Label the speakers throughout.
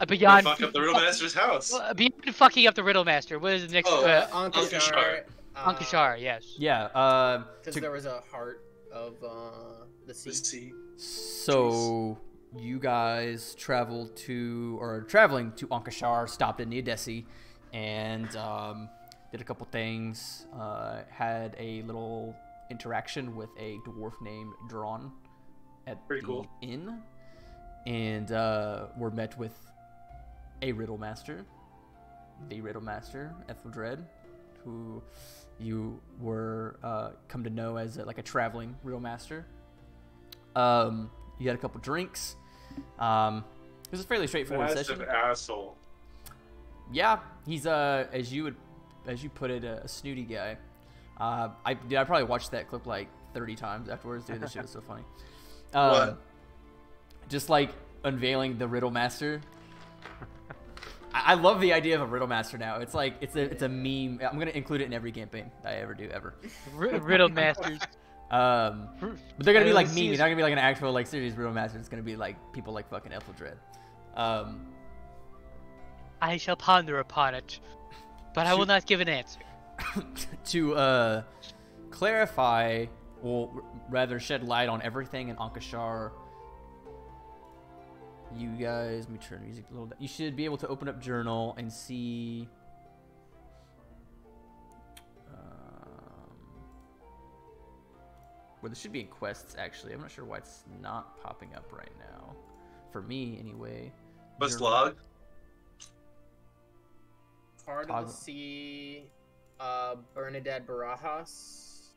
Speaker 1: Beyond
Speaker 2: fuck up the Riddle Master's house.
Speaker 1: beyond fucking up the Riddle Master. What is the next?
Speaker 2: Oh,
Speaker 3: Ank'Ashaar.
Speaker 1: Ank'Ashaar, yes.
Speaker 4: Yeah.
Speaker 3: Because there was a heart of the sea.
Speaker 2: The sea.
Speaker 4: So you guys traveled to, or traveling to Ank'Ashaar, stopped in Niadesi, and did a couple things. Had a little interaction with a dwarf named Drawn at the inn, and were met with a Riddle Master, the Riddle Master, Ethelred, who you were come to know as like a traveling Riddle Master. You had a couple drinks. It was a fairly straightforward session.
Speaker 2: Asshole.
Speaker 4: Yeah, he's as you put it, a snooty guy. I probably watched that clip like 30 times afterwards. Dude, this shit was so funny.
Speaker 2: What?
Speaker 4: Just like unveiling the Riddle Master. I love the idea of a Riddle Master now. It's like it's a meme. I'm gonna include it in every campaign I ever do ever.
Speaker 1: Riddle Masters.
Speaker 4: But they're gonna be like meme. It's not gonna be like an actual like serious Riddle Master. It's gonna be like people like fucking Ethelred.
Speaker 1: I shall ponder upon it, but I will not give an answer.
Speaker 4: To clarify, or rather shed light on everything in Ank'Ashaar, you guys, let me turn the music a little bit. You should be able to open up journal and see well, this should be in quests actually. I'm not sure why it's not popping up right now. For me anyway.
Speaker 2: Quest log?
Speaker 3: Part of the sea, Bernadette Barajas.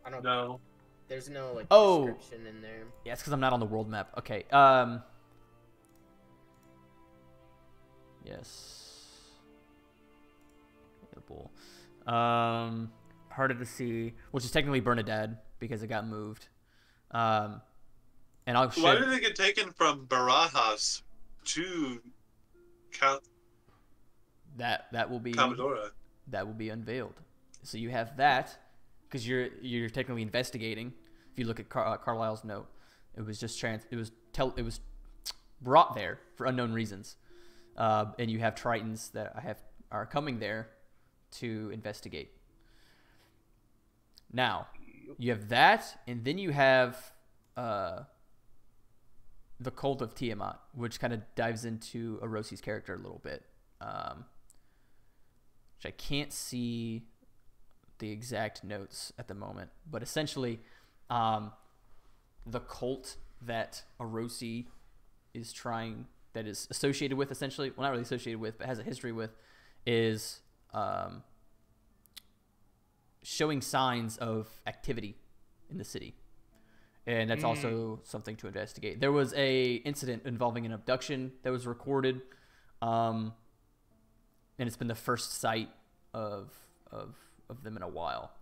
Speaker 3: I don't know. There's no like description in there.
Speaker 4: Yeah, it's because I'm not on the world map. Okay. Yes. Heart of the Sea, which is technically Bernadette because it got moved. And I'll.
Speaker 2: Why did it get taken from Barajas to
Speaker 4: That will be
Speaker 2: Commodora?
Speaker 4: That will be unveiled. So you have that because you're technically investigating. If you look at Carlisle's note, it was just it was brought there for unknown reasons, and you have Tritons that are coming there to investigate. Now you have that, and then you have the Cult of Tiamat, which kind of dives into Arosi's character a little bit. Which I can't see the exact notes at the moment, but essentially, the cult that Arosi that is associated with, essentially, well, not really associated with, but has a history with, is showing signs of activity in the city, and that's also something to investigate. There was a incident involving an abduction that was recorded. And it's been the first sight of them in a while.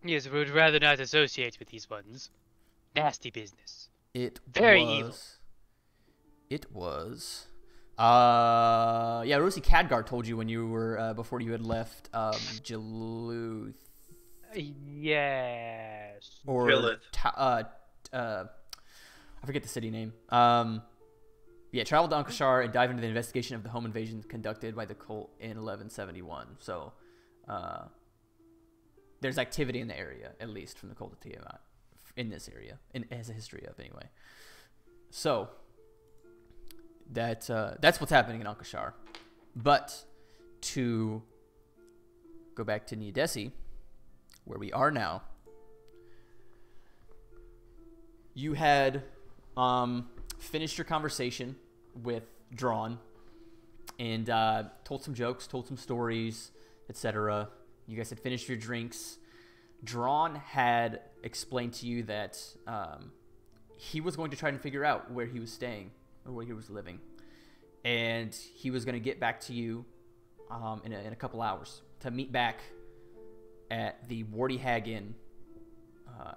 Speaker 1: Yes, we would rather not associate with these ones. Nasty business.
Speaker 4: Very evil. It was. Yeah, Rosie Khadgar told you when you were before you had left Jaluth.
Speaker 1: Yes.
Speaker 4: Or I forget the city name. Yeah, traveled to Ank'Ashaar and dive into the investigation of the home invasion conducted by the cult in 1171. So, there's activity in the area, at least from the cult of Tiamat, in this area, it has a history of anyway. So, that's what's happening in Ank'Ashaar. But to go back to Niadesi, where we are now, you had finished your conversation with Drawn and told some jokes, told some stories, etc. You guys had finished your drinks. Drawn had explained to you that he was going to try and figure out where he was staying or where he was living, and he was going to get back to you in a couple hours to meet back at the Warty Hag Inn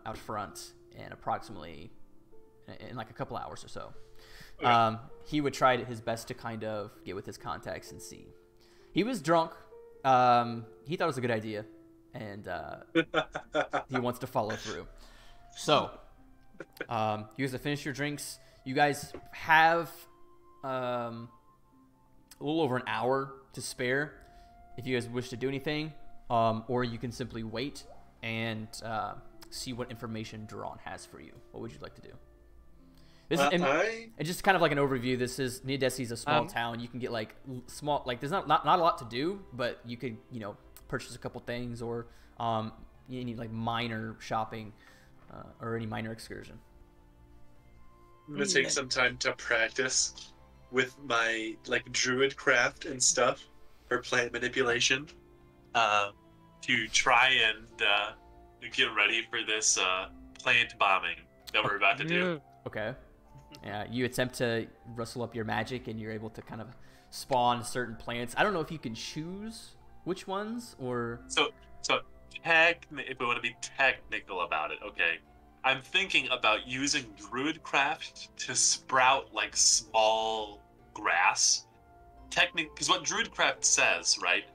Speaker 4: out front in approximately in like a couple hours or so. Okay. He would try his best to kind of get with his contacts and see. He was drunk. He thought it was a good idea, and he wants to follow through. So You guys have finished your drinks. You guys have a little over an hour to spare if you guys wish to do anything, or you can simply wait and see what information Duran has for you. What would you like to do? This is, and just kind of like an overview. This is Nia Desi is a small town. You can get like small, like there's not a lot to do, but you could purchase a couple things, or you need like minor shopping or any minor excursion.
Speaker 2: I'm gonna take some time to practice with my like druid craft and stuff for plant manipulation, to try and get ready for this plant bombing that we're about to do.
Speaker 4: Okay. Yeah, you attempt to rustle up your magic, and you're able to kind of spawn certain plants. I don't know if you can choose which ones, or
Speaker 2: so if we want to be technical about it, okay. I'm thinking about using Druidcraft to sprout like small grass. Because what Druidcraft says, right?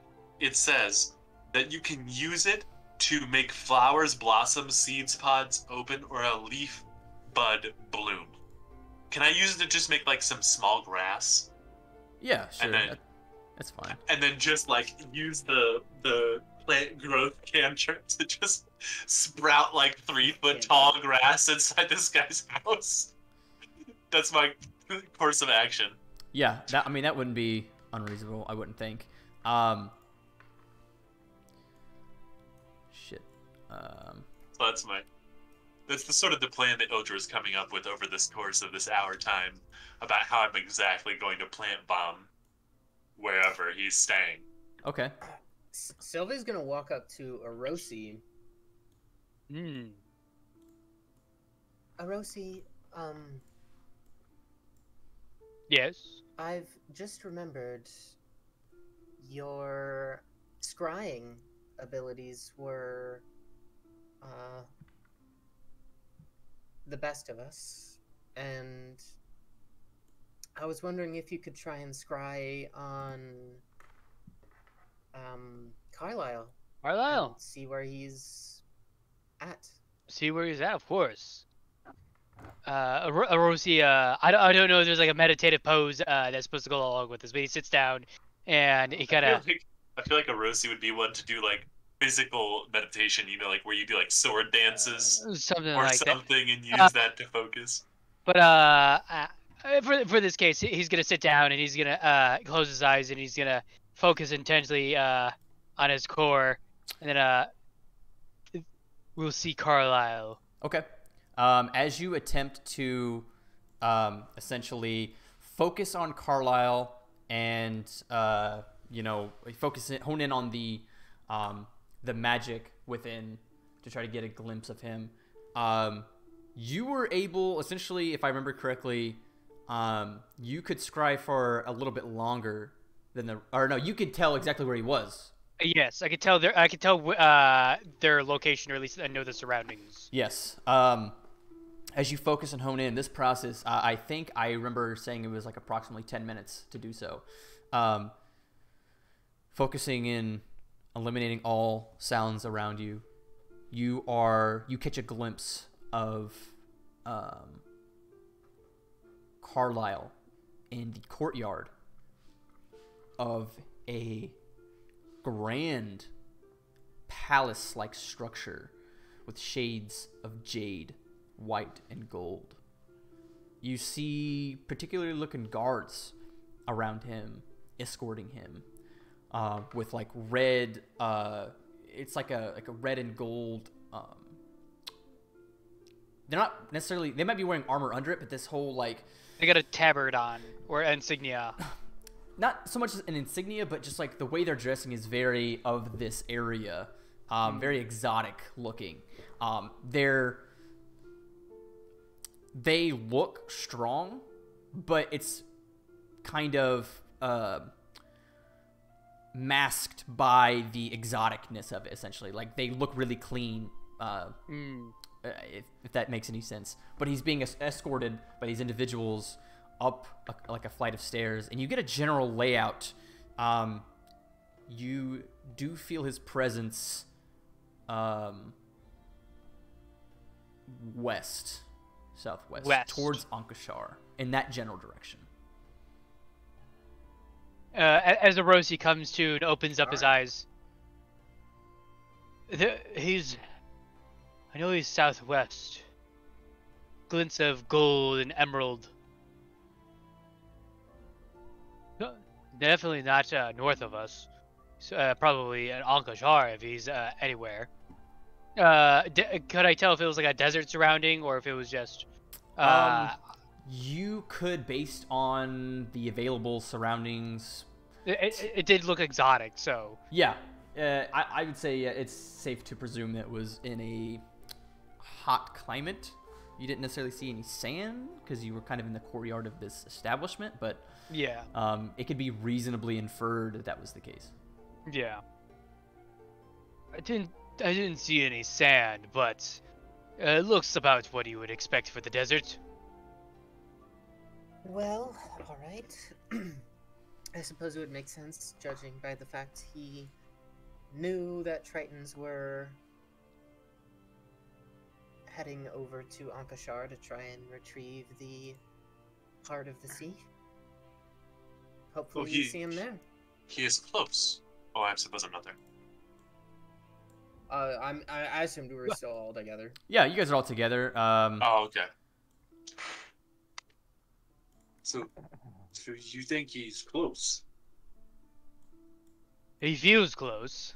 Speaker 2: It says that you can use it to make flowers blossom, seeds pods open, or a leaf bud bloom. Can I use it to just make like some small grass?
Speaker 4: Yeah, sure.
Speaker 2: And then,
Speaker 4: that's fine.
Speaker 2: And then just like use the plant growth cantrip to just sprout like 3-foot tall grass inside this guy's house. That's my course of action.
Speaker 4: Yeah, that wouldn't be unreasonable, I wouldn't think. Shit.
Speaker 2: So that's the sort of the plan that Odra is coming up with over this course of this hour time about how I'm exactly going to plant bomb wherever he's staying.
Speaker 4: Okay.
Speaker 3: Sylvia's gonna walk up to Arosi. Arosi,
Speaker 1: Yes?
Speaker 3: I've just remembered your scrying abilities were the best of us, and I was wondering if you could try and scry on Carlisle. See where he's at.
Speaker 1: See where he's at, of course. Arosi, I don't know if there's like a meditative pose that's supposed to go along with this, but he sits down and he kind of...
Speaker 2: I feel like Arosi would be one to do like physical meditation, like where you do like sword dances
Speaker 1: something
Speaker 2: or
Speaker 1: like
Speaker 2: something and use that to focus.
Speaker 1: But for this case, he's gonna sit down and he's gonna close his eyes and he's gonna focus intensely on his core, and then we'll see Carlisle.
Speaker 4: Okay. As you attempt to essentially focus on Carlisle and hone in on the magic within to try to get a glimpse of him, you were able, essentially, if I remember correctly, you could scry for a little bit longer than you could tell exactly where he was.
Speaker 1: Yes, I could tell their location, or at least I know the surroundings.
Speaker 4: Yes. As you focus and hone in this process, I think I remember saying it was like approximately 10 minutes to do so. Focusing in, eliminating all sounds around you, you catch a glimpse of Carlisle in the courtyard of a grand palace-like structure with shades of jade, white, and gold. You see particularly looking guards around him, escorting him, with like red. It's like a red and gold. They're not necessarily. They might be wearing armor under it, but this whole like.
Speaker 1: They got a tabard on or insignia.
Speaker 4: Not so much an insignia, but just like the way they're dressing is very of this area, very exotic looking. They look strong, but it's kind of masked by the exoticness of it, essentially. Like, they look really clean, if that makes any sense. But he's being escorted by these individuals up like a flight of stairs, and you get a general layout. You do feel his presence west southwest,
Speaker 1: West.
Speaker 4: towards Ank'Ashaar, in that general direction.
Speaker 1: As Orosi comes to and opens up his eyes, I know he's southwest. Glints of gold and emerald. No, definitely not north of us. Probably at Ank'Ashaar if he's anywhere. Could I tell if it was like a desert surrounding or if it was just?
Speaker 4: You could, based on the available surroundings.
Speaker 1: It did look exotic, so.
Speaker 4: Yeah, I would say it's safe to presume that it was in a hot climate. You didn't necessarily see any sand because you were kind of in the courtyard of this establishment, but
Speaker 1: yeah,
Speaker 4: it could be reasonably inferred that that was the case.
Speaker 1: Yeah. I didn't see any sand, but it looks about what you would expect for the desert.
Speaker 3: Well, all right. I suppose it would make sense, judging by the fact he knew that Tritons were heading over to Ank'Ashaar to try and retrieve the heart of the sea. Hopefully you see him there.
Speaker 2: He is close. Oh, I suppose I'm not there.
Speaker 3: I assumed we were still all together.
Speaker 4: Yeah, you guys are all together.
Speaker 2: Oh, okay. So you think he's close?
Speaker 1: He feels close,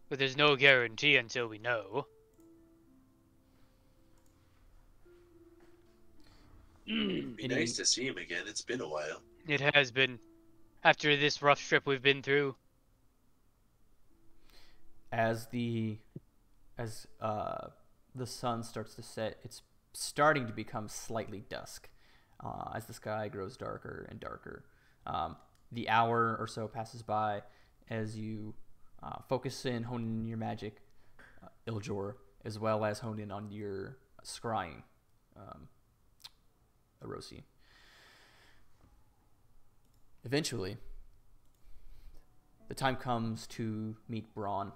Speaker 1: but there's no guarantee until we know.
Speaker 2: It'd be nice to see him again. It's been a while.
Speaker 1: It has been. After this rough trip we've been through.
Speaker 4: As the sun starts to set, it's starting to become slightly dusk. As the sky grows darker and darker, the hour or so passes by as you focus in, hone in your magic, Iljor, as well as hone in on your scrying, Orosi. Eventually, the time comes to meet Braun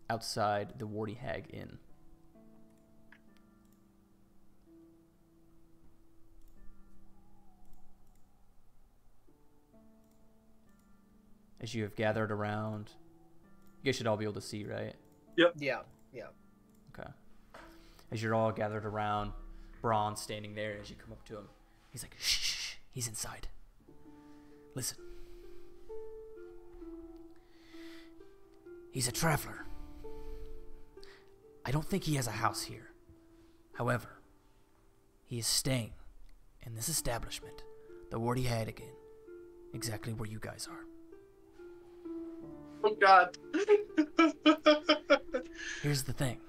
Speaker 4: outside the Warty Hag Inn. As you have gathered around, you guys should all be able to see, right?
Speaker 2: Yep.
Speaker 3: Yeah.
Speaker 4: Okay. As you're all gathered around, Braun standing there. As you come up to him, he's like, "Shh, he's inside. Listen. He's a traveler. I don't think he has a house here. However, he is staying in this establishment, the Warty Hag Inn, exactly where you guys are.
Speaker 2: Oh, God.
Speaker 4: Here's the thing.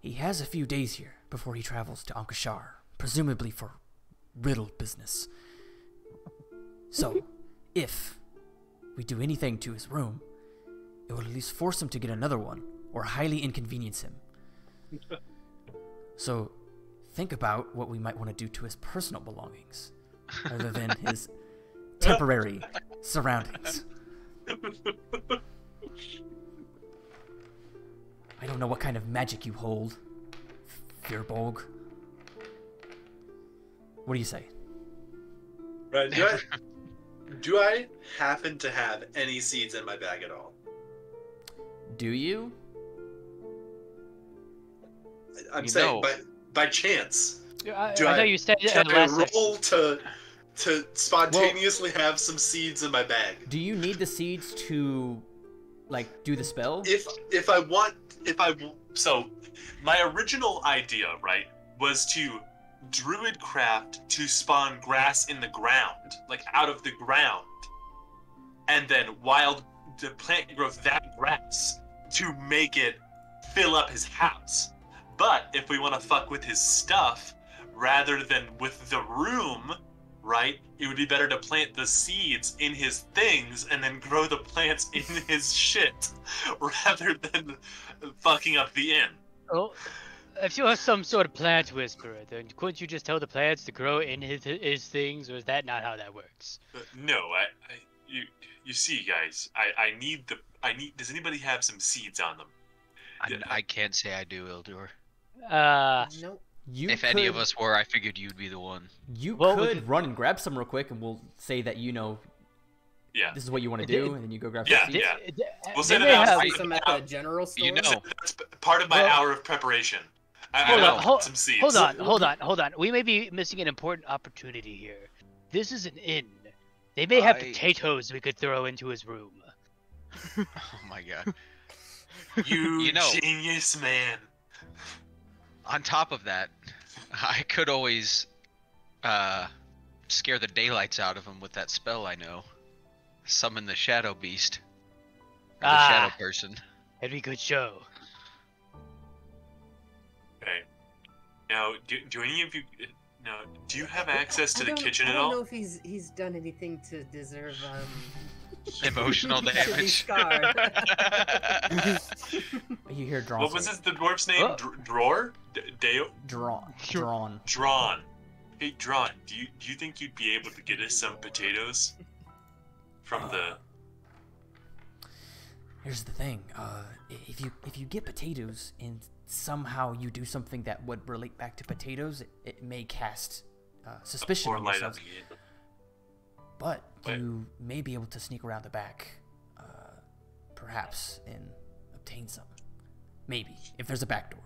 Speaker 4: He has a few days here before he travels to Ank'Ashaar, presumably for riddle business. So, if we do anything to his room, it will at least force him to get another one, or highly inconvenience him. So, think about what we might want to do to his personal belongings, rather than his temporary surroundings. I don't know what kind of magic you hold, Firbolg. What do you say?
Speaker 2: Right, do I happen to have any seeds in my bag at all?
Speaker 4: Do you?
Speaker 2: I'm saying, by chance.
Speaker 1: I thought you said
Speaker 2: can I
Speaker 1: last
Speaker 2: roll to spontaneously have some seeds in my bag?
Speaker 4: Do you need the seeds to, like, do the spell?
Speaker 2: So, my original idea, right, was to druidcraft to spawn grass in the ground, like out of the ground, and then the plant grows that grass to make it fill up his house. But if we want to fuck with his stuff rather than with the room, right, it would be better to plant the seeds in his things and then grow the plants in his shit rather than fucking up the inn.
Speaker 1: Well, if you're some sort of plant whisperer, then couldn't you just tell the plants to grow in his things, or is that not how that works?
Speaker 2: No, you see, guys, I need. Does anybody have some seeds on them?
Speaker 5: I can't say I do, Ildur.
Speaker 3: Nope.
Speaker 5: If any of us were, I figured you'd be the one.
Speaker 4: You could run and grab some real quick, and we'll say that
Speaker 2: Yeah.
Speaker 4: this is what you want to do, and then you go grab
Speaker 2: Yeah,
Speaker 4: some.
Speaker 2: yeah. We'll
Speaker 3: They
Speaker 2: say
Speaker 3: may have
Speaker 2: that
Speaker 3: some at the general store.
Speaker 5: You know.
Speaker 2: that's part of my hour of preparation. Some seeds.
Speaker 1: Hold on. We may be missing an important opportunity here. This is an inn. They may have potatoes we could throw into his room.
Speaker 5: Oh my god.
Speaker 2: You genius man.
Speaker 5: On top of that, I could always scare the daylights out of him with that spell I know. Summon the shadow beast. Or the shadow person.
Speaker 1: That'd be a good show.
Speaker 2: Okay. Now, do any of you... Now, do you have access to the kitchen at all?
Speaker 3: I don't know if he's done anything to deserve
Speaker 5: Emotional
Speaker 3: to be
Speaker 5: damage.
Speaker 3: scarred.
Speaker 4: You hear Drawn.
Speaker 2: What was the dwarf's name? Drawn. Hey, Drawn. Do you think you'd be able to get us some potatoes from the?
Speaker 4: Here's the thing. If you get potatoes and somehow you do something that would relate back to potatoes, it may cast suspicion on yourselves. But you may be able to sneak around the back, perhaps, and obtain some. Maybe, if there's a back door.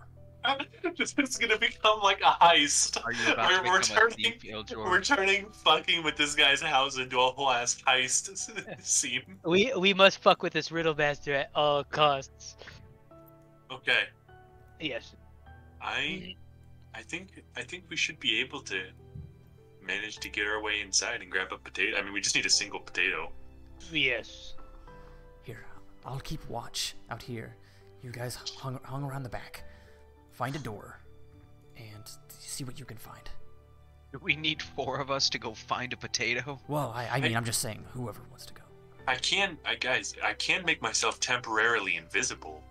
Speaker 2: This is gonna become like a heist.
Speaker 5: Are you about to become a thief, Eldjor?
Speaker 2: We're turning fucking with this guy's house into a whole ass heist scene.
Speaker 1: We must fuck with this riddle master at all costs.
Speaker 2: Okay.
Speaker 1: Yes.
Speaker 2: I think we should be able to manage to get our way inside and grab a potato. I mean, we just need a single potato.
Speaker 1: Yes.
Speaker 4: Here, I'll keep watch out here. You guys hung around the back. Find a door, and see what you can find.
Speaker 5: Do we need 4 of us to go find a potato?
Speaker 4: Well, I mean, I'm just saying, whoever wants to go.
Speaker 2: I can make myself temporarily invisible.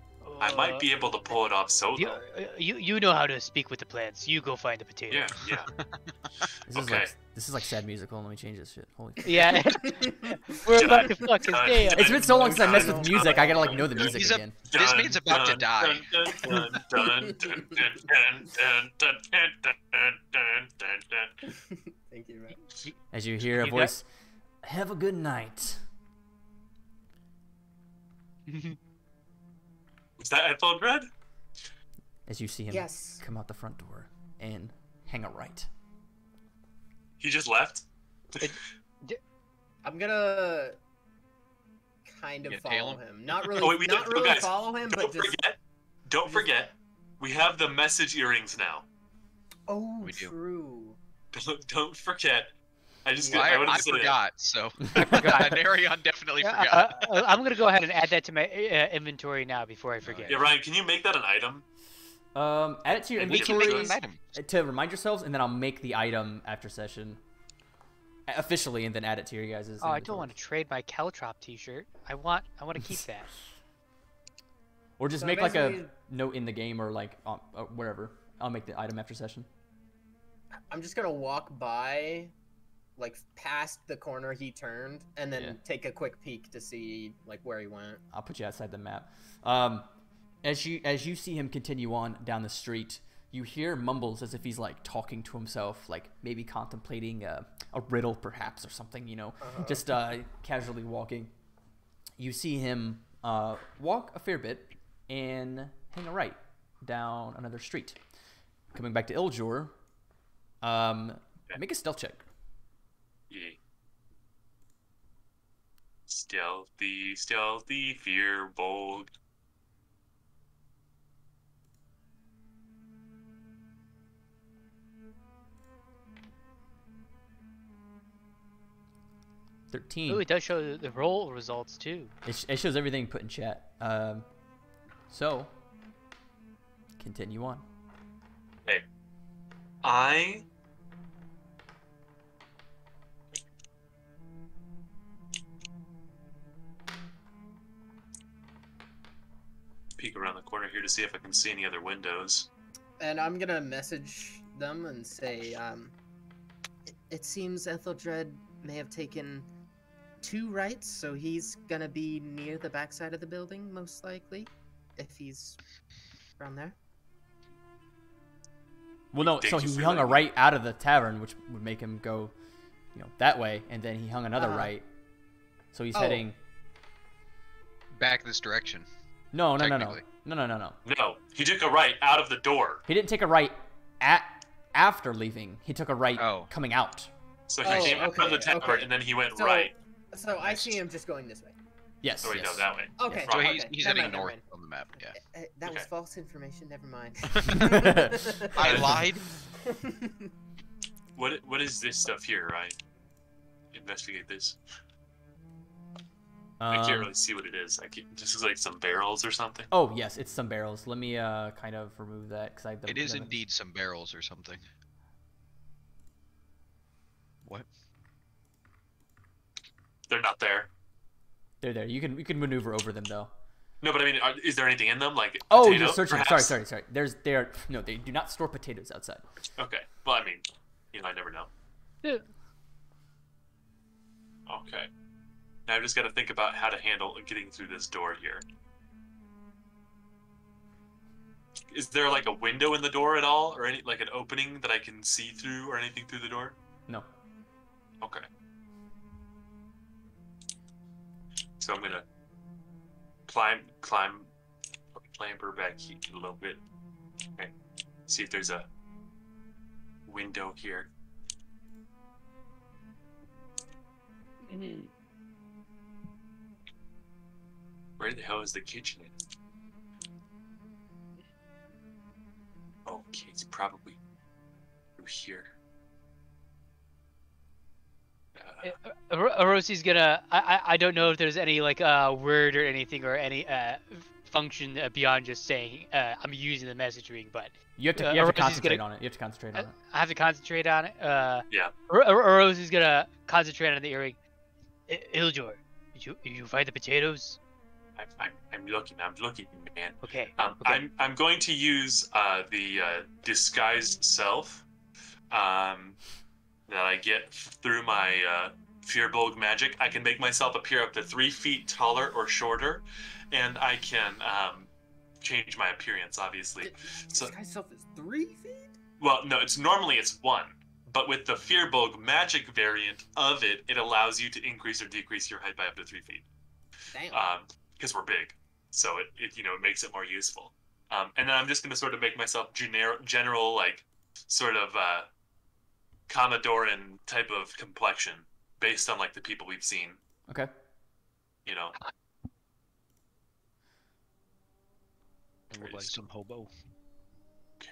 Speaker 2: I might be able to pull it off solo.
Speaker 1: You know how to speak with the plants. You go find the potato.
Speaker 2: Yeah.
Speaker 4: This is like sad musical. Let me change this shit. Holy.
Speaker 1: Yeah. We're about to fucking stay.
Speaker 4: It's been so long since I messed with music. I gotta like know the music again.
Speaker 5: This man's about to die.
Speaker 3: Thank you, man.
Speaker 4: As you hear a voice, "Have a good night."
Speaker 2: Is that Ethelred?
Speaker 4: As you see him come out the front door and hang a right.
Speaker 2: He just left?
Speaker 3: I'm gonna kind of follow him. Not really, follow him, but just...
Speaker 2: Don't forget, we have the message earrings now.
Speaker 3: Oh, true.
Speaker 2: Don't forget. I
Speaker 5: forgot, so Narion definitely forgot.
Speaker 1: I'm gonna go ahead and add that to my inventory now before I forget.
Speaker 2: Yeah, Ryan, can you make that an item?
Speaker 4: Add it to your inventory to remind yourselves, and then I'll make the item after session officially, and then add it to your guys' inventory.
Speaker 1: I don't want to trade my Caltrop T-shirt. I want to keep that.
Speaker 4: Or just make like a note in the game, or like wherever. I'll make the item after session.
Speaker 3: I'm just gonna walk by, like past the corner he turned, and then take a quick peek to see like where he went.
Speaker 4: I'll put you outside the map. As you see him continue on down the street, you hear mumbles as if he's like talking to himself, like maybe contemplating a riddle perhaps or something, just casually walking. You see him walk a fair bit and hang a right down another street. Coming back to Eldjor, make a stealth check.
Speaker 2: Yeah. Stealthy, fear, bold.
Speaker 1: Ooh, it does show the roll results too.
Speaker 4: It shows everything put in chat. So, continue on.
Speaker 2: Okay. I peek around the corner here to see if I can see any other windows.
Speaker 3: And I'm gonna message them and say, it seems Ethelred may have taken 2 rights, so he's gonna be near the backside of the building, most likely, if he's around there.
Speaker 4: Well, no. So he hung a right out of the tavern, which would make him go, that way, and then he hung another right. So he's heading
Speaker 5: back this direction.
Speaker 4: No.
Speaker 2: No, he took a right out of the door.
Speaker 4: He didn't take a right after leaving. He took a right coming out.
Speaker 2: So he came out of the tavern and then he went right.
Speaker 3: So I see him just going this way.
Speaker 4: Yes.
Speaker 2: So we go that way.
Speaker 3: Okay.
Speaker 5: So he's heading north on the map. Yeah.
Speaker 3: That was false information. Never mind.
Speaker 5: I lied.
Speaker 2: What is this stuff here? I investigate this. I can't really see what it is. This is like some barrels or something.
Speaker 4: Oh yes, it's some barrels. Let me kind of remove that because
Speaker 5: It is indeed some barrels or something. What?
Speaker 2: They're not there.
Speaker 4: They're there. You can maneuver over them though.
Speaker 2: No, but I mean, is there anything in them? Like
Speaker 4: you're searching. Perhaps? Sorry. No, they do not store potatoes outside.
Speaker 2: Okay. Well, I mean, I never know.
Speaker 1: Yeah.
Speaker 2: Okay. Now I've just got to think about how to handle getting through this door here. Is there like a window in the door at all, or like an opening that I can see through, or anything through the door?
Speaker 4: No.
Speaker 2: Okay. So I'm gonna clamber back here a little bit. Okay. See if there's a window here. Where the hell is the kitchen? Okay, it's probably through here.
Speaker 1: Rosie's gonna. I don't know if there's any like word or anything or any function beyond just saying I'm using the messaging, but
Speaker 4: you have to concentrate on it. You have to concentrate on it.
Speaker 1: I have to concentrate on it.
Speaker 2: Yeah.
Speaker 1: Rosie's gonna concentrate on the earring. Iljor, did you find the potatoes?
Speaker 2: I'm looking, man.
Speaker 1: Okay.
Speaker 2: I'm going to use the disguised self that I get through my Fearbulg magic. I can make myself appear up to 3 feet taller or shorter, and I can change my appearance, obviously. So
Speaker 3: disguised self is 3 feet?
Speaker 2: Well, no, normally it's 1. But with the Fearbulg magic variant of it, it allows you to increase or decrease your height by up to 3 feet.
Speaker 3: Damn.
Speaker 2: Because we're big, so it makes it more useful. And then I'm just gonna sort of make myself general like sort of Commodoran type of complexion based on like the people we've seen.
Speaker 4: Okay.
Speaker 5: It looked like some hobo.
Speaker 2: Okay.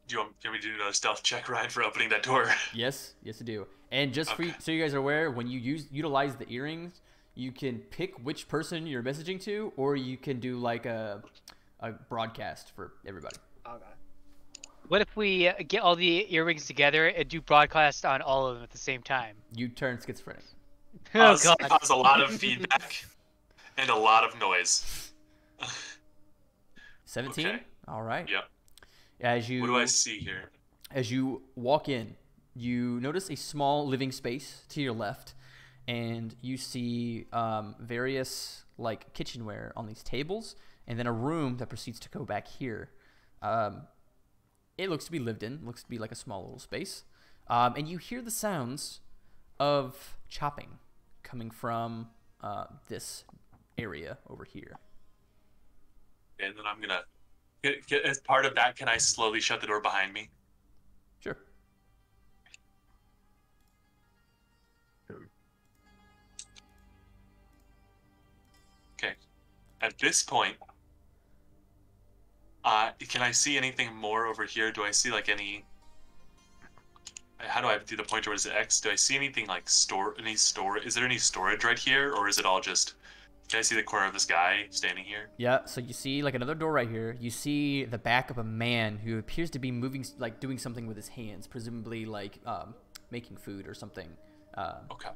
Speaker 2: Do you want me to do another stealth check, Ryan, for opening that door?
Speaker 4: Yes, I do. And just so you guys are aware, when you utilize the earrings, you can pick which person you're messaging to, or you can do like a broadcast for everybody.
Speaker 3: Okay.
Speaker 1: What if we get all the earrings together and do broadcast on all of them at the same time?
Speaker 4: You turn schizophrenic.
Speaker 1: Oh god.
Speaker 2: Cause a lot of feedback and a lot of noise.
Speaker 4: 17?
Speaker 2: Okay.
Speaker 4: All right.
Speaker 2: Yep.
Speaker 4: What
Speaker 2: do I see here?
Speaker 4: As you walk in, you notice a small living space to your left, and you see various like kitchenware on these tables, and then a room that proceeds to go back here. It looks to be lived in. Looks to be like a small little space, and you hear the sounds of chopping coming from this area over here.
Speaker 2: And then I'm gonna get as part of that. Can I slowly shut the door behind me?
Speaker 4: Sure.
Speaker 2: Okay. At this point, can I see anything more over here? Do I see like any? How do I do the pointer? Is it X? Do I see anything like Is there any storage right here, or is it all just? Can I see the corner of this guy standing here?
Speaker 4: Yeah. So you see like another door right here. You see the back of a man who appears to be moving, like doing something with his hands, presumably like making food or something.
Speaker 2: Okay.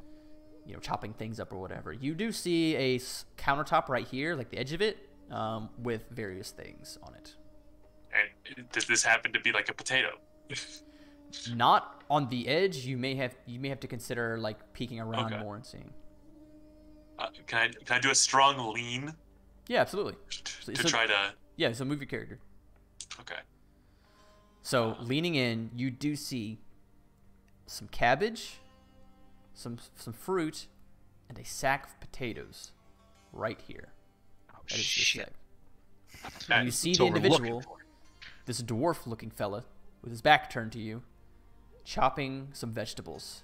Speaker 4: Chopping things up or whatever. You do see a countertop right here, like the edge of it, with various things on it.
Speaker 2: And does this happen to be like a potato?
Speaker 4: Not on the edge. You may have to consider like peeking around more and seeing.
Speaker 2: Can I do a strong lean?
Speaker 4: Yeah, absolutely.
Speaker 2: Try to.
Speaker 4: Yeah, so move your character.
Speaker 2: Okay.
Speaker 4: So leaning in, you do see some cabbage, some fruit, and a sack of potatoes right here.
Speaker 5: Oh,
Speaker 4: That is the
Speaker 5: shit.
Speaker 4: sack. And you see
Speaker 5: That's
Speaker 4: the
Speaker 5: what we're looking
Speaker 4: individual,
Speaker 5: for.
Speaker 4: this dwarf-looking fella, with his back turned to you, chopping some vegetables,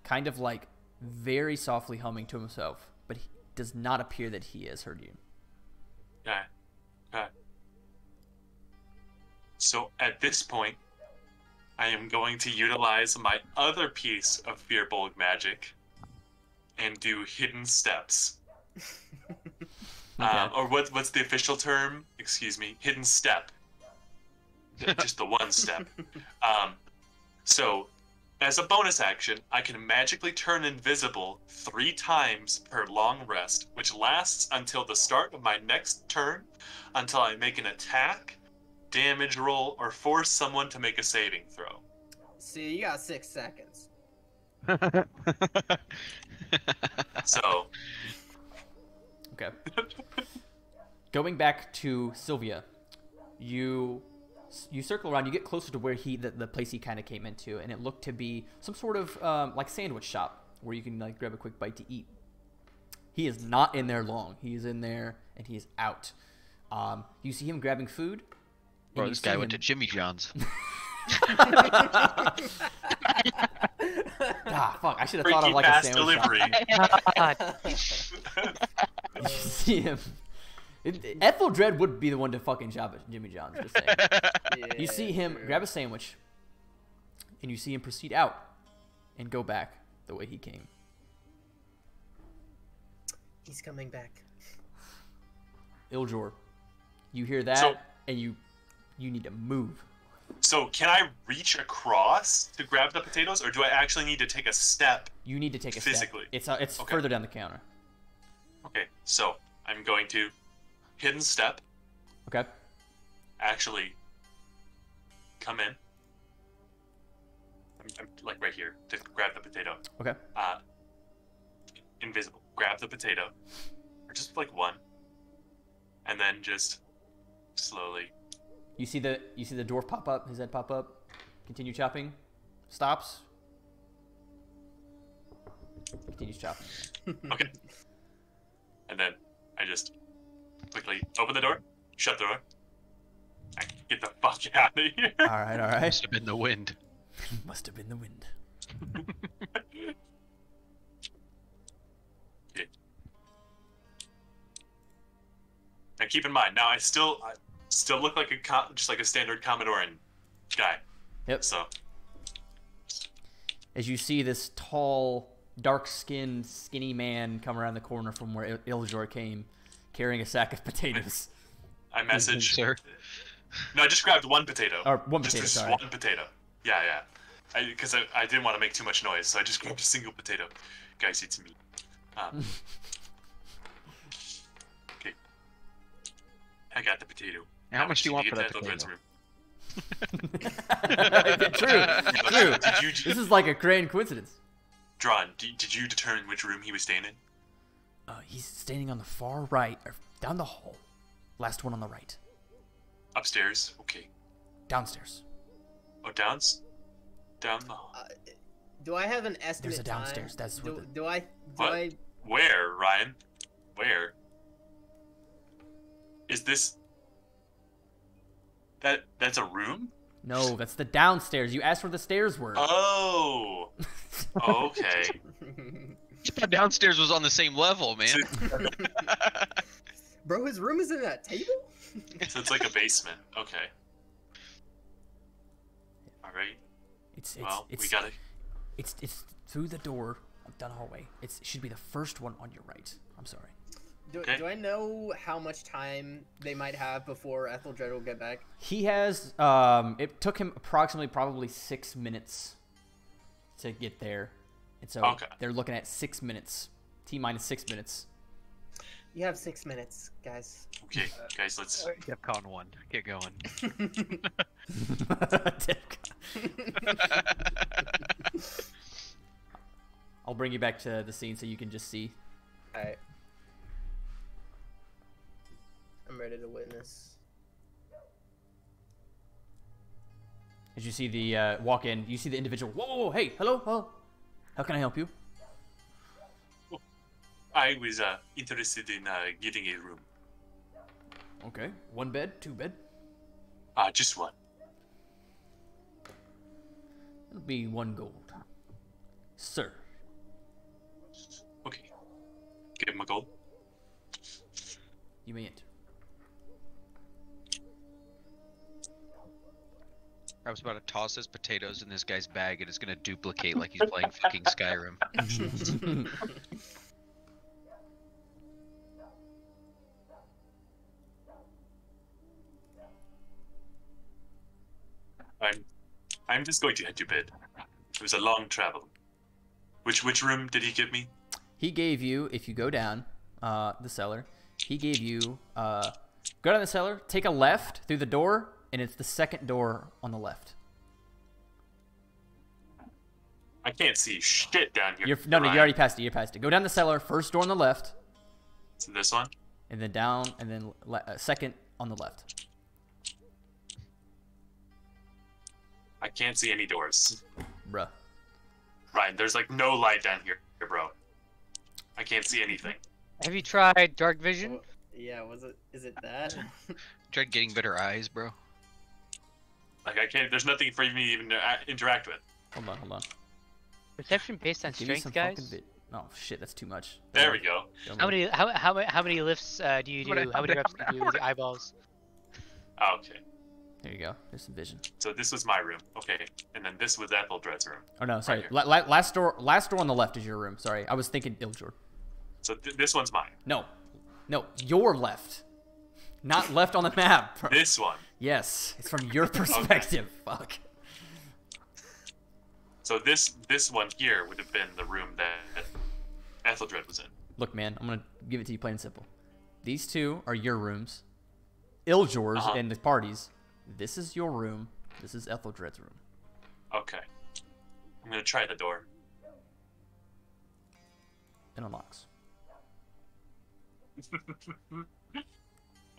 Speaker 4: kind of like very softly humming to himself, but he does not appear that he has heard you.
Speaker 2: Yeah. Okay. So at this point, I am going to utilize my other piece of Fearbulk magic and do hidden steps.
Speaker 4: Okay.
Speaker 2: Or what's the official term? Excuse me. Hidden step. Just the one step. So, as a bonus action, I can magically turn invisible 3 times per long rest, which lasts until the start of my next turn, until I make an attack, damage roll, or force someone to make a saving throw.
Speaker 3: See, you got 6 seconds.
Speaker 2: So,
Speaker 4: Okay. Going back to Sylvia, you circle around. You get closer to where the place he kind of came into, and it looked to be some sort of like sandwich shop where you can like grab a quick bite to eat. He is not in there long. He is in there and he is out. You see him grabbing food.
Speaker 5: Bro,
Speaker 4: and you
Speaker 5: this
Speaker 4: see
Speaker 5: guy went to
Speaker 4: him-
Speaker 5: Jimmy John's.
Speaker 4: Ah, fuck! I should have thought
Speaker 2: freaky
Speaker 4: of like a
Speaker 2: fast
Speaker 4: sandwich
Speaker 2: delivery.
Speaker 4: shop. You see him. Ethelred would be the one to fucking shop at Jimmy John's. Just saying. You see him
Speaker 3: true.
Speaker 4: grab a sandwich, and you see him proceed out and go back the way he came.
Speaker 3: He's coming back.
Speaker 4: Iljor, you hear that,
Speaker 2: So-
Speaker 4: and you need to move.
Speaker 2: So, can I reach across to grab the potatoes, or do I actually need to take a step?
Speaker 4: You need to take a
Speaker 2: Physically.
Speaker 4: step. It's
Speaker 2: Okay.
Speaker 4: further down the counter.
Speaker 2: Okay, so I'm going to hidden step,
Speaker 4: Okay.
Speaker 2: actually come in. I'm like right here to grab the potato.
Speaker 4: Okay.
Speaker 2: Invisible. Grab the potato, or just like one, and then just slowly.
Speaker 4: You see the dwarf pop up. His head pop up. Continue chopping. Stops. Continues chopping.
Speaker 2: Okay. And then I just quickly open the door, shut the door. I get the fuck out of here.
Speaker 4: All right. All right.
Speaker 5: Must have been the wind.
Speaker 4: Must have been the wind.
Speaker 2: And keep in mind, now I still look like just like a standard Commodoran guy.
Speaker 4: Yep.
Speaker 2: So
Speaker 4: As you see this tall, dark-skinned, skinny man come around the corner from where Iljor came, carrying a sack of potatoes.
Speaker 2: I message.
Speaker 5: Sir.
Speaker 2: No, I just grabbed one potato.
Speaker 4: Or one
Speaker 2: Just
Speaker 4: potato,
Speaker 2: this
Speaker 4: sorry.
Speaker 2: one potato. Yeah, yeah. Because I didn't want to make too much noise, so I just grabbed a single potato. Guys, it's me. Okay. I got the potato.
Speaker 5: How
Speaker 2: Now
Speaker 5: much do you want
Speaker 2: get
Speaker 5: for that
Speaker 2: to Etheldred's
Speaker 5: potato?
Speaker 2: room.
Speaker 4: True.
Speaker 2: Did you,
Speaker 4: This is like a grand coincidence.
Speaker 2: Drawn, did you determine which room he was staying in?
Speaker 4: He's standing on the far right, or down the hall. Last one on the right.
Speaker 2: Upstairs? Okay.
Speaker 4: Downstairs.
Speaker 2: Oh, down the hall.
Speaker 3: Do I have an estimate?
Speaker 4: There's a downstairs,
Speaker 3: time?
Speaker 4: that's what
Speaker 3: Do I?
Speaker 2: What? Where, Ryan? Where? Is this... That's a room?
Speaker 4: No, that's the downstairs. You asked where the stairs were.
Speaker 2: Oh! Okay.
Speaker 5: Downstairs was on the same level, man.
Speaker 3: Bro, his room is in that table?
Speaker 2: So it's like a basement. Okay. Alright.
Speaker 4: It's
Speaker 2: Well, we gotta...
Speaker 4: It's through the door down the hallway. It should be the first one on your right. I'm sorry.
Speaker 2: Okay.
Speaker 3: Do I know how much time they might have before Ethelred will get back?
Speaker 4: He has it took him approximately probably 6 minutes to get there. And so
Speaker 2: Okay.
Speaker 4: they're looking at 6 minutes. T-minus 6 minutes.
Speaker 3: You have 6 minutes, guys.
Speaker 2: Okay, guys, let's...
Speaker 5: Defcon 1. Get going.
Speaker 4: I'll bring you back to the scene so you can just see.
Speaker 3: Alright. I'm ready to witness.
Speaker 4: As you see the walk in, you see the individual. Whoa, whoa, whoa, hey, hello, hello. How can I help you?
Speaker 2: I was interested in getting a room.
Speaker 4: Okay, 1 bed, 2 bed.
Speaker 2: Just one.
Speaker 4: It'll be 1 gold, sir.
Speaker 2: Okay. Give him a gold.
Speaker 4: You may enter.
Speaker 5: I was about to toss his potatoes in this guy's bag, and it's gonna duplicate like he's playing fucking Skyrim.
Speaker 2: I'm just going to head to bed. It was a long travel. Which room did he give me?
Speaker 4: He gave you, if you go down the cellar, he gave you, go down the cellar, take a left through the door, and it's the second door on the left.
Speaker 2: I can't see shit down here.
Speaker 4: No, you already passed it. You passed it. Go down the cellar, first door on the left.
Speaker 2: So this one?
Speaker 4: And then down, and then second on the left.
Speaker 2: I can't see any doors.
Speaker 4: Bruh.
Speaker 2: Ryan, there's like no light down here, bro. I can't see anything.
Speaker 1: Have you tried dark vision?
Speaker 3: Yeah, is it that?
Speaker 5: Tried getting better eyes, bro.
Speaker 2: Like I can't. There's nothing for me to even interact with.
Speaker 4: Hold on.
Speaker 1: Perception based on
Speaker 4: Give me
Speaker 1: strength,
Speaker 4: some
Speaker 1: guys.
Speaker 4: fucking Oh shit, that's too much.
Speaker 2: There we go.
Speaker 1: How many lifts do you do? How many reps do you do with your eyeballs?
Speaker 2: Oh, okay.
Speaker 4: There you go. There's some vision.
Speaker 2: So this was my room. Okay. And then this was Etheldred's room.
Speaker 4: Oh no, sorry.
Speaker 2: Right
Speaker 4: last door on the left is your room. Sorry, I was thinking Iljord.
Speaker 2: So this one's mine.
Speaker 4: No, your left, not left on the map. Bro.
Speaker 2: This one.
Speaker 4: Yes, it's from your perspective. Fuck.
Speaker 2: So this one here would have been the room that Etheldred was in.
Speaker 4: Look, man, I'm gonna give it to you plain and simple. These two are your rooms. Iljord's and the parties. This is your room. This is Etheldred's room.
Speaker 2: Okay. I'm gonna try the door.
Speaker 4: It unlocks.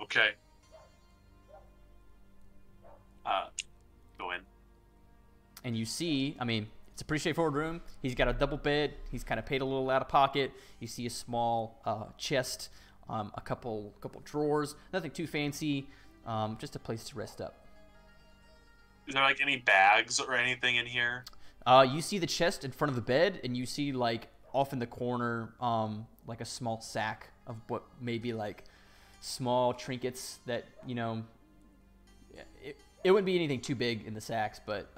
Speaker 2: Okay. Go in.
Speaker 4: And you see, I mean, it's a pretty straightforward room. He's got a double bed. He's kind of paid a little out of pocket. You see a small chest, a couple drawers. Nothing too fancy. Just a place to rest up.
Speaker 2: Is there like any bags or anything in here?
Speaker 4: You see the chest in front of the bed, and you see like off in the corner, like a small sack of what may be like small trinkets that it wouldn't be anything too big in the sacks, but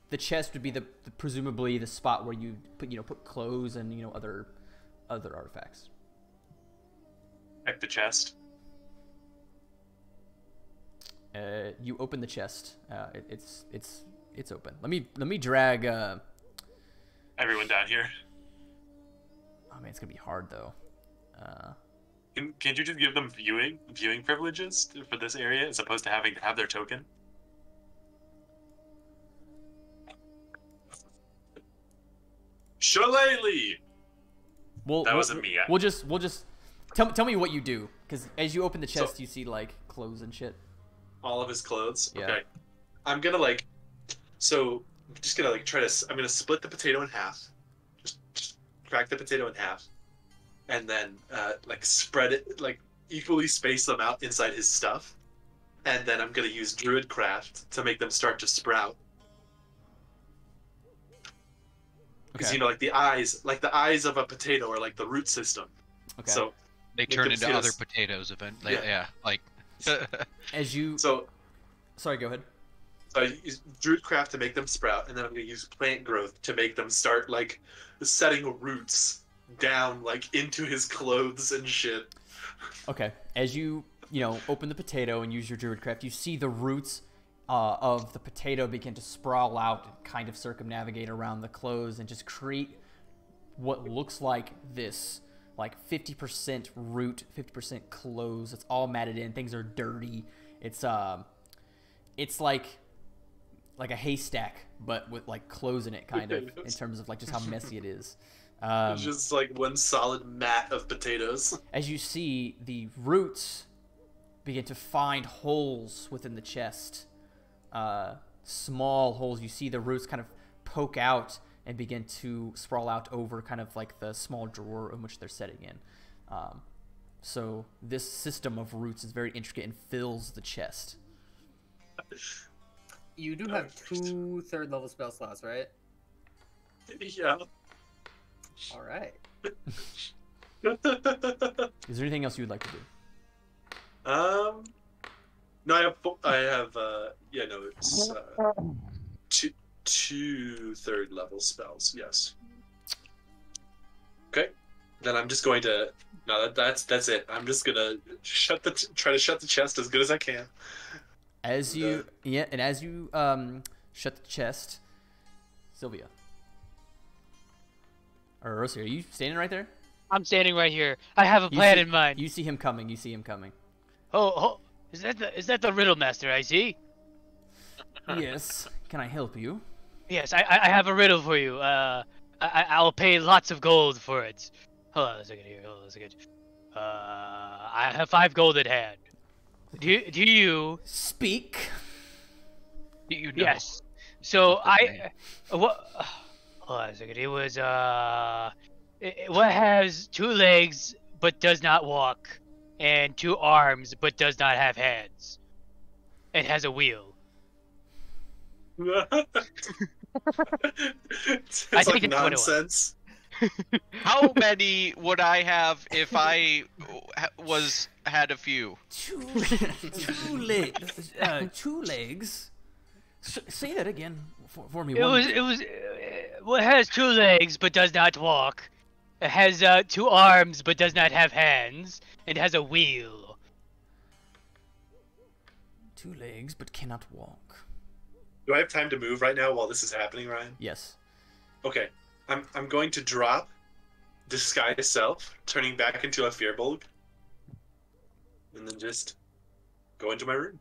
Speaker 4: the chest would be the presumably the spot where you put clothes and other artifacts.
Speaker 2: Check the chest.
Speaker 4: You open the chest. It's open. Let me drag.
Speaker 2: Everyone down here.
Speaker 4: Oh man, it's gonna be hard though.
Speaker 2: Can't you just give them viewing privileges for this area as opposed to having to have their token? Shillelagh! That wasn't me.
Speaker 4: We'll just tell me what you do, because as you open the chest, you see like clothes and shit.
Speaker 2: All of his clothes.
Speaker 4: Yeah.
Speaker 2: Okay. I'm gonna I'm just gonna I'm gonna split the potato in half. Just crack the potato in half, and then spread it, equally space them out inside his stuff, and then I'm gonna use Druidcraft to make them start to sprout. Because the eyes of a potato are like the root system.
Speaker 4: Okay.
Speaker 2: So
Speaker 5: they turn into other potatoes eventually. Yeah.
Speaker 4: As you.
Speaker 2: So.
Speaker 4: Sorry, go ahead.
Speaker 2: So I use Druidcraft to make them sprout, and then I'm gonna use Plant Growth to make them start setting roots down into his clothes and shit.
Speaker 4: Okay. As you open the potato and use your Druidcraft, you see the roots of the potato begin to sprawl out and kind of circumnavigate around the clothes and just create what looks like this 50% root, 50% clothes. It's all matted in. Things are dirty. It's like a haystack, but with clothes in it, kind of, in terms of just how messy it is.
Speaker 2: It's just one solid mat of potatoes.
Speaker 4: As you see, the roots begin to find holes within the chest, small holes. You see the roots kind of poke out and begin to sprawl out over kind of like the small drawer in which they're setting in. So this system of roots is very intricate and fills the chest.
Speaker 3: You do have 2 third-level spell slots, right?
Speaker 2: Yeah.
Speaker 3: All right.
Speaker 4: Is there anything else you would like to do?
Speaker 2: No, I have, yeah, no, it's, two third-level spells, yes. Okay. Then I'm just going to, no, that's it. I'm just gonna try to shut the chest as good as I can.
Speaker 4: As you, shut the chest, Sylvia. Or Rosie, are you standing right there?
Speaker 1: I'm standing right here. I have a plan in mind.
Speaker 4: You see him coming.
Speaker 1: Oh, is that the riddle master I see?
Speaker 4: Yes. Can I help you?
Speaker 1: Yes, I have a riddle for you. I'll pay lots of gold for it. Hold on a second here. I have 5 gold at hand. Do you
Speaker 4: speak?
Speaker 5: Do you know?
Speaker 1: Yes. So what? Hold on a second. It was what has 2 legs but does not walk, and 2 arms but does not have hands. It has a wheel.
Speaker 2: It's
Speaker 1: I think
Speaker 2: like
Speaker 1: that's what it was.
Speaker 2: nonsense.
Speaker 5: How many would I have if I had a few?
Speaker 4: 2 legs. Say that again for me.
Speaker 1: It was what has 2 legs but does not walk. It has 2 arms but does not have hands, and has a wheel.
Speaker 4: 2 legs but cannot walk.
Speaker 2: Do I have time to move right now while this is happening, Ryan?
Speaker 4: Yes.
Speaker 2: Okay. I'm going to drop disguise self, turning back into a fearbulb, and then just go into my room.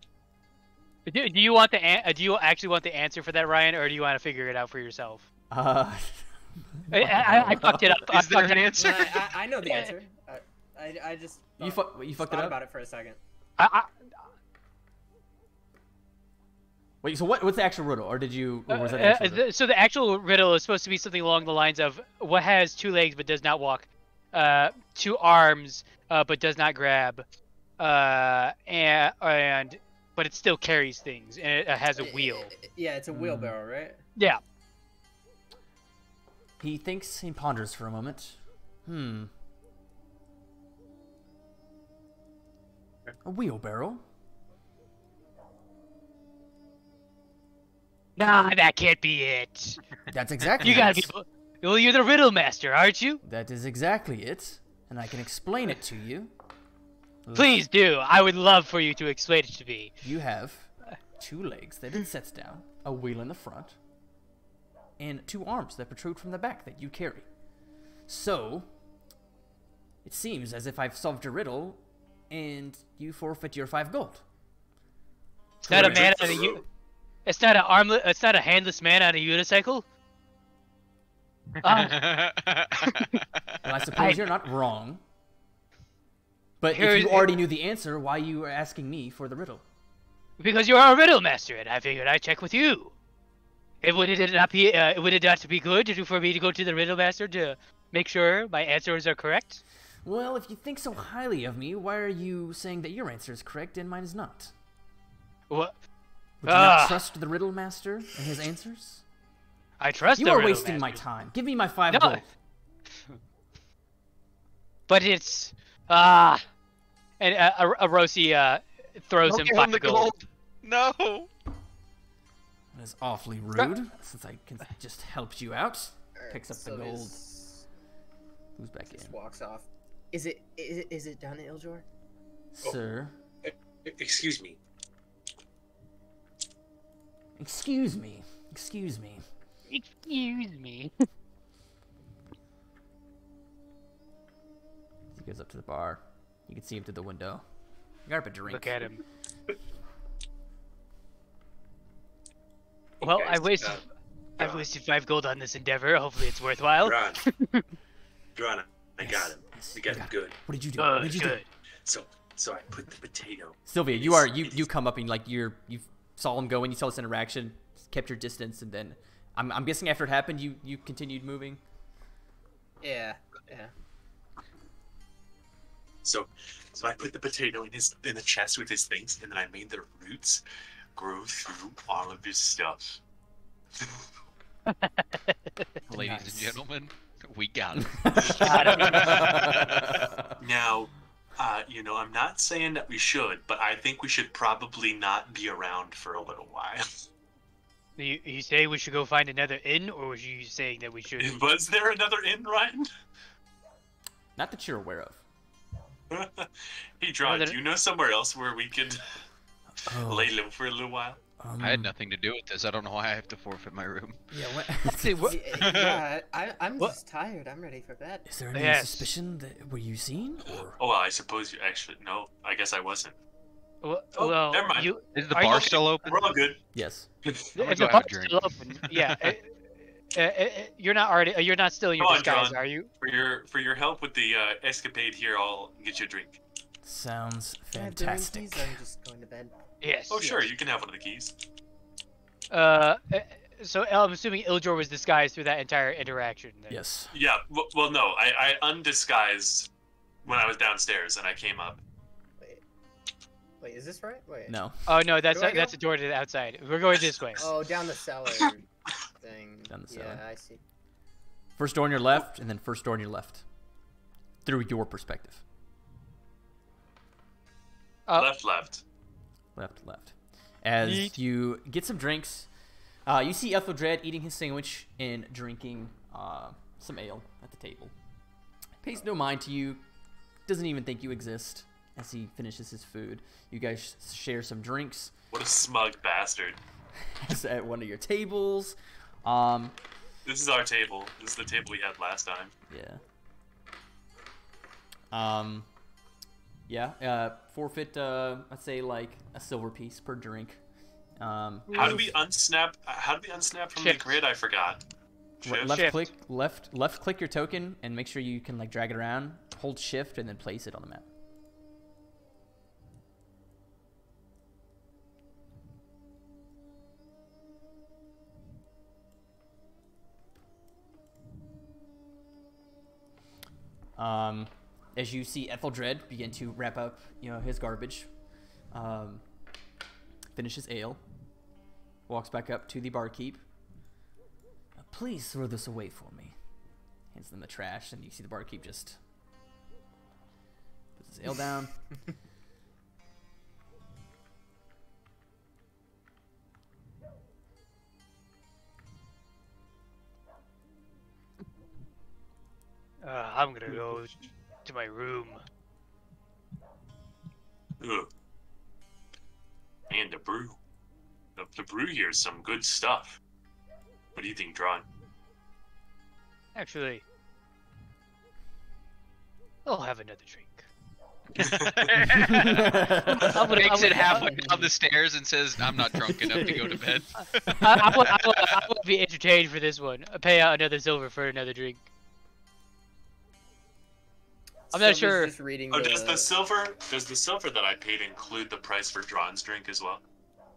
Speaker 1: Do you want do you actually want the answer for that, Ryan, or do you want to figure it out for yourself?
Speaker 4: I
Speaker 1: fucked it up.
Speaker 5: Is there an answer?
Speaker 3: I know the answer. I just
Speaker 4: you fucked it
Speaker 3: thought
Speaker 4: up
Speaker 3: about it for a second.
Speaker 4: Wait, so what's the actual riddle, or did you? Or was that the actual riddle?
Speaker 1: So the actual riddle is supposed to be something along the lines of what has 2 legs but does not walk, 2 arms but does not grab, but it still carries things, and it has a wheel.
Speaker 3: Yeah, it's a wheelbarrow, right?
Speaker 1: Yeah.
Speaker 4: He thinks. He ponders for a moment. A wheelbarrow.
Speaker 1: Nah, that can't be it.
Speaker 4: That's exactly
Speaker 1: You gotta
Speaker 4: it.
Speaker 1: be. Well, you're the riddle master, aren't you?
Speaker 4: That is exactly it, and I can explain it to you.
Speaker 1: Please do. I would love for you to explain it to me.
Speaker 4: You have 2 legs that it sets down, a wheel in the front, and 2 arms that protrude from the back that you carry. So, it seems as if I've solved your riddle, and you forfeit your 5 gold.
Speaker 1: It's not a man on a It's not an armless. It's not a handless man on a unicycle.
Speaker 4: Well, I suppose you're not wrong. But if you already knew the answer, why you are asking me for the riddle?
Speaker 1: Because you are a riddle master, and I figured I'd check with you. Would it not be good for me to go to the riddle master to make sure my answers are correct?
Speaker 4: Well, if you think so highly of me, why are you saying that your answer is correct and mine is not?
Speaker 1: What?
Speaker 4: Would you not trust the riddle master and his answers?
Speaker 1: I trust the
Speaker 4: riddle
Speaker 1: riddle
Speaker 4: master. You are wasting my
Speaker 1: masters.
Speaker 4: time. Give me my 5 gold.
Speaker 1: But it's and Rosie throws him 5 gold.
Speaker 5: No.
Speaker 4: That is awfully rude. Since I can just help you out, picks up the gold. Who's back in?
Speaker 3: Just walks off. Is it done, Iljor?
Speaker 4: Sir.
Speaker 2: Excuse me.
Speaker 4: Excuse me. Excuse me.
Speaker 1: Excuse me.
Speaker 4: He goes up to the bar. You can see him through the window. Grab a drink.
Speaker 1: Look at him. Well, I wasted 5 gold on this endeavor. Hopefully, it's worthwhile.
Speaker 2: Drawn, I got him.
Speaker 4: Yes,
Speaker 2: We got him good.
Speaker 4: What did you do? What did you do?
Speaker 1: Good.
Speaker 2: So I put the potato.
Speaker 4: Sylvia, you come up and like you saw him go and you saw this interaction. kept your distance, and then I'm guessing after it happened, you continued moving.
Speaker 3: Yeah.
Speaker 2: So I put the potato in the chest with his things, and then I made the roots grow through all of his stuff.
Speaker 5: Ladies and gentlemen, we got it.
Speaker 2: Now, I'm not saying that we should, but I think we should probably not be around for a little while.
Speaker 1: You say we should go find another inn, or was you saying that we should?
Speaker 2: Was there another inn, Ryan?
Speaker 4: Not that you're aware of.
Speaker 2: Hey, Dron, do you know somewhere else where we could lay low for a little while?
Speaker 5: I had nothing to do with this. I don't know why I have to forfeit my room.
Speaker 4: Yeah, what?
Speaker 3: I'm just tired. I'm ready for bed.
Speaker 4: Is there any suspicion that were you seen? Or?
Speaker 2: Oh, well, I suppose you actually... No, I guess I wasn't.
Speaker 1: Well,
Speaker 2: never mind.
Speaker 5: Is the bar still open?
Speaker 2: We're all good.
Speaker 4: Yes.
Speaker 1: If the bar's still open, yeah. You're not still in your disguise,
Speaker 2: John.
Speaker 1: are you?
Speaker 2: For your help with the escapade here, I'll get you a drink.
Speaker 4: Sounds
Speaker 3: Can I have
Speaker 4: fantastic.
Speaker 3: the keys? I'm just going to bed.
Speaker 1: Yes.
Speaker 2: Oh, sure, you can have one of the keys.
Speaker 1: So I'm assuming Ildor was disguised through that entire interaction. Then.
Speaker 4: Yes.
Speaker 2: Yeah, well, no, I undisguised when I was downstairs and I came up.
Speaker 3: Wait, is this right? Wait.
Speaker 4: No.
Speaker 1: Oh no, that's
Speaker 3: Where do I
Speaker 1: a door to the outside. We're going this way.
Speaker 3: Oh, down the cellar thing.
Speaker 4: Down the cellar.
Speaker 3: Yeah, I see.
Speaker 4: First door on your left, and then first door on your left. Through your perspective.
Speaker 2: Left.
Speaker 4: Left. As you get some drinks, you see Ethelred eating his sandwich and drinking some ale at the table. Pays no mind to you. Doesn't even think you exist as he finishes his food. You guys share some drinks.
Speaker 2: What a smug bastard.
Speaker 4: At one of your tables.
Speaker 2: This is our table. This is the table we had last time.
Speaker 4: Yeah. Forfeit, I'd say like a silver piece per drink.
Speaker 2: How do we unsnap from the grid? I forgot.
Speaker 4: Left click your token and make sure you can like drag it around. Hold shift and then place it on the map. As you see Ethelred begin to wrap up, his garbage, finish his ale, walks back up to the barkeep. Please throw this away for me. Hands them the trash, and you see the barkeep just puts his ale down.
Speaker 1: I'm gonna go to my room.
Speaker 2: Ugh. And the brew. The brew here is some good stuff. What do you think, Dron?
Speaker 1: Actually, I'll have another drink.
Speaker 5: Makes it halfway down the stairs and says, "I'm not drunk enough to go to bed."
Speaker 1: I will be entertained for this one. I'll pay out another silver for another drink. I'm not sure.
Speaker 3: Just reading
Speaker 2: does the silver that I paid include the price for Dron's drink as well?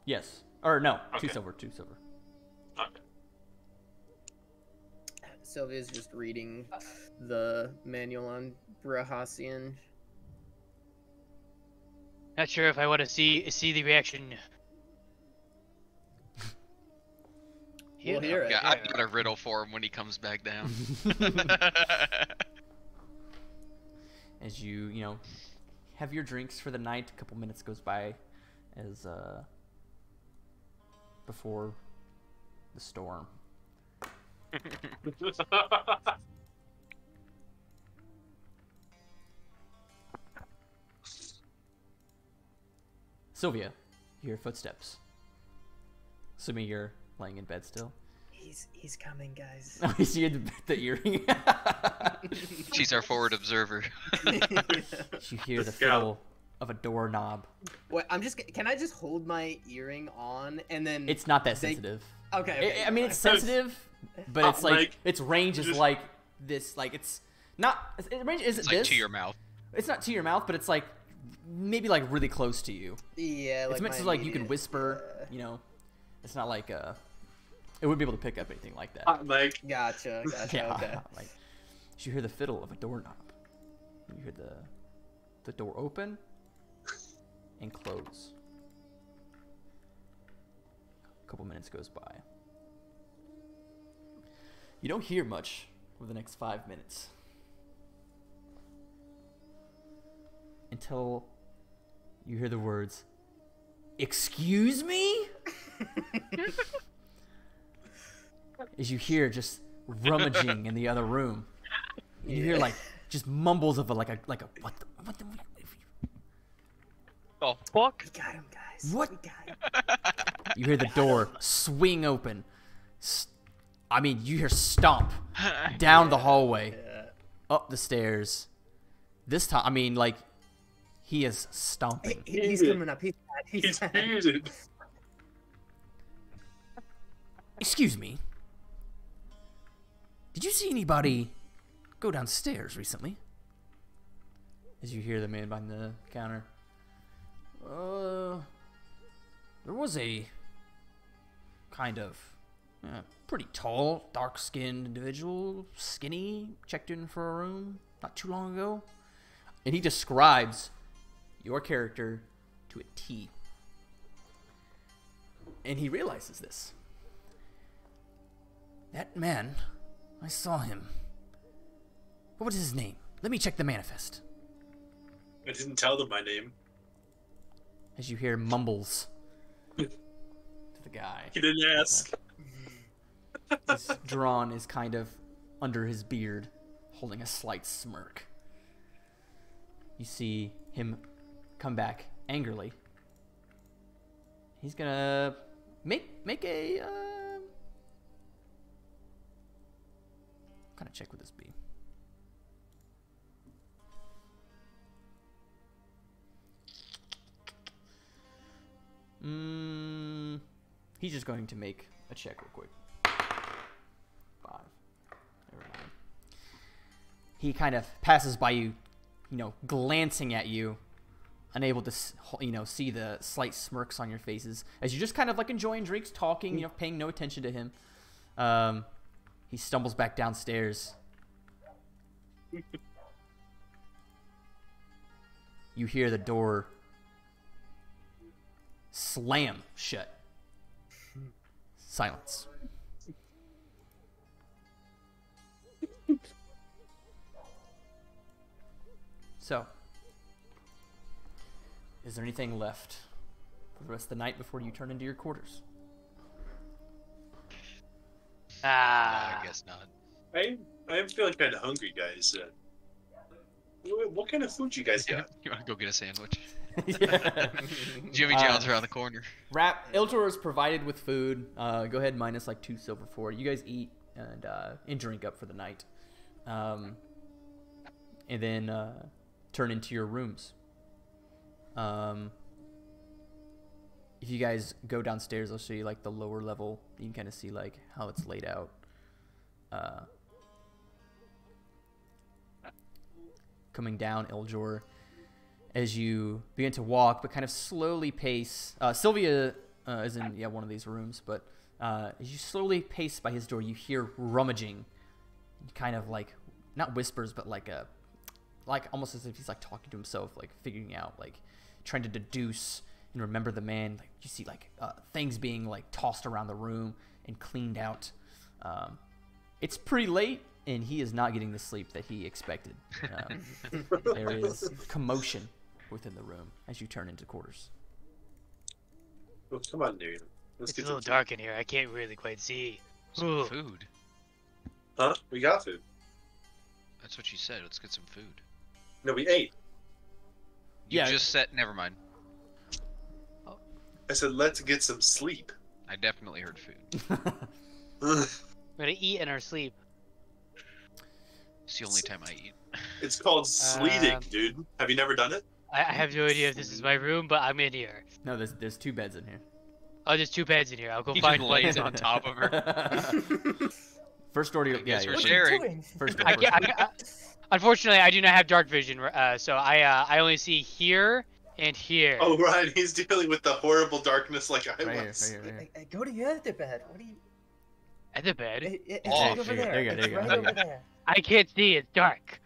Speaker 4: Yes. Or no,
Speaker 2: Okay.
Speaker 4: two silver.
Speaker 2: Okay.
Speaker 3: Sylvia's just reading the manual on Brahasian.
Speaker 1: Not sure if I want to see the reaction.
Speaker 3: We'll hear it.
Speaker 5: Yeah, I've got a riddle for him when he comes back down.
Speaker 4: As you have your drinks for the night, a couple minutes goes by as before the storm. Sylvia, you hear footsteps. Assuming you're laying in bed still.
Speaker 3: He's coming, guys.
Speaker 4: Oh, you see the earring?
Speaker 5: She's our forward observer.
Speaker 4: You hear the fiddle of a doorknob.
Speaker 3: Wait, can I just hold my earring on and then...
Speaker 4: It's not that sensitive.
Speaker 3: Okay.
Speaker 4: I mean, it's sensitive, but it's like, its range is like this, like it's not, its range isn't
Speaker 5: It's like
Speaker 4: this.
Speaker 5: to your mouth.
Speaker 4: It's not to your mouth, but it's like, maybe like really close to you.
Speaker 3: Yeah,
Speaker 4: It's meant to like, you can whisper, it's not like It wouldn't be able to pick up anything like that.
Speaker 2: Hot mic.
Speaker 3: Gotcha.
Speaker 4: Yeah,
Speaker 3: Okay.
Speaker 4: like you hear the fiddle of a doorknob. You hear the door open and close. A couple minutes goes by. You don't hear much for the next 5 minutes. Until you hear the words, "Excuse me?" As you hear just rummaging in the other room. And you hear like just mumbles of what the
Speaker 5: Oh fuck!
Speaker 3: We got him, guys.
Speaker 4: What?
Speaker 3: We got him.
Speaker 4: You hear the door swing open. I mean, you hear stomp down the hallway,
Speaker 3: Yeah.
Speaker 4: up the stairs. This time, I mean, like, he is stomping.
Speaker 3: He's coming up. He's bad.
Speaker 2: He's
Speaker 3: bad.
Speaker 2: muted.
Speaker 4: Excuse me. Did you see anybody go downstairs recently? As you hear the man behind the counter. There was a kind of pretty tall, dark-skinned individual, skinny, checked in for a room not too long ago. And he describes your character to a T. And he realizes this. That man, I saw him. What was his name? Let me check the manifest.
Speaker 2: I didn't tell them my name.
Speaker 4: As you hear mumbles to the guy.
Speaker 2: He didn't ask.
Speaker 4: This Drawn is kind of under his beard, holding a slight smirk. You see him come back angrily. He's gonna make a what kind of check would this be? He's just going to make a check real quick. 5. Never mind. He kind of passes by you, glancing at you, unable to, see the slight smirks on your faces as you're just kind of like enjoying drinks, talking, paying no attention to him. He stumbles back downstairs. You hear the door slam shut. Silence. So, is there anything left for the rest of the night before you turn into your quarters?
Speaker 5: No, I guess not.
Speaker 2: I am feeling kind of hungry, guys. What kind of food you guys got?
Speaker 5: You want to go get a sandwich?
Speaker 4: Yeah.
Speaker 5: Jimmy John's around the corner.
Speaker 4: Iltor is provided with food. Go ahead, minus like 2 silver for it. You guys eat and drink up for the night, and then turn into your rooms. If you guys go downstairs, I'll show you like the lower level. You can kind of see like how it's laid out. Coming down, Eljor, as you begin to walk, but kind of slowly pace. Sylvia is in one of these rooms, but as you slowly pace by his door, you hear rummaging, kind of like not whispers, but like almost as if he's like talking to himself, like figuring out, like trying to deduce and remember the man. Like you see like things being like tossed around the room and cleaned out. It's pretty late, and he is not getting the sleep that he expected. There is commotion within the room as you turn into quarters.
Speaker 2: Oh, come on, dude. Let's
Speaker 1: It's
Speaker 2: get
Speaker 1: a little
Speaker 2: some
Speaker 1: dark in here. I can't really quite see.
Speaker 5: Some
Speaker 1: Ooh.
Speaker 5: food.
Speaker 2: Huh? We got food.
Speaker 5: That's what you said. Let's get some food.
Speaker 2: No, we ate.
Speaker 5: You
Speaker 4: Yeah.
Speaker 5: just said. Never mind.
Speaker 2: I said, let's get some sleep.
Speaker 5: I definitely heard food.
Speaker 1: We're gonna eat in our sleep.
Speaker 5: It's the only time I eat.
Speaker 2: It's called sleeting, dude. Have you never done it?
Speaker 1: I have no idea if this is my room, but I'm in here.
Speaker 4: No, there's 2 beds in here.
Speaker 1: Oh, there's 2 beds in here. I'll go
Speaker 5: He
Speaker 1: find
Speaker 5: just
Speaker 1: one.
Speaker 5: lays on top of her.
Speaker 4: First order.
Speaker 5: I guess we're
Speaker 3: What are you
Speaker 5: sharing.
Speaker 3: doing?
Speaker 4: First
Speaker 1: I,
Speaker 4: order.
Speaker 1: unfortunately, I do not have dark vision, so I only see here and here.
Speaker 2: Oh, Ryan, he's dealing with the horrible darkness like I
Speaker 4: Right here,
Speaker 2: was.
Speaker 4: right here, right here.
Speaker 3: Go to your other bed. What are you?
Speaker 1: At the bed.
Speaker 3: It's
Speaker 5: Oh,
Speaker 3: right over
Speaker 4: there you go,
Speaker 3: there.
Speaker 4: there you
Speaker 3: It's
Speaker 4: go,
Speaker 3: right
Speaker 4: there you
Speaker 3: over
Speaker 4: go.
Speaker 3: there.
Speaker 1: I can't see. It's dark.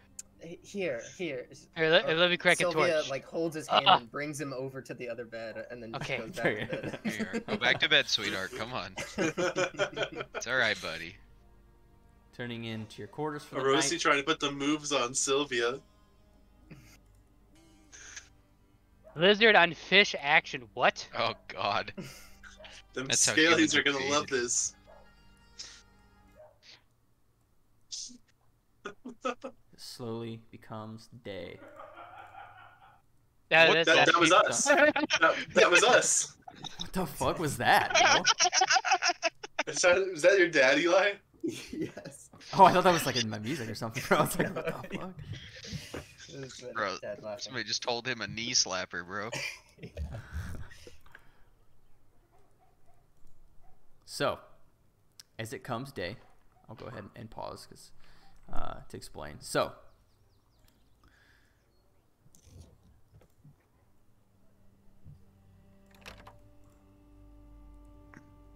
Speaker 3: Here.
Speaker 1: Here, let me crack a
Speaker 3: Sylvia
Speaker 1: torch.
Speaker 3: like holds his hand and brings him over to the other bed, and then just
Speaker 1: Okay.
Speaker 3: goes back to bed.
Speaker 5: Here, go back to bed, sweetheart. Come on. It's all right, buddy.
Speaker 4: Turning into your quarters for the
Speaker 2: Orosi
Speaker 4: night.
Speaker 2: trying to put the moves on Sylvia.
Speaker 1: Lizard on fish action. What?
Speaker 5: Oh God.
Speaker 2: Them
Speaker 5: That's how
Speaker 2: scalies
Speaker 5: humans
Speaker 2: are
Speaker 5: are
Speaker 2: gonna love
Speaker 5: created.
Speaker 2: this.
Speaker 4: Slowly becomes day.
Speaker 5: What?
Speaker 2: That was us. That was us.
Speaker 4: What the fuck was that, bro?
Speaker 2: Was that your dad, Eli?
Speaker 3: Yes.
Speaker 4: Oh, I thought that was like in my music or something, bro. I was like, what the fuck?
Speaker 3: It was
Speaker 5: Bro,
Speaker 3: Dad laughing.
Speaker 5: somebody just told him a knee slapper, bro.
Speaker 4: So, as it comes day, I'll go ahead and pause because to explain. So,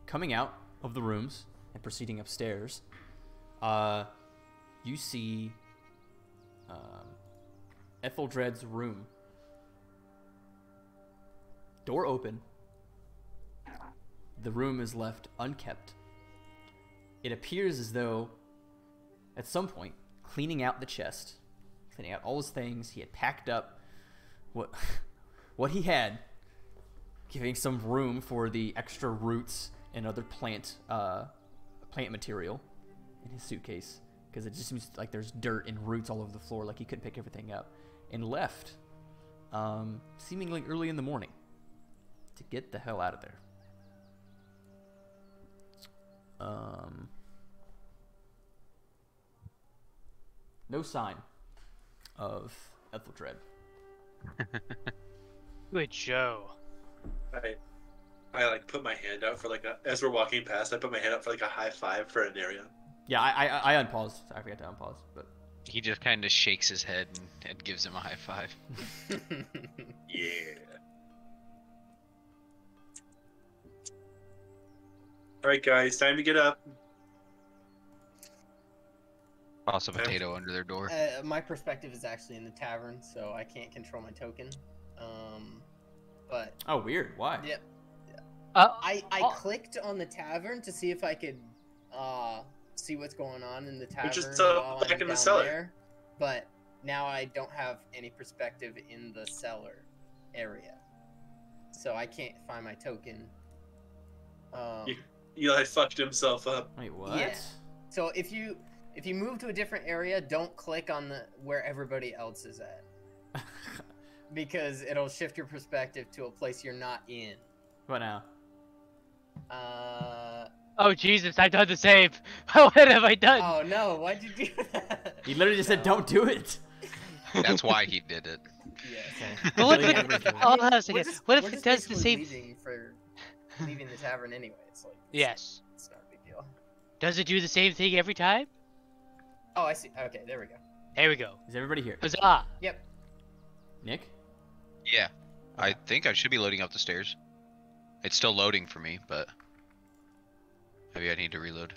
Speaker 4: coming out of the rooms and proceeding upstairs, you see Etheldred's room. Door open. The room is left unkept. It appears as though, at some point, cleaning out the chest, cleaning out all his things, he had packed up what he had, giving some room for the extra roots and other plant material in his suitcase, because it just seems like there's dirt and roots all over the floor, like he couldn't pick everything up, and left, seemingly early in the morning, to get the hell out of there. No sign of Etheldred.
Speaker 1: Good Joe.
Speaker 2: I like put my hand out for like as we're walking past, I put my hand out for like a high five for an area.
Speaker 4: Yeah, I unpaused. I forgot to unpause, but
Speaker 5: He just kind of shakes his head and gives him a high five.
Speaker 2: Yeah. All right, guys, time to get up.
Speaker 5: Toss a potato under their door.
Speaker 3: My perspective is actually in the tavern, so I can't control my token. But
Speaker 4: oh, weird. Why?
Speaker 3: yeah,
Speaker 1: Uh,
Speaker 3: I
Speaker 1: oh.
Speaker 3: clicked on the tavern to see if I could see what's going on in the tavern
Speaker 2: just
Speaker 3: while
Speaker 2: back
Speaker 3: I'm
Speaker 2: in the
Speaker 3: down
Speaker 2: cellar.
Speaker 3: there. But now I don't have any perspective in the cellar area, so I can't find my token.
Speaker 2: Eli fucked himself up.
Speaker 4: Wait, what?
Speaker 3: Yeah. So if you move to a different area, don't click on where everybody else is at, because it'll shift your perspective to a place you're not in.
Speaker 4: What now?
Speaker 1: Oh Jesus, I've done the same. What have I done?
Speaker 3: Oh no! Why'd you do that?
Speaker 4: He literally just said, "Don't do it."
Speaker 5: That's why he did it.
Speaker 3: Yeah.
Speaker 1: But what if
Speaker 4: Literally
Speaker 1: it,
Speaker 4: everything.
Speaker 1: hold on a second.
Speaker 3: We're just-
Speaker 1: What if
Speaker 3: we're
Speaker 1: it
Speaker 3: just
Speaker 1: does the
Speaker 3: basically
Speaker 1: same?
Speaker 3: leaving the tavern anyway. It's like
Speaker 1: Yes.
Speaker 3: it's not a big deal.
Speaker 1: Does it do the same thing every time?
Speaker 3: Oh, I see. Okay, there we go.
Speaker 1: There we go.
Speaker 4: Is everybody here?
Speaker 1: Huzzah!
Speaker 3: Yep.
Speaker 4: Nick?
Speaker 5: Yeah. I think I should be loading up the stairs. It's still loading for me, but maybe I need to reload.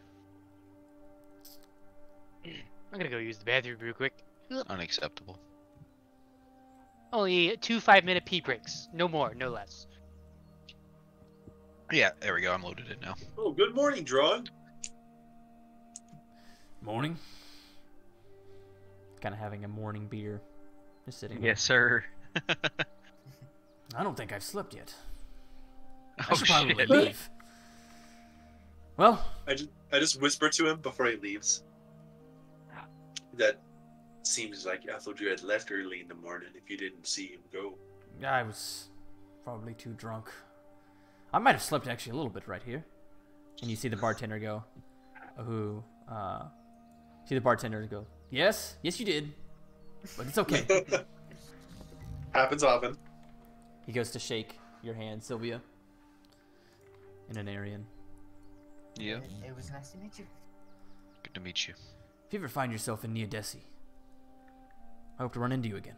Speaker 1: I'm gonna go use the bathroom real quick.
Speaker 5: Unacceptable.
Speaker 1: Only 2 5-minute pee breaks. No more, no less.
Speaker 5: Yeah, there we go. I'm loaded in now.
Speaker 2: Oh, good morning, Drog.
Speaker 4: Morning. Kind of having a morning beer. Just sitting there.
Speaker 5: Yes, sir.
Speaker 4: I don't think I've slept yet. I
Speaker 5: Oh
Speaker 4: should probably
Speaker 5: shit.
Speaker 4: leave. Well,
Speaker 2: I just whisper to him before he leaves. That seems like Etheldred left early in the morning if you didn't see him go.
Speaker 4: I was probably too drunk. I might have slept actually a little bit right here. And you see the bartender go, see the bartender go, yes, you did, but it's okay.
Speaker 2: Happens often.
Speaker 4: He goes to shake your hand, Sylvia. In an Aryan.
Speaker 5: Yeah.
Speaker 3: It was nice to meet you.
Speaker 5: Good to meet you.
Speaker 4: If you ever find yourself in Neodesi, I hope to run into you again.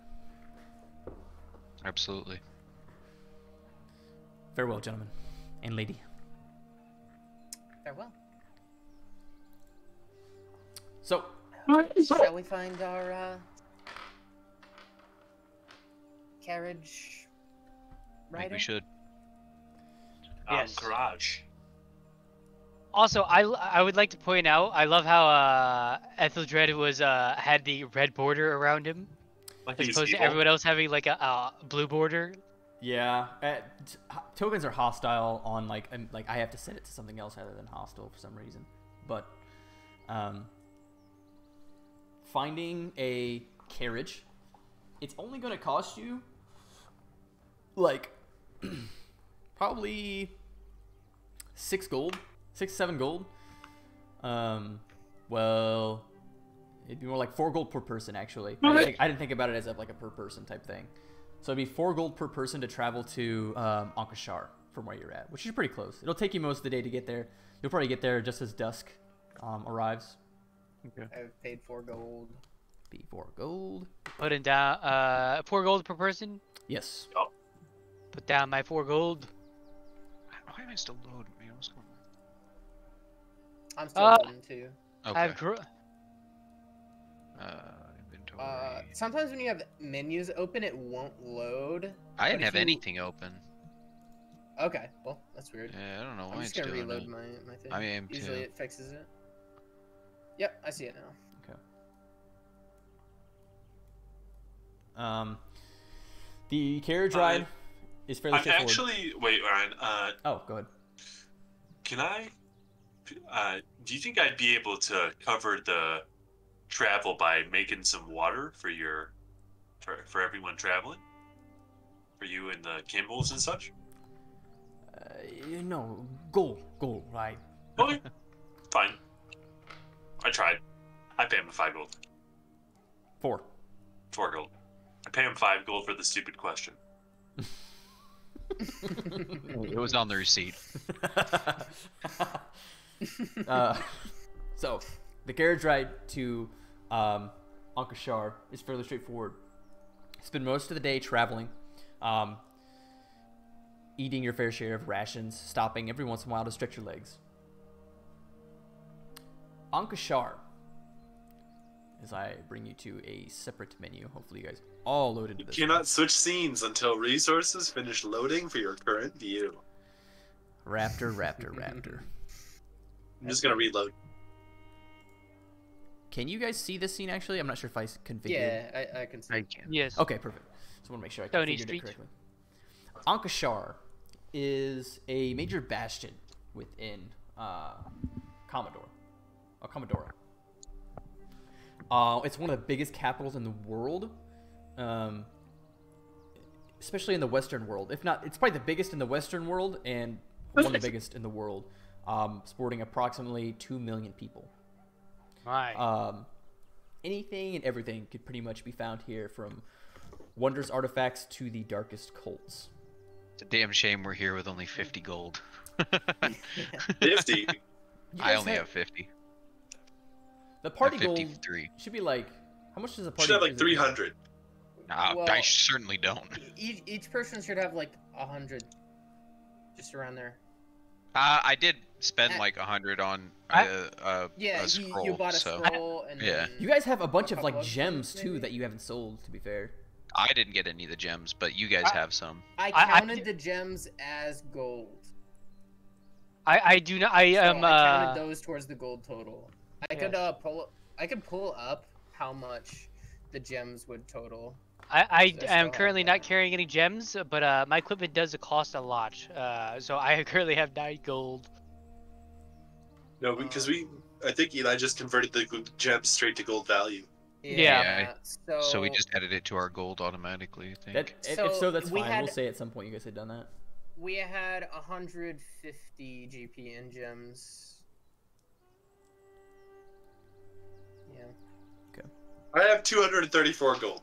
Speaker 5: Absolutely.
Speaker 4: Farewell, gentlemen and lady.
Speaker 3: Farewell.
Speaker 4: So,
Speaker 3: Shall we find our carriage
Speaker 5: I think
Speaker 3: rider?
Speaker 5: we should.
Speaker 1: Yes.
Speaker 2: Garage.
Speaker 1: Also, I would like to point out, I love how Ethelred was had the red border around him,
Speaker 2: Like
Speaker 1: as
Speaker 2: he's
Speaker 1: opposed to
Speaker 2: evil.
Speaker 1: everyone else having like a blue border.
Speaker 4: yeah, tokens are hostile on like I have to set it to something else other than hostile for some reason. But finding a carriage, it's only going to cost you like probably 6 gold, 7 gold. Well, it'd be more like 4 gold per person actually. I didn't think about it as a per person type thing. So it'd be 4 gold per person to travel to Ank'Ashaar from where you're at, which is pretty close. It'll take you most of the day to get there. You'll probably get there just as dusk arrives.
Speaker 3: I've paid 4 gold.
Speaker 4: Be 4 gold.
Speaker 1: Putting down 4 gold per person.
Speaker 4: Yes.
Speaker 1: Put down my 4 gold.
Speaker 5: Why am I still loading, man? What's going on?
Speaker 3: I'm still loading too.
Speaker 5: Okay.
Speaker 1: I've
Speaker 5: Inventory.
Speaker 3: Sometimes when you have menus open, it won't load.
Speaker 5: I didn't
Speaker 3: but if
Speaker 5: have
Speaker 3: you-
Speaker 5: anything open.
Speaker 3: Okay, well, that's weird.
Speaker 5: Yeah, I don't know why
Speaker 3: I'm
Speaker 5: it's
Speaker 3: just gonna
Speaker 5: doing
Speaker 3: reload
Speaker 5: it.
Speaker 3: my thing.
Speaker 5: I am
Speaker 3: Usually
Speaker 5: too.
Speaker 3: it fixes it. Yep, I see it now.
Speaker 4: The carriage ride is fairly
Speaker 2: I'm
Speaker 4: straightforward.
Speaker 2: actually wait, Ryan.
Speaker 4: Oh, go ahead.
Speaker 2: Can I? Do you think I'd be able to cover the travel by making some water for for everyone traveling? For you and the Kimballs and such?
Speaker 4: No, gold, right?
Speaker 2: Okay, fine. I tried. I pay him 5 gold.
Speaker 4: 4.
Speaker 2: 4 gold. I pay him 5 gold for the stupid question.
Speaker 5: It was on the receipt.
Speaker 4: So, the carriage ride to Ank'Ashaar is fairly straightforward. Spend most of the day traveling, eating your fair share of rations, stopping every once in a while to stretch your legs. Ank'Ashaar, as I bring you to a separate menu. Hopefully you guys all load into
Speaker 6: You
Speaker 4: this.
Speaker 6: cannot switch scenes until resources finish loading for your current view.
Speaker 4: Raptor.
Speaker 6: I'm just gonna reload.
Speaker 4: Can you guys see this scene actually? I'm not sure if I configured.
Speaker 3: Yeah, I can see.
Speaker 5: I can.
Speaker 1: Yes.
Speaker 4: Okay, perfect. Just want to make sure I
Speaker 1: Stony
Speaker 4: configured it
Speaker 1: Street.
Speaker 4: correctly. Ank'Ashaar is a major bastion within Commodore. Commodora. It's one of the biggest capitals in the world, especially in the Western world. If not, it's probably the biggest in the Western world and one of the biggest in the world, sporting approximately 2 million people.
Speaker 1: Right.
Speaker 4: Anything and everything could pretty much be found here, from wondrous artifacts to the darkest cults.
Speaker 5: It's a damn shame we're here with only 50 gold.
Speaker 6: 50.
Speaker 4: You
Speaker 5: I
Speaker 4: guys
Speaker 5: only have 50.
Speaker 4: the party
Speaker 5: I have
Speaker 4: gold
Speaker 5: 53.
Speaker 4: should be like, how much does a party?
Speaker 6: Should have like
Speaker 4: is it?
Speaker 6: 300.
Speaker 5: I
Speaker 3: Well-
Speaker 5: certainly don't.
Speaker 3: Each person should have like 100, just around there.
Speaker 5: I did spend
Speaker 3: I-
Speaker 5: like 100 on
Speaker 3: Yeah,
Speaker 5: a scroll.
Speaker 3: you bought a
Speaker 5: so
Speaker 3: scroll, and
Speaker 5: Yeah.
Speaker 3: then
Speaker 4: You guys have a bunch of
Speaker 3: couple
Speaker 4: like
Speaker 3: of
Speaker 4: gems
Speaker 3: things,
Speaker 4: too
Speaker 3: maybe?
Speaker 4: that you haven't sold. To be fair.
Speaker 5: I didn't get any of the gems, but you guys have some.
Speaker 3: I
Speaker 1: I-
Speaker 3: counted the gems as gold.
Speaker 1: I do not. I
Speaker 3: So
Speaker 1: am.
Speaker 3: I counted those towards the gold total. I could
Speaker 1: Yes.
Speaker 3: pull up how much the gems would total.
Speaker 1: I
Speaker 3: So I
Speaker 1: am
Speaker 3: still have
Speaker 1: currently not
Speaker 3: that.
Speaker 1: carrying any gems, but my equipment does cost a lot. So I currently have 9 gold.
Speaker 6: No, because I think Eli just converted the gems straight to gold value.
Speaker 1: Yeah.
Speaker 5: So we just added it to our gold automatically, I think.
Speaker 4: That, if
Speaker 3: So
Speaker 4: so, that's
Speaker 3: we
Speaker 4: fine.
Speaker 3: had-
Speaker 4: We'll say at some point you guys had done that.
Speaker 3: We had 150 GP in gems. Yeah.
Speaker 6: I have 234 gold.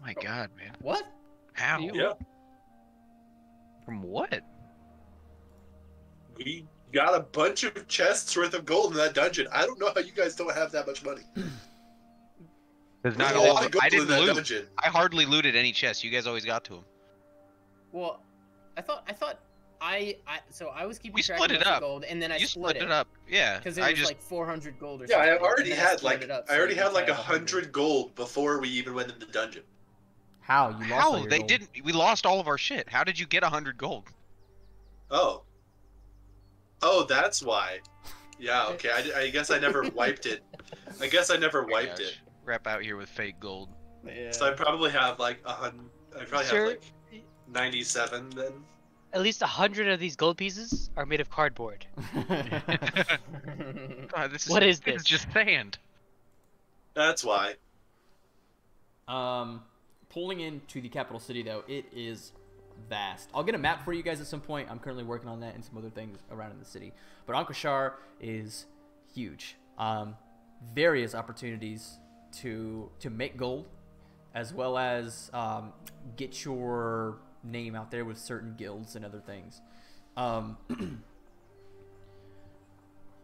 Speaker 5: My God, man.
Speaker 3: What?
Speaker 5: How?
Speaker 1: You-
Speaker 6: Yeah.
Speaker 5: From what?
Speaker 6: We got a bunch of chests worth of gold in that dungeon. I don't know how you guys don't have that much money.
Speaker 5: Because
Speaker 6: There's
Speaker 5: not
Speaker 6: a
Speaker 5: all.
Speaker 6: lot of gold
Speaker 5: I
Speaker 6: in
Speaker 5: didn't
Speaker 6: that
Speaker 5: loot.
Speaker 6: dungeon.
Speaker 5: I hardly looted any chests. You guys always got to them.
Speaker 3: Well, I thought So I was keeping
Speaker 5: We
Speaker 3: track
Speaker 5: split
Speaker 3: of
Speaker 5: it
Speaker 3: most of
Speaker 5: up.
Speaker 3: the gold, and then I
Speaker 5: You split it up. Yeah.
Speaker 3: because it
Speaker 5: I
Speaker 3: was
Speaker 5: just
Speaker 3: like 400 gold or
Speaker 6: Yeah,
Speaker 3: something.
Speaker 6: I
Speaker 3: and
Speaker 6: already
Speaker 3: then
Speaker 6: had
Speaker 3: split
Speaker 6: like
Speaker 3: it up,
Speaker 6: I
Speaker 3: so
Speaker 6: already
Speaker 3: each
Speaker 6: had like
Speaker 3: had
Speaker 6: 100 gold before we even went in the dungeon.
Speaker 4: How you lost all
Speaker 5: how
Speaker 4: your
Speaker 5: they
Speaker 4: gold?
Speaker 5: didn't. We lost all of our shit. How did you get 100 gold?
Speaker 6: Oh. Oh, that's why. Yeah, okay. I guess I never wiped it. I guess I never
Speaker 5: Oh my
Speaker 6: wiped
Speaker 5: gosh.
Speaker 6: it.
Speaker 5: Rap out here with fake gold.
Speaker 3: Yeah.
Speaker 6: So I probably have like 100. I probably
Speaker 1: Sir,
Speaker 6: have like 97 then.
Speaker 1: at least 100 of these gold pieces are made of cardboard.
Speaker 5: God, this
Speaker 1: What is
Speaker 5: this?
Speaker 1: this?
Speaker 5: Is just sand.
Speaker 6: That's why.
Speaker 4: Pulling into the capital city though, it is vast. I'll get a map for you guys at some point. I'm currently working on that and some other things around in the city. But Ank'Ashaar is huge. Various opportunities to make gold, as well as get your name out there with certain guilds and other things.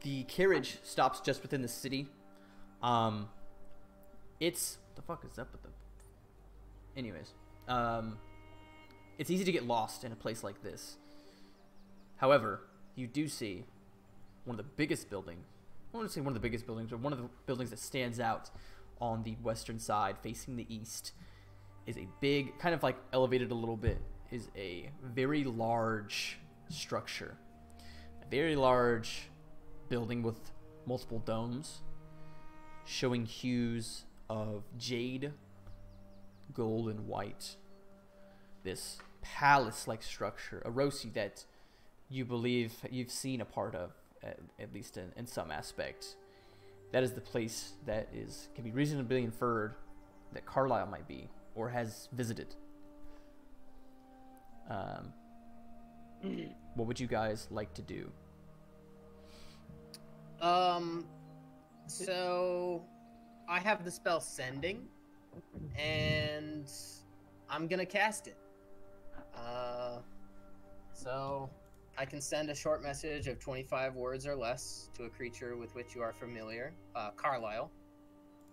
Speaker 4: The carriage stops just within the city. It's what the fuck is up with the? Anyways, it's easy to get lost in a place like this. However, you do see one of the biggest buildings. I don't want to say one of the biggest buildings, but one of the buildings that stands out on the western side, facing the east, is a big, kind of like elevated a little bit, is a very large structure. A very large building with multiple domes, showing hues of jade, gold, and white. This palace-like structure, a Rosi that you believe you've seen a part of, at least in some aspect. That is the place that can be reasonably inferred that Carlisle might be, or has visited. What would you guys like to do?
Speaker 3: So I have the spell Sending, and I'm gonna cast it. So I can send a short message of 25 words or less to a creature with which you are familiar, Carlisle,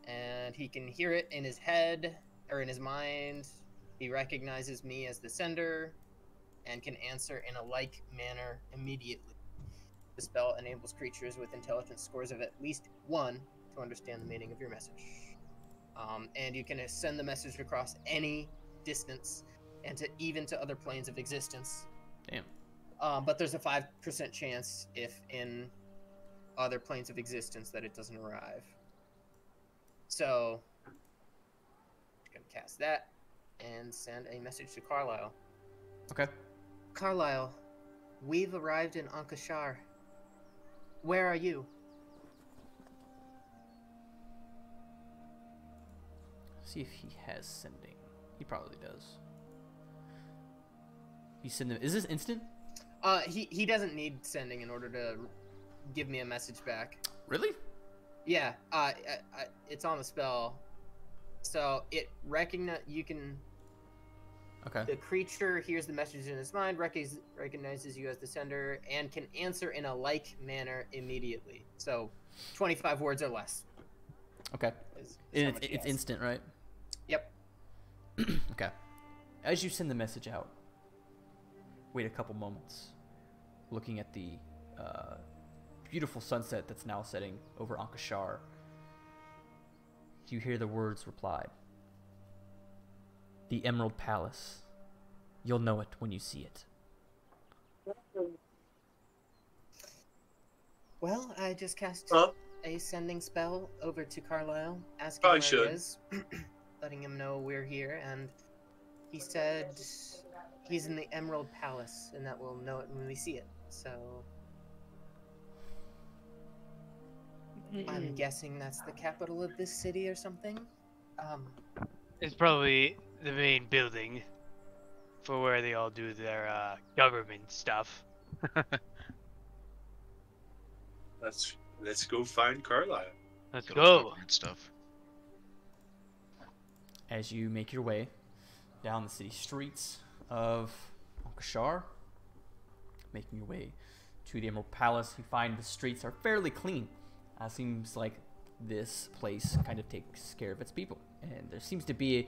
Speaker 3: and he can hear it in his head or in his mind. He recognizes me as the sender and can answer in a like manner immediately. The spell enables creatures with intelligence scores of at least 1 to understand the meaning of your message. And you can send the message across any distance and even to other planes of existence.
Speaker 4: Damn.
Speaker 3: But there's a 5% chance if in other planes of existence that it doesn't arrive. So, I'm going to cast that and send a message to Carlisle.
Speaker 4: Okay.
Speaker 3: Carlisle, we've arrived in Ank'Ashaar. Where are you?
Speaker 4: See if he has sending. He probably does. You send them. Is this instant?
Speaker 3: He doesn't need sending in order to give me a message back.
Speaker 4: Really?
Speaker 3: Yeah. It's on the spell, so it you can.
Speaker 4: Okay.
Speaker 3: The creature hears the message in its mind, recognizes you as the sender, and can answer in a like manner immediately. So, 25 words or less.
Speaker 4: Okay. It's instant, right?
Speaker 3: Yep.
Speaker 4: Okay. As you send the message out, wait a couple moments, looking at the beautiful sunset that's now setting over Ank'Ashaar. You hear the words replied. The Emerald Palace. You'll know it when you see it.
Speaker 3: Well, I just cast a sending spell over to Carlisle, asking
Speaker 6: Probably
Speaker 3: where
Speaker 6: should.
Speaker 3: he is, letting him know we're here, and he said he's in the Emerald Palace, and that we'll know it when we see it. So I'm guessing that's the capital of this city or something.
Speaker 1: It's probably the main building for where they all do their government stuff.
Speaker 6: Let's go find Carlisle.
Speaker 1: Let's
Speaker 5: Good old
Speaker 1: go.
Speaker 5: government stuff.
Speaker 4: As you make your way down the city streets of Ank'Ashaar, making your way to the Emerald Palace, you find the streets are fairly clean. Seems like this place kind of takes care of its people, and there seems to be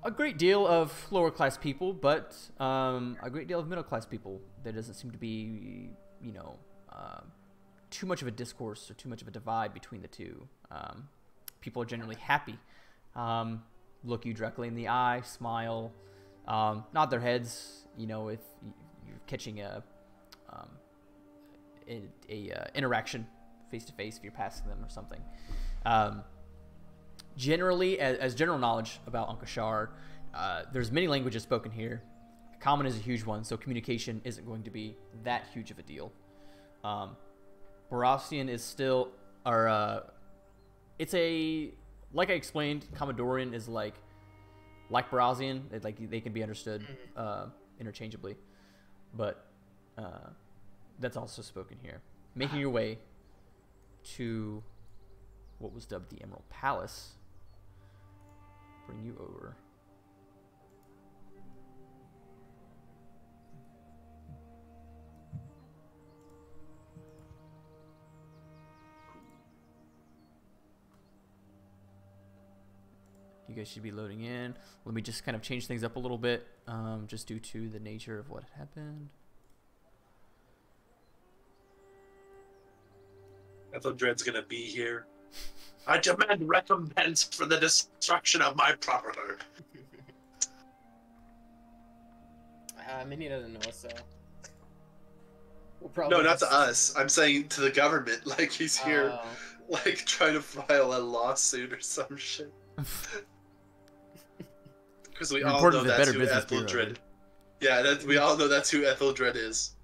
Speaker 4: a great deal of lower class people, but a great deal of middle class people. There doesn't seem to be, you know, too much of a discourse or too much of a divide between the two. People are generally happy. Look you directly in the eye, smile, nod their heads. You know, if you're catching a interaction face to face, if you're passing them or something. Generally, as general knowledge about Ank'Ashaar, there's many languages spoken here. Common is a huge one, so communication isn't going to be that huge of a deal. Barasian is still, it's a, like I explained, Commodorian is like Barasian. Like they can be understood interchangeably, but that's also spoken here. Making your way to what was dubbed the Emerald Palace. Bring you over. You guys should be loading in. Let me just kind of change things up a little bit, just due to the nature of what happened.
Speaker 6: Ethelred's gonna be here. I demand recompense for the destruction of my property.
Speaker 3: Minnie doesn't know, so we'll probably
Speaker 6: No, not to us. I'm saying to the government. Like he's here,
Speaker 3: Oh.
Speaker 6: like trying to file a lawsuit or some shit. Because we all
Speaker 4: Reported
Speaker 6: know
Speaker 4: to the
Speaker 6: that's
Speaker 4: Better
Speaker 6: who
Speaker 4: Business Bureau,
Speaker 6: Ethelred.
Speaker 4: dude.
Speaker 6: Yeah, we all know that's who Ethelred is.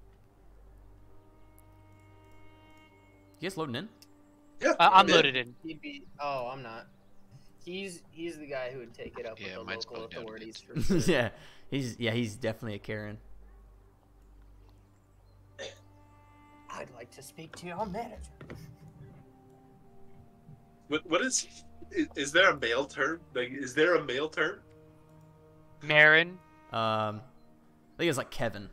Speaker 4: You guys loading in?
Speaker 6: Yeah,
Speaker 1: I'm
Speaker 6: yeah.
Speaker 1: loaded in.
Speaker 3: He'd be. Oh, I'm not. He's the guy who would take it up
Speaker 5: Yeah,
Speaker 3: with the
Speaker 5: mine's
Speaker 3: local
Speaker 5: going down a
Speaker 3: authorities
Speaker 5: bit.
Speaker 3: for sure.
Speaker 4: yeah, he's definitely a Karen.
Speaker 3: I'd like to speak to your manager.
Speaker 6: What is there a male term? Like, is there a male term?
Speaker 1: Marin,
Speaker 4: I think it's like Kevin.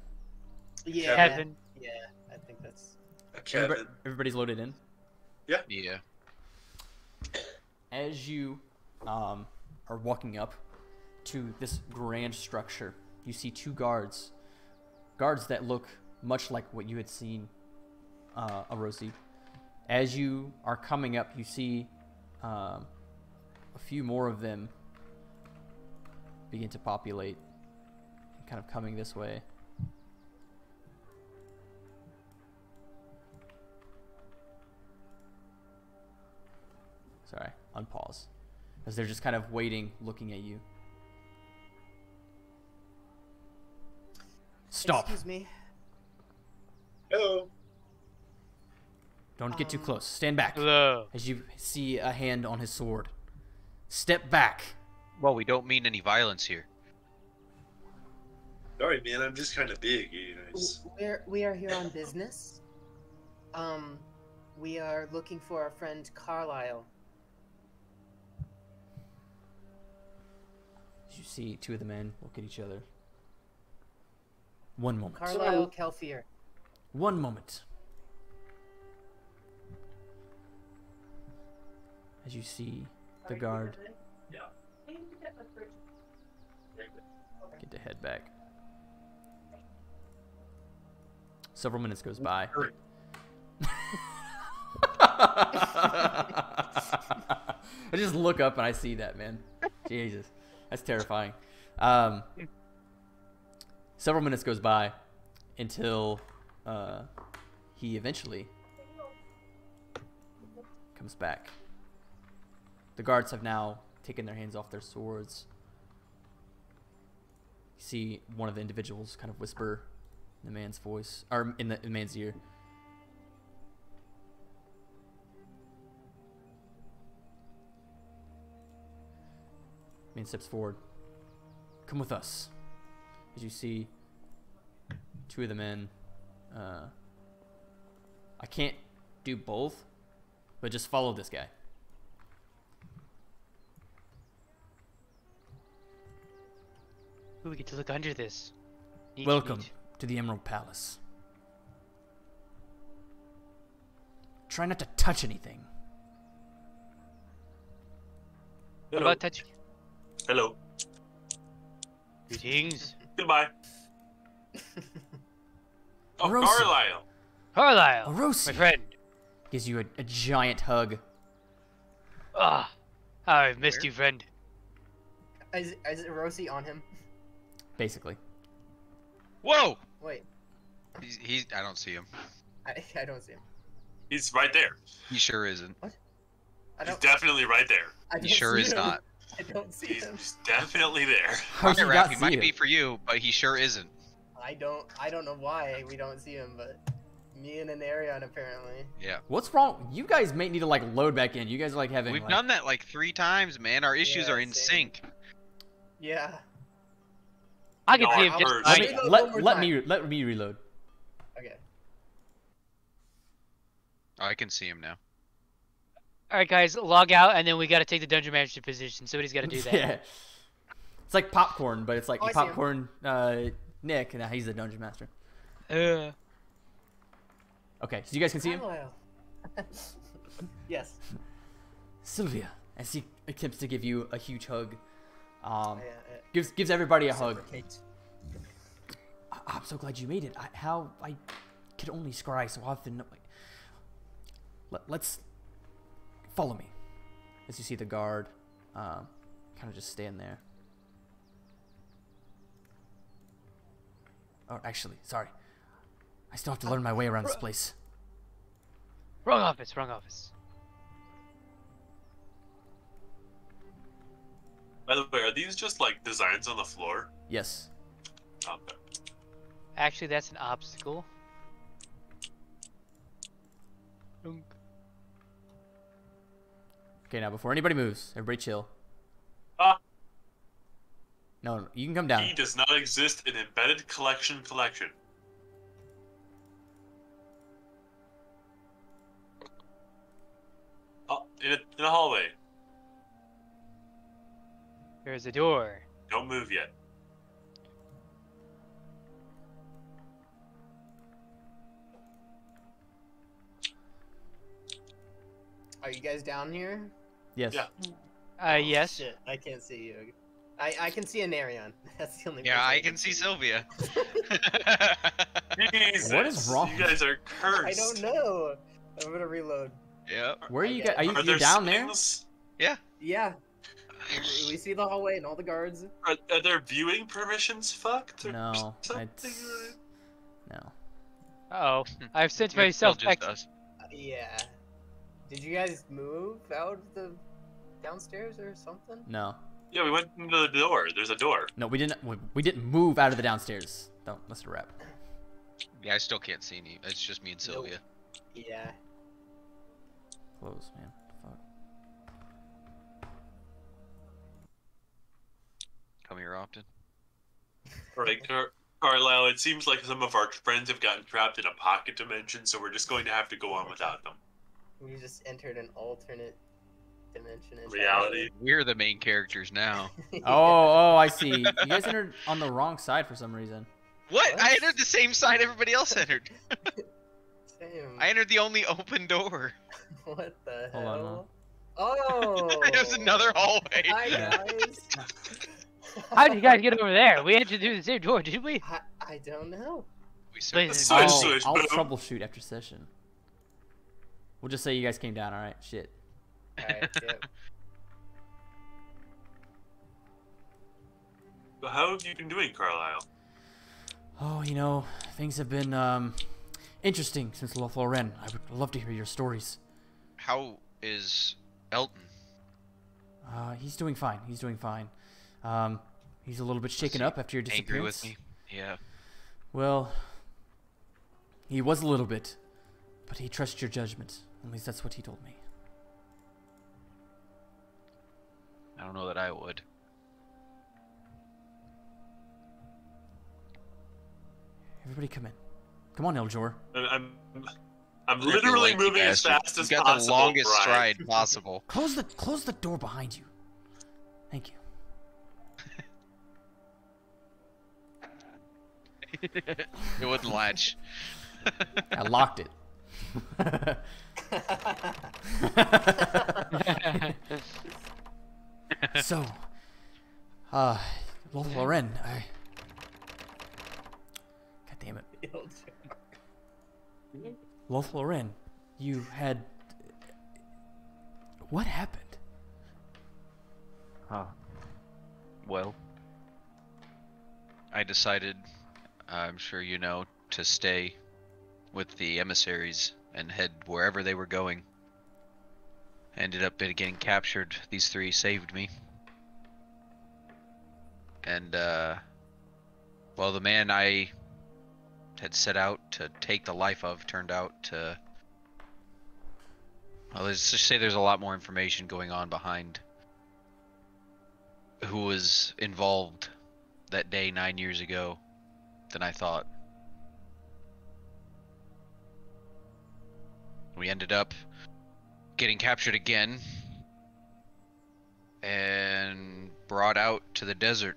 Speaker 3: Yeah.
Speaker 1: Kevin.
Speaker 3: Yeah, I think that's.
Speaker 6: A Kevin.
Speaker 4: Everybody's loaded in.
Speaker 5: Yeah.
Speaker 4: As you are walking up to this grand structure, you see two guards that look much like what you had seen, Arosi. As you are coming up, you see a few more of them begin to populate, kind of coming this way. Sorry, unpause. As they're just kind of waiting, looking at you. Stop.
Speaker 3: Excuse me.
Speaker 6: Hello.
Speaker 4: Don't get too close. Stand back.
Speaker 1: Hello.
Speaker 4: As you see a hand on his sword. Step back.
Speaker 5: Well, we don't mean any violence here.
Speaker 6: Sorry, man. I'm just kind of big, you guys.
Speaker 3: We are here on business. We are looking for our friend Carlisle.
Speaker 4: As you see two of the men look at each other. One moment.
Speaker 3: Carlisle Kelfier.
Speaker 4: One moment. As you see the guard get to head back. Several minutes goes by. I just look up and I see that, man. Jesus, that's terrifying. Several minutes goes by until he eventually comes back. The guards have now taken their hands off their swords. You see one of the individuals kind of whisper in the man's voice, or in the man's ear. Man steps forward. Come with us. As you see two of the men. I can't do both, but just follow this guy.
Speaker 1: Ooh, we get to look under this. Neat,
Speaker 4: Welcome
Speaker 1: neat.
Speaker 4: to the Emerald Palace. Try not to touch anything.
Speaker 1: What about touch?
Speaker 6: Hello.
Speaker 1: Greetings.
Speaker 2: Goodbye. Oh,
Speaker 4: Rosie.
Speaker 2: Carlisle.
Speaker 1: Carlisle,
Speaker 4: Orosi
Speaker 1: my friend.
Speaker 4: gives you a giant hug.
Speaker 1: Ah, I've missed you, friend.
Speaker 3: Is Rossi on him?
Speaker 4: Basically.
Speaker 5: Whoa!
Speaker 3: Wait,
Speaker 5: He's I don't see him.
Speaker 3: I don't see him.
Speaker 2: He's right there.
Speaker 5: He sure isn't.
Speaker 3: I
Speaker 2: He's
Speaker 3: don't.
Speaker 2: definitely right there.
Speaker 3: I
Speaker 5: He
Speaker 3: don't
Speaker 5: sure
Speaker 3: see
Speaker 5: is
Speaker 3: him.
Speaker 5: not.
Speaker 3: I don't see him.
Speaker 2: He's definitely there.
Speaker 4: How's
Speaker 5: Alright,
Speaker 4: you
Speaker 5: Raph,
Speaker 4: not
Speaker 5: he might
Speaker 4: see
Speaker 5: be
Speaker 4: it?
Speaker 5: for you, but he sure isn't.
Speaker 3: I don't know why we don't see him, but me and Anarion apparently.
Speaker 5: Yeah.
Speaker 4: What's wrong? You guys may need to like load back in. You guys are like having
Speaker 5: We've
Speaker 4: like,
Speaker 5: done that like 3 times, man. Our issues
Speaker 3: Yeah,
Speaker 5: are in
Speaker 3: same.
Speaker 5: sync.
Speaker 3: Yeah.
Speaker 1: I can
Speaker 2: No,
Speaker 1: see him
Speaker 2: I
Speaker 1: just
Speaker 2: heard-
Speaker 1: fine.
Speaker 3: Wait, Reload one more
Speaker 4: let me reload.
Speaker 3: Okay.
Speaker 5: Oh, I can see him now.
Speaker 1: All right, guys, log out, and then we got to take the dungeon manager position. Somebody's got to do that.
Speaker 4: Yeah. It's like popcorn, but it's like
Speaker 3: Oh, I see him.
Speaker 4: popcorn Nick, and now he's the dungeon master. Okay, so you guys can see him?
Speaker 3: Carlisle. Yes.
Speaker 4: Sylvia, as he attempts to give you a huge hug,
Speaker 3: Yeah,
Speaker 4: gives everybody a hug.
Speaker 3: reciprocate.
Speaker 4: I'm so glad you made it. I could only scry so often. Let's follow me. As you see the guard, kind of just stand there. Oh, actually, sorry. I still have to learn my way around this place.
Speaker 1: Wrong office, wrong office.
Speaker 2: By the way, are these just like designs on the floor?
Speaker 4: Yes.
Speaker 2: Okay.
Speaker 1: Actually, that's an obstacle. Dunk.
Speaker 4: Okay, now before anybody moves, everybody chill.
Speaker 2: Ah,
Speaker 4: No, you can come down.
Speaker 2: he does not exist in embedded collection. Oh, in a hallway.
Speaker 1: There's a door.
Speaker 2: Don't move yet.
Speaker 3: Are you guys down here?
Speaker 4: Yes.
Speaker 2: Yeah.
Speaker 1: Yes.
Speaker 3: Shit, I can't see you. I can see Anarion. That's the only.
Speaker 5: Yeah,
Speaker 3: person
Speaker 5: I can see Sylvia.
Speaker 2: Jesus,
Speaker 4: What is wrong?
Speaker 2: You guys are cursed.
Speaker 3: I don't know. I'm gonna reload.
Speaker 5: Yep.
Speaker 4: Where are you
Speaker 3: Okay.
Speaker 4: guys? Are you
Speaker 2: Are there
Speaker 4: down there?
Speaker 2: swings?
Speaker 5: Yeah.
Speaker 3: Yeah. We see the hallway and all the guards.
Speaker 2: Are there viewing permissions fucked? Or
Speaker 4: No.
Speaker 2: something?
Speaker 4: No.
Speaker 1: Uh-oh. I've sent
Speaker 5: It's still
Speaker 1: myself
Speaker 5: just
Speaker 1: back.
Speaker 5: us.
Speaker 3: Yeah. Did you guys move out the downstairs or something?
Speaker 4: No.
Speaker 2: Yeah, we went into the door. There's a door.
Speaker 4: No, we didn't. We didn't move out of the downstairs. Don't listen to rap.
Speaker 5: Yeah, I still can't see any. It's just me and Sylvia.
Speaker 3: Yeah.
Speaker 4: Close, man. Fuck.
Speaker 5: Come here often.
Speaker 2: Alright, Carlisle, it seems like some of our friends have gotten trapped in a pocket dimension, so we're just going to have to go on without them.
Speaker 3: We just entered an alternate dimension.
Speaker 2: Reality.
Speaker 5: We're the main characters now.
Speaker 4: Oh, I see. You guys entered on the wrong side for some reason.
Speaker 5: What?
Speaker 3: What?
Speaker 5: I entered the same side everybody else entered.
Speaker 3: Damn.
Speaker 5: I entered the only open door.
Speaker 3: What the
Speaker 4: Hold on,
Speaker 3: hell? Oh.
Speaker 5: There's another hallway.
Speaker 3: Hi
Speaker 4: Yeah.
Speaker 3: guys.
Speaker 1: How did you guys get over there? We entered through the same door, did we?
Speaker 3: I don't know.
Speaker 5: We certainly
Speaker 1: Please.
Speaker 2: Switch,
Speaker 4: I'll,
Speaker 2: switch,
Speaker 4: I'll
Speaker 2: boom.
Speaker 4: troubleshoot after session. We'll just say you guys came down. All right. Shit.
Speaker 3: Alright, yep.
Speaker 2: So how have you been doing, Carlisle?
Speaker 4: Oh, you know, things have been interesting since Loren. I would love to hear your stories.
Speaker 5: How is Elton?
Speaker 4: He's doing fine. He's doing fine. He's a little bit shaken up after your
Speaker 5: Angry
Speaker 4: disappearance.
Speaker 5: with me? Yeah.
Speaker 4: Well, he was a little bit, but he trusts your judgment. At least that's what he told me.
Speaker 5: I don't know that I would.
Speaker 4: Everybody come in. Come on, Eljor.
Speaker 2: I'm
Speaker 5: If you
Speaker 2: literally
Speaker 5: like, you
Speaker 2: moving as
Speaker 5: bastard.
Speaker 2: fast as
Speaker 5: You got
Speaker 2: possible.
Speaker 5: the longest
Speaker 2: Brian.
Speaker 5: stride possible.
Speaker 4: Close the door behind you. Thank you.
Speaker 5: It wouldn't latch.
Speaker 4: I locked it. So, Loren, I Lothloren, you had... What happened?
Speaker 5: Well, I decided, I'm sure you know, to stay with the emissaries and head wherever they were going. Ended up getting captured. These three saved me. And, well, the man I had set out to take the life of turned out to... Well, let's just say there's a lot more information going on behind who was involved that day 9 years ago than I thought. We ended up getting captured again and brought out to the desert.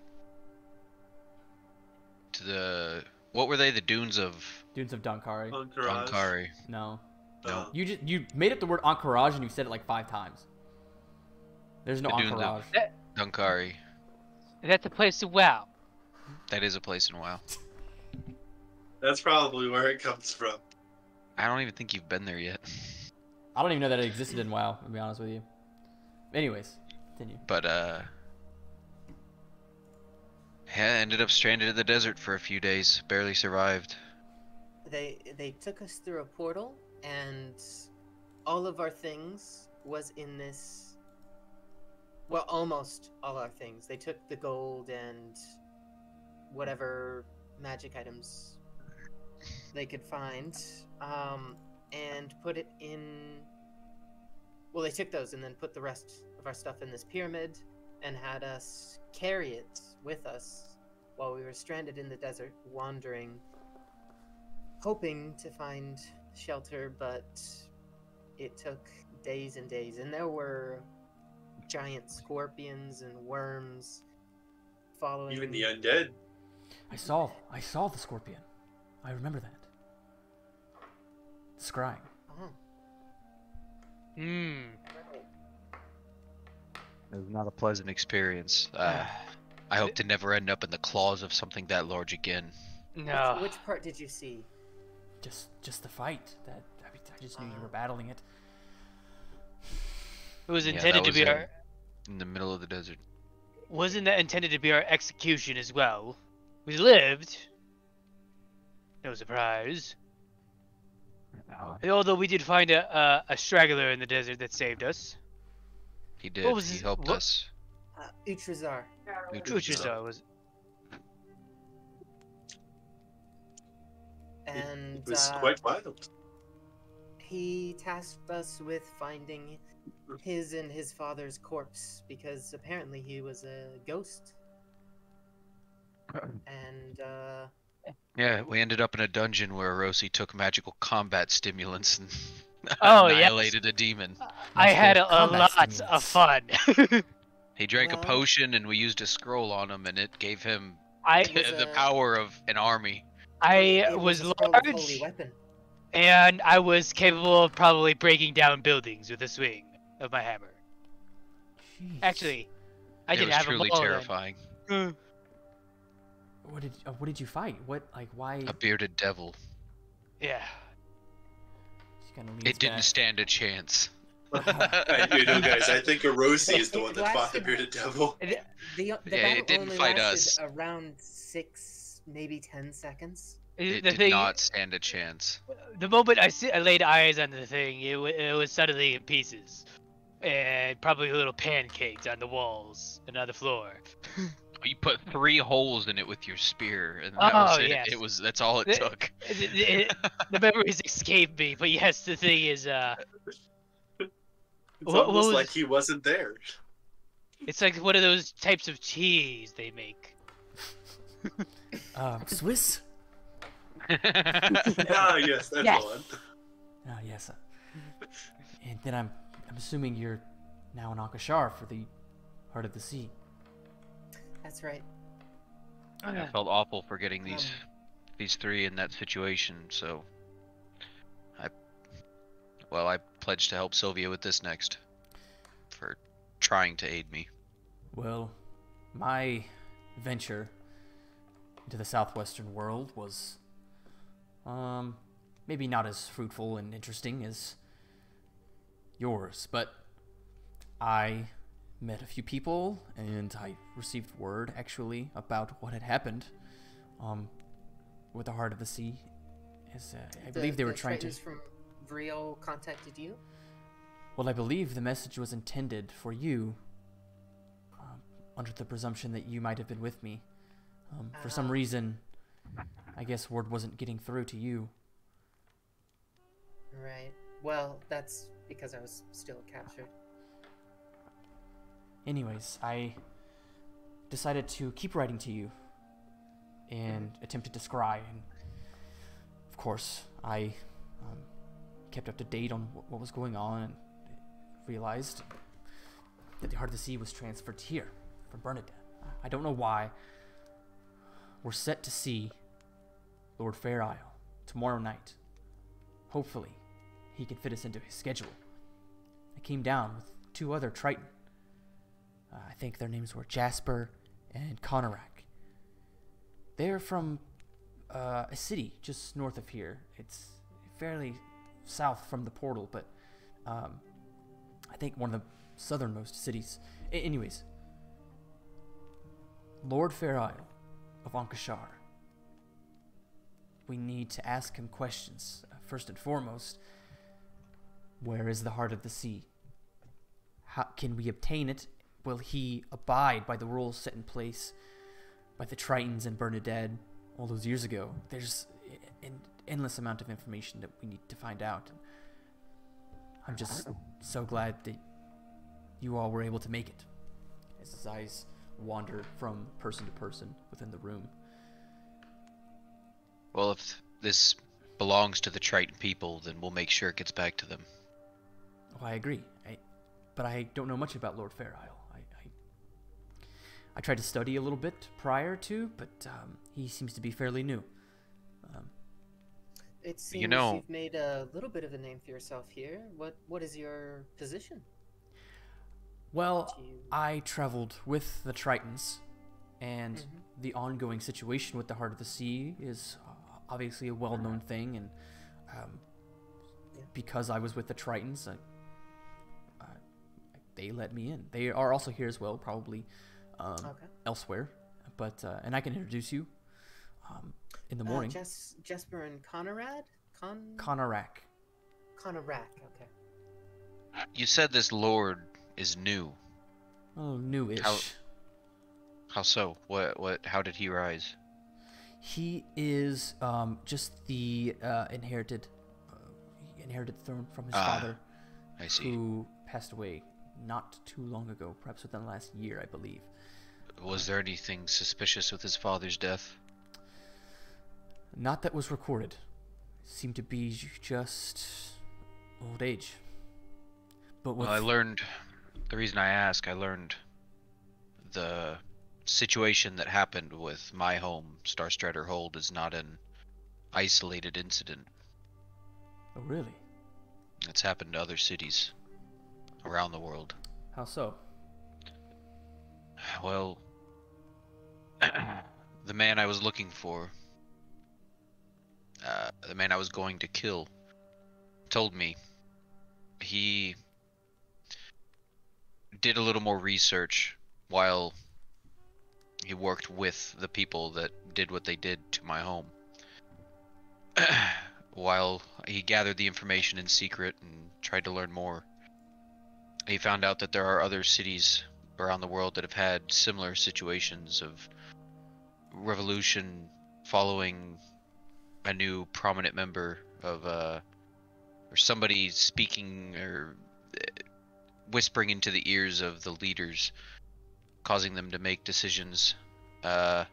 Speaker 5: To the... What were they? The dunes of...
Speaker 4: Dunes of Donkari.
Speaker 5: Ank'Ashaar.
Speaker 4: No.
Speaker 5: No.
Speaker 4: You made up the word Ank'Ashaar and you said it like 5 times. There's no
Speaker 5: The dunes of
Speaker 4: Ank'Ashaar.
Speaker 5: Donkari.
Speaker 1: That's a place to wow.
Speaker 5: That is a place in WoW.
Speaker 6: That's probably where it comes from.
Speaker 5: I don't even think you've been there yet.
Speaker 4: I don't even know that it existed in WoW, to be honest with you. Anyways, continue.
Speaker 5: But, yeah, ended up stranded in the desert for a few days. Barely survived.
Speaker 3: They took us through a portal, and all of our things was in this. Well, almost all our things. They took the gold and whatever magic items they could find, and put it in. Well, they took those and then put the rest of our stuff in this pyramid and had us carry it with us while we were stranded in the desert, wandering, hoping to find shelter, but it took days and days. And there were giant scorpions and worms following.
Speaker 6: Even the undead.
Speaker 4: I saw the scorpion. I remember that. Scrying.
Speaker 3: Oh.
Speaker 1: Hmm.
Speaker 5: It was not a pleasant experience. I hope to never end up in the claws of something that large again.
Speaker 1: No.
Speaker 3: Which part did you see?
Speaker 4: Just the fight. I just knew you were battling it.
Speaker 1: It was
Speaker 5: Yeah,
Speaker 1: intended
Speaker 5: that
Speaker 1: to
Speaker 5: was
Speaker 1: be our.
Speaker 5: in the middle of the desert.
Speaker 1: Wasn't that intended to be our execution as well? We lived. No surprise. Although we did find a straggler in the desert that saved us.
Speaker 5: He did.
Speaker 1: What was
Speaker 5: He
Speaker 1: his-
Speaker 5: helped
Speaker 1: what-
Speaker 5: us.
Speaker 3: Utrazar.
Speaker 1: Uchizar was.
Speaker 3: And
Speaker 6: It was quite wild.
Speaker 3: he tasked us with finding his and his father's corpse because apparently he was a ghost. And
Speaker 5: Yeah, we ended up in a dungeon where Orosi took magical combat stimulants and
Speaker 1: Oh, yes.
Speaker 5: annihilated a demon.
Speaker 1: I had a
Speaker 4: combat
Speaker 1: lot of fun.
Speaker 5: He drank a
Speaker 3: Well-
Speaker 5: potion and we used a scroll on him and it gave him
Speaker 3: It was
Speaker 5: the
Speaker 3: a-
Speaker 5: power of an army.
Speaker 1: I
Speaker 3: it
Speaker 1: was
Speaker 3: a scroll of holy
Speaker 1: large,
Speaker 3: weapon.
Speaker 1: and I was capable of probably breaking down buildings with a swing of my hammer.
Speaker 4: Jeez.
Speaker 1: Actually, I
Speaker 5: It
Speaker 1: did
Speaker 5: was
Speaker 1: have
Speaker 5: truly
Speaker 1: a ball then.
Speaker 5: terrifying.
Speaker 4: What did you fight? Why?
Speaker 5: A bearded devil.
Speaker 1: Yeah.
Speaker 4: Just kinda leans
Speaker 5: It didn't
Speaker 4: back.
Speaker 5: stand a chance.
Speaker 6: You know, guys, I think Erosi is the
Speaker 3: It
Speaker 6: one that fought the
Speaker 3: lasted-
Speaker 6: bearded devil.
Speaker 3: The
Speaker 5: Yeah,
Speaker 3: battle
Speaker 5: it didn't
Speaker 3: only
Speaker 5: fight
Speaker 3: lasted
Speaker 5: us.
Speaker 3: around 6, maybe 10 seconds.
Speaker 5: It
Speaker 1: The
Speaker 5: did
Speaker 1: thing,
Speaker 5: not stand a chance.
Speaker 1: the moment I laid eyes on the thing, it was suddenly in pieces, and probably little pancakes on the walls and on the floor.
Speaker 5: You put 3 holes in it with your spear, and that was
Speaker 1: Oh,
Speaker 5: it.
Speaker 1: yes.
Speaker 5: That's all it
Speaker 1: The-
Speaker 5: took.
Speaker 1: The memories escape me, but yes, the thing is,
Speaker 6: It's
Speaker 1: What
Speaker 6: almost
Speaker 1: was-
Speaker 6: like he wasn't there.
Speaker 1: it's like one of those types of cheese they make.
Speaker 4: Swiss?
Speaker 6: Ah, yes, that's
Speaker 1: Yes.
Speaker 6: one.
Speaker 4: Ah, yes. And then I'm assuming you're now in Ank'Ashaar for the Heart of the Sea.
Speaker 3: That's right.
Speaker 5: I felt awful for getting these 3 in that situation, so I pledged to help Sylvia with this next for trying to aid me.
Speaker 4: Well, my venture into the southwestern world was, maybe not as fruitful and interesting as yours, but I met a few people, and I received word, actually, about what had happened with the Heart of the Sea. I believe they were trying to...
Speaker 3: The from Vriel contacted you?
Speaker 4: Well, I believe the message was intended for you, under the presumption that you might have been with me. For some reason, I guess word wasn't getting through to you.
Speaker 3: Right. Well, that's because I was still captured.
Speaker 4: Anyways, I decided to keep writing to you and attempted to scry. And of course, I kept up to date on what was going on and realized that the Heart of the Sea was transferred here from Bernadette. I don't know why. We're set to see Lord Fair Isle tomorrow night. Hopefully, he can fit us into his schedule. I came down with 2 other Triton. I think their names were Jasper and Conorak. They're from a city just north of here. It's fairly south from the portal, but I think one of the southernmost cities. Anyways, Lord Fair Isle of Ank'Ashaar. We need to ask him questions. First and foremost, where is the Heart of the Sea? How can we obtain it? Will he abide by the rules set in place by the Tritons and Bernadette all those years ago? There's an endless amount of information that we need to find out. I'm just so glad that you all were able to make it. As his eyes wander from person to person within the room.
Speaker 5: Well, if this belongs to the Triton people, then we'll make sure it gets back to them.
Speaker 4: Oh, I agree. But I don't know much about Lord Fair Isle. I tried to study a little bit prior to, but he seems to be fairly new.
Speaker 3: It seems you've made a little bit of a name for yourself here. What is your position?
Speaker 4: Well, I traveled with the Tritons, and the ongoing situation with the Heart of the Sea is obviously a well-known thing, and because I was with the Tritons, they let me in. They are also here as well, probably elsewhere, but and I can introduce you in the morning.
Speaker 3: Jesper and Conorak?
Speaker 4: Conorak.
Speaker 3: Conorak, okay.
Speaker 5: You said this lord is new.
Speaker 4: Oh, newish.
Speaker 5: How so? How did he rise?
Speaker 4: He is just the inherited throne from his father.
Speaker 5: I see.
Speaker 4: Who passed away not too long ago, perhaps within the last year, I believe.
Speaker 5: Was there anything suspicious with his father's death?
Speaker 4: Not that was recorded. Seemed to be just old age. But
Speaker 5: well, I learned, the reason I ask, I learned the situation that happened with my home, Starstrider Hold, is not an isolated incident.
Speaker 4: Oh, really?
Speaker 5: It's happened to other cities around the world.
Speaker 4: How so?
Speaker 5: Well, the man I was looking for, the man I was going to kill, told me he did a little more research while he worked with the people that did what they did to my home. While he gathered the information in secret and tried to learn more, he found out that there are other cities around the world that have had similar situations of revolution following a new prominent member of or somebody speaking or whispering into the ears of the leaders, causing them to make decisions that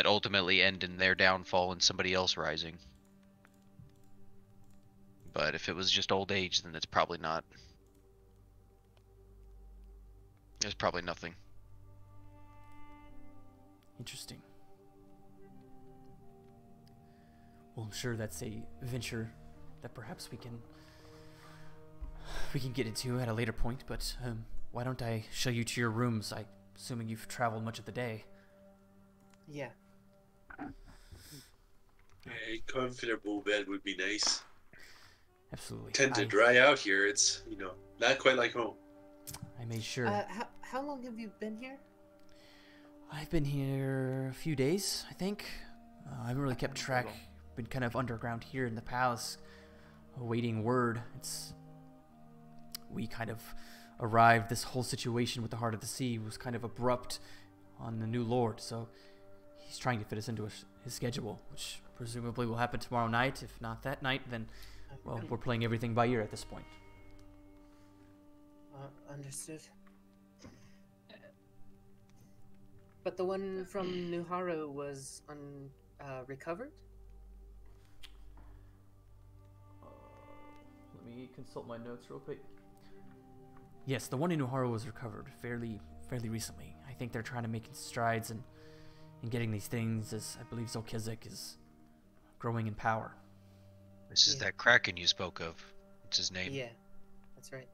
Speaker 5: ultimately end in their downfall and somebody else rising. But if it was just old age, then it's probably not. There's probably nothing.
Speaker 4: Interesting. Well, I'm sure that's a venture that perhaps we can get into at a later point, but why don't I show you to your rooms? I'm assuming you've traveled much of the day.
Speaker 3: Yeah.
Speaker 6: A comfortable bed would be nice.
Speaker 4: Absolutely.
Speaker 6: Tend to dry out here. It's, not quite like home.
Speaker 4: I made sure.
Speaker 3: How long have you been here?
Speaker 4: I've been here a few days, I think. I haven't really kept track. Been kind of underground here in the palace, awaiting word. We kind of arrived. This whole situation with the Heart of the Sea was kind of abrupt on the new lord, so he's trying to fit us into his schedule, which presumably will happen tomorrow night. If not that night, then, well, we're playing everything by ear at this point.
Speaker 3: Understood. But the one from Nuhara was recovered?
Speaker 4: Let me consult my notes real quick. Yes, the one in Nuhara was recovered fairly recently. I think they're trying to make strides in getting these things, as I believe Zolkizik is growing in power.
Speaker 5: This is that Kraken you spoke of. What's his name?
Speaker 3: Yeah, that's right.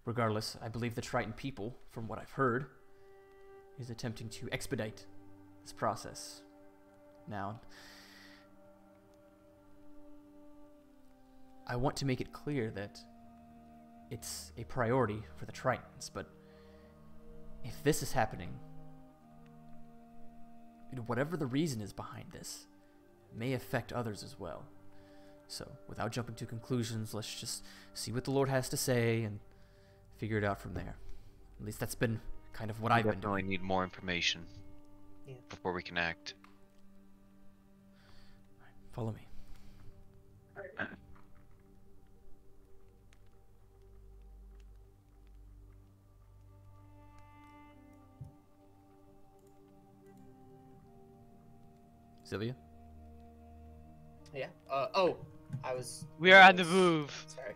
Speaker 4: Regardless, I believe the Triton people, from what I've heard, is attempting to expedite this process. Now, I want to make it clear that it's a priority for the Tritons, but if this is happening, whatever the reason is behind this, it may affect others as well. So, without jumping to conclusions, let's just see what the Lord has to say and figure it out from there. At least that's been kind of what I've been doing.
Speaker 5: Definitely need more information before we can act.
Speaker 4: Follow me. Sylvia?
Speaker 3: Yeah.
Speaker 1: We are on the move.
Speaker 3: Sorry.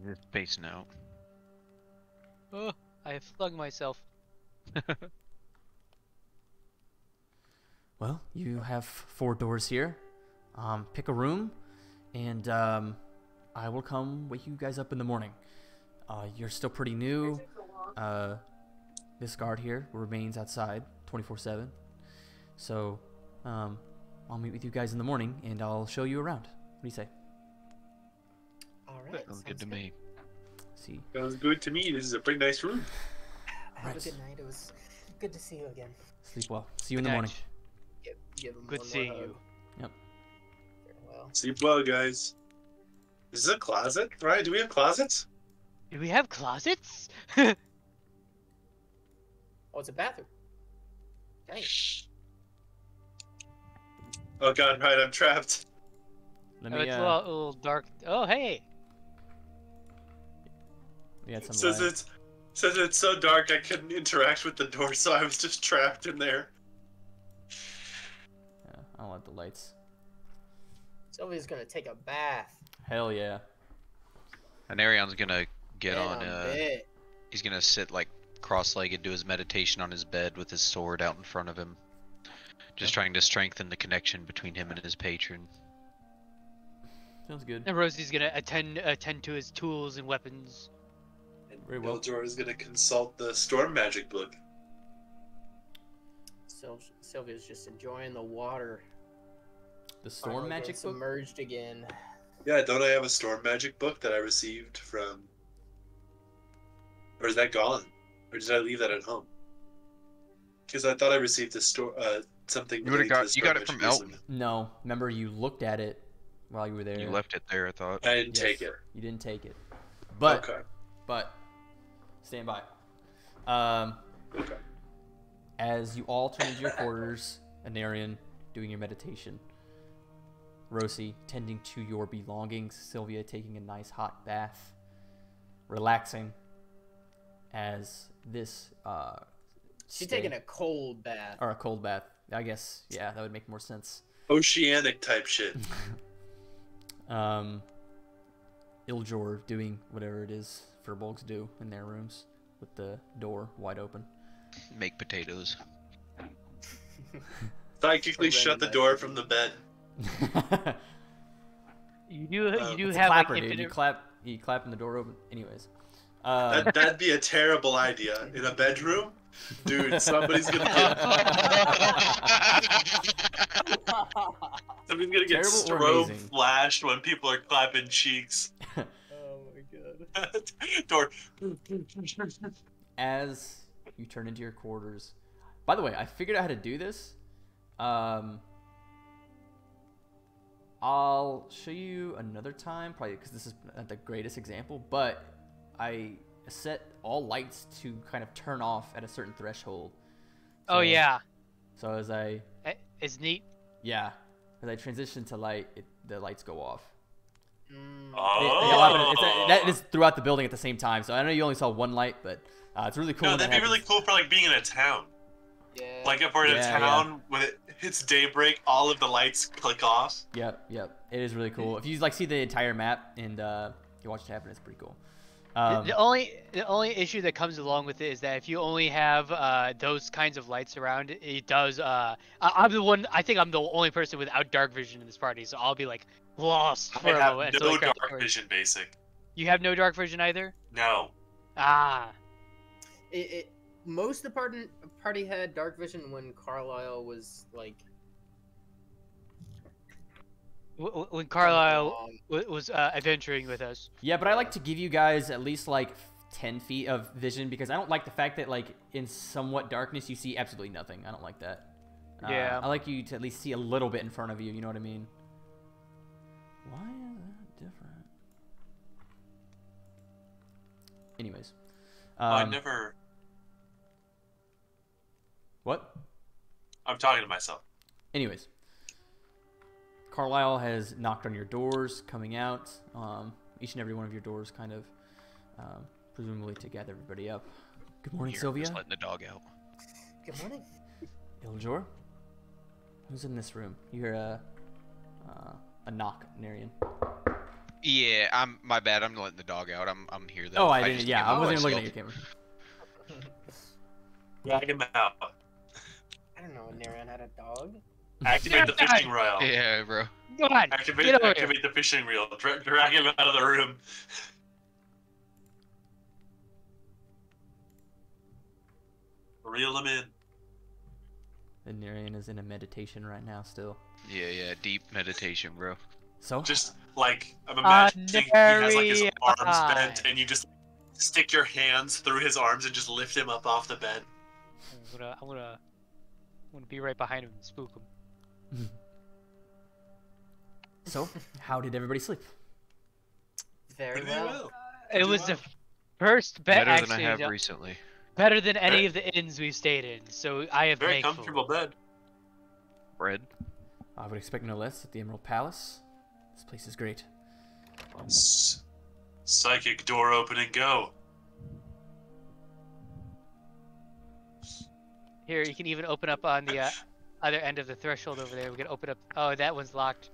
Speaker 5: Just spacing out.
Speaker 1: Oh, I have flung myself.
Speaker 4: Well, you have 4 doors here. Pick a room, and I will come wake you guys up in the morning. You're still pretty new. This guard here remains outside 24/7. So, I'll meet with you guys in the morning, and I'll show you around. What do you say?
Speaker 3: All right.
Speaker 5: Sounds good to me.
Speaker 4: See.
Speaker 6: Sounds good to me. This is a pretty nice room.
Speaker 3: Have a good night. It was good to see you again.
Speaker 4: Sleep well. See you in the morning.
Speaker 3: Give him
Speaker 1: Good
Speaker 3: one
Speaker 1: seeing
Speaker 3: more hug.
Speaker 1: you.
Speaker 4: Yep.
Speaker 3: Farewell.
Speaker 6: Sleep well, guys. Is this a closet? Right? Do we have closets?
Speaker 1: Do we have closets?
Speaker 3: Oh, it's a bathroom. Dang.
Speaker 6: Oh god, right, I'm trapped.
Speaker 4: Let
Speaker 1: Oh,
Speaker 4: me,
Speaker 1: it's a little dark. Oh, hey.
Speaker 4: we had some
Speaker 6: Says it's so dark I couldn't interact with the door, so I was just trapped in there.
Speaker 4: Yeah, I don't like the lights.
Speaker 3: Sylvia's gonna take a bath.
Speaker 4: Hell yeah.
Speaker 5: And Arion's gonna get on.
Speaker 3: bed.
Speaker 5: He's gonna sit like cross-legged, do his meditation on his bed with his sword out in front of him, just trying to strengthen the connection between him and his patron.
Speaker 4: Sounds good.
Speaker 1: And Rosie's gonna attend to his tools and weapons.
Speaker 6: And
Speaker 4: Very well.
Speaker 6: Eldor is gonna consult the storm magic book.
Speaker 3: Sylvia's just enjoying the water.
Speaker 4: The storm
Speaker 3: Finally
Speaker 4: magic
Speaker 3: getting
Speaker 4: book?
Speaker 3: submerged again.
Speaker 6: Yeah, don't I have a storm magic book that I received from... Or is that gone? Or did I leave that at home? Because I thought I received a something.
Speaker 5: You would've
Speaker 6: related to the
Speaker 5: you got
Speaker 6: storm
Speaker 5: it from
Speaker 6: magic
Speaker 5: Elton.
Speaker 6: museum.
Speaker 4: No. Remember, you looked at it while you were there.
Speaker 5: You left it there, I thought.
Speaker 6: I didn't
Speaker 4: Yes,
Speaker 6: take it.
Speaker 4: You didn't take it. But,
Speaker 6: Okay.
Speaker 4: stand by.
Speaker 6: Okay.
Speaker 4: As you all turn into your quarters, Anarion doing your meditation, Rosie tending to your belongings, Sylvia taking a nice hot bath, relaxing as this
Speaker 3: She's taking a cold bath.
Speaker 4: or a cold bath. I guess, yeah, that would make more sense.
Speaker 6: Oceanic type shit.
Speaker 4: Iljor doing whatever it is furbolgs do in their rooms with the door wide open.
Speaker 5: Make potatoes.
Speaker 6: Psychically shut the door from the bed.
Speaker 1: You do
Speaker 4: It's a
Speaker 1: have like
Speaker 4: clapper, dude.
Speaker 1: infinite.
Speaker 4: You clap and the door open. Anyways,
Speaker 6: That'd be a terrible idea. In a bedroom? Dude, somebody's gonna get
Speaker 4: Terrible or
Speaker 6: strobe
Speaker 4: amazing?
Speaker 6: flashed when people are clapping cheeks.
Speaker 3: Oh my god.
Speaker 6: Door.
Speaker 4: As you turn into your quarters. By the way, I figured out how to do this. I'll show you another time, probably because this is not the greatest example, but I set all lights to kind of turn off at a certain threshold.
Speaker 1: Oh yeah,
Speaker 4: So as I,
Speaker 1: it's neat.
Speaker 4: yeah, as I transition to light, the lights go off.
Speaker 6: Oh.
Speaker 4: That is throughout the building at the same time. So I know you only saw one light, but it's really cool.
Speaker 6: No,
Speaker 4: when
Speaker 6: that'd
Speaker 4: that
Speaker 6: be really
Speaker 4: happens.
Speaker 6: cool for like being in a town.
Speaker 3: Yeah.
Speaker 6: Like if we're in a
Speaker 4: Yeah,
Speaker 6: town when it hits daybreak, all of the lights click off.
Speaker 4: Yep. It is really cool. If you like see the entire map and you watch it happen, it's pretty cool.
Speaker 1: The only issue that comes along with it is that if you only have those kinds of lights around, it does. I'm the one. I think I'm the only person without dark vision in this party, so I'll be like lost for
Speaker 6: I
Speaker 1: a
Speaker 6: have
Speaker 1: moment.
Speaker 6: no
Speaker 1: until I grab the
Speaker 6: dark
Speaker 1: torch.
Speaker 6: vision, basic.
Speaker 1: You have no dark vision either.
Speaker 6: No.
Speaker 1: Ah.
Speaker 3: Most of the party had dark vision when Carlisle was like.
Speaker 1: When Carlisle was adventuring with us.
Speaker 4: Yeah, but I like to give you guys at least like 10 feet of vision because I don't like the fact that like in somewhat darkness you see absolutely nothing. I don't like that.
Speaker 1: Yeah.
Speaker 4: I like you to at least see a little bit in front of you. You know what I mean? Why is that different? Anyways.
Speaker 6: I never.
Speaker 4: What?
Speaker 6: I'm talking to myself.
Speaker 4: Anyways. Carlisle has knocked on your doors coming out. Each and every one of your doors kind of presumably to gather everybody up. Good morning,
Speaker 5: Here,
Speaker 4: Sylvia.
Speaker 5: just letting the dog out.
Speaker 3: Good morning.
Speaker 4: Iljor? Who's in this room? You hear a knock, Narian.
Speaker 5: Yeah, my bad. I'm letting the dog out. I'm here though.
Speaker 4: Oh, I didn't.
Speaker 5: just
Speaker 4: Yeah,
Speaker 5: came
Speaker 4: I
Speaker 5: out
Speaker 4: wasn't even
Speaker 5: myself.
Speaker 4: looking at your camera.
Speaker 6: Drag him out.
Speaker 3: I don't know. Narian had a dog.
Speaker 6: Activate the fishing reel.
Speaker 5: Yeah, bro.
Speaker 1: Come on,
Speaker 6: Activate
Speaker 1: get over here.
Speaker 6: the fishing reel. Drag him out of the room. Reel him in.
Speaker 4: And Narian is in a meditation right now still.
Speaker 5: Yeah, deep meditation, bro.
Speaker 4: So?
Speaker 6: Just like I'm imagining he has like his arms
Speaker 1: Nary.
Speaker 6: bent, and you just stick your hands through his arms and just lift him up off the bed.
Speaker 1: I'm gonna be right behind him and spook him.
Speaker 4: So, how did everybody sleep?
Speaker 3: Very
Speaker 6: Pretty
Speaker 3: well.
Speaker 6: well.
Speaker 1: It was the first bet
Speaker 5: Better than I
Speaker 1: actually.
Speaker 5: have recently.
Speaker 1: Better than any of the inns we've stayed in, so I have
Speaker 6: Very
Speaker 1: thankful.
Speaker 6: comfortable bed.
Speaker 5: Bread.
Speaker 4: I would expect no less at the Emerald Palace. This place is great.
Speaker 6: Psychic door open and go.
Speaker 1: Here, you can even open up on the other end of the threshold over there. We can open up. Oh, that one's locked.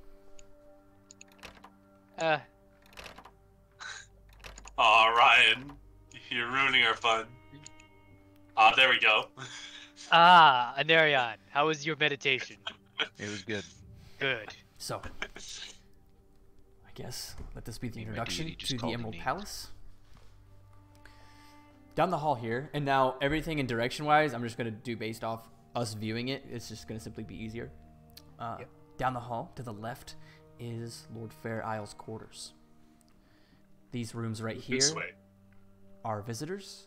Speaker 6: Aw, Ryan, you're ruining our fun. There we go.
Speaker 1: Anarion, how was your meditation?
Speaker 5: It was good.
Speaker 1: Good.
Speaker 4: So, I guess let this be the
Speaker 5: Me and my
Speaker 4: introduction
Speaker 5: deity just
Speaker 4: to the
Speaker 5: called me
Speaker 4: Emerald
Speaker 5: names.
Speaker 4: Palace. Down the hall here, and now everything in direction-wise, I'm just going to do based off us viewing it. It's just going to simply be easier. Down the hall, to the left, is Lord Fair Isle's quarters. These rooms right here
Speaker 6: This way.
Speaker 4: are visitors.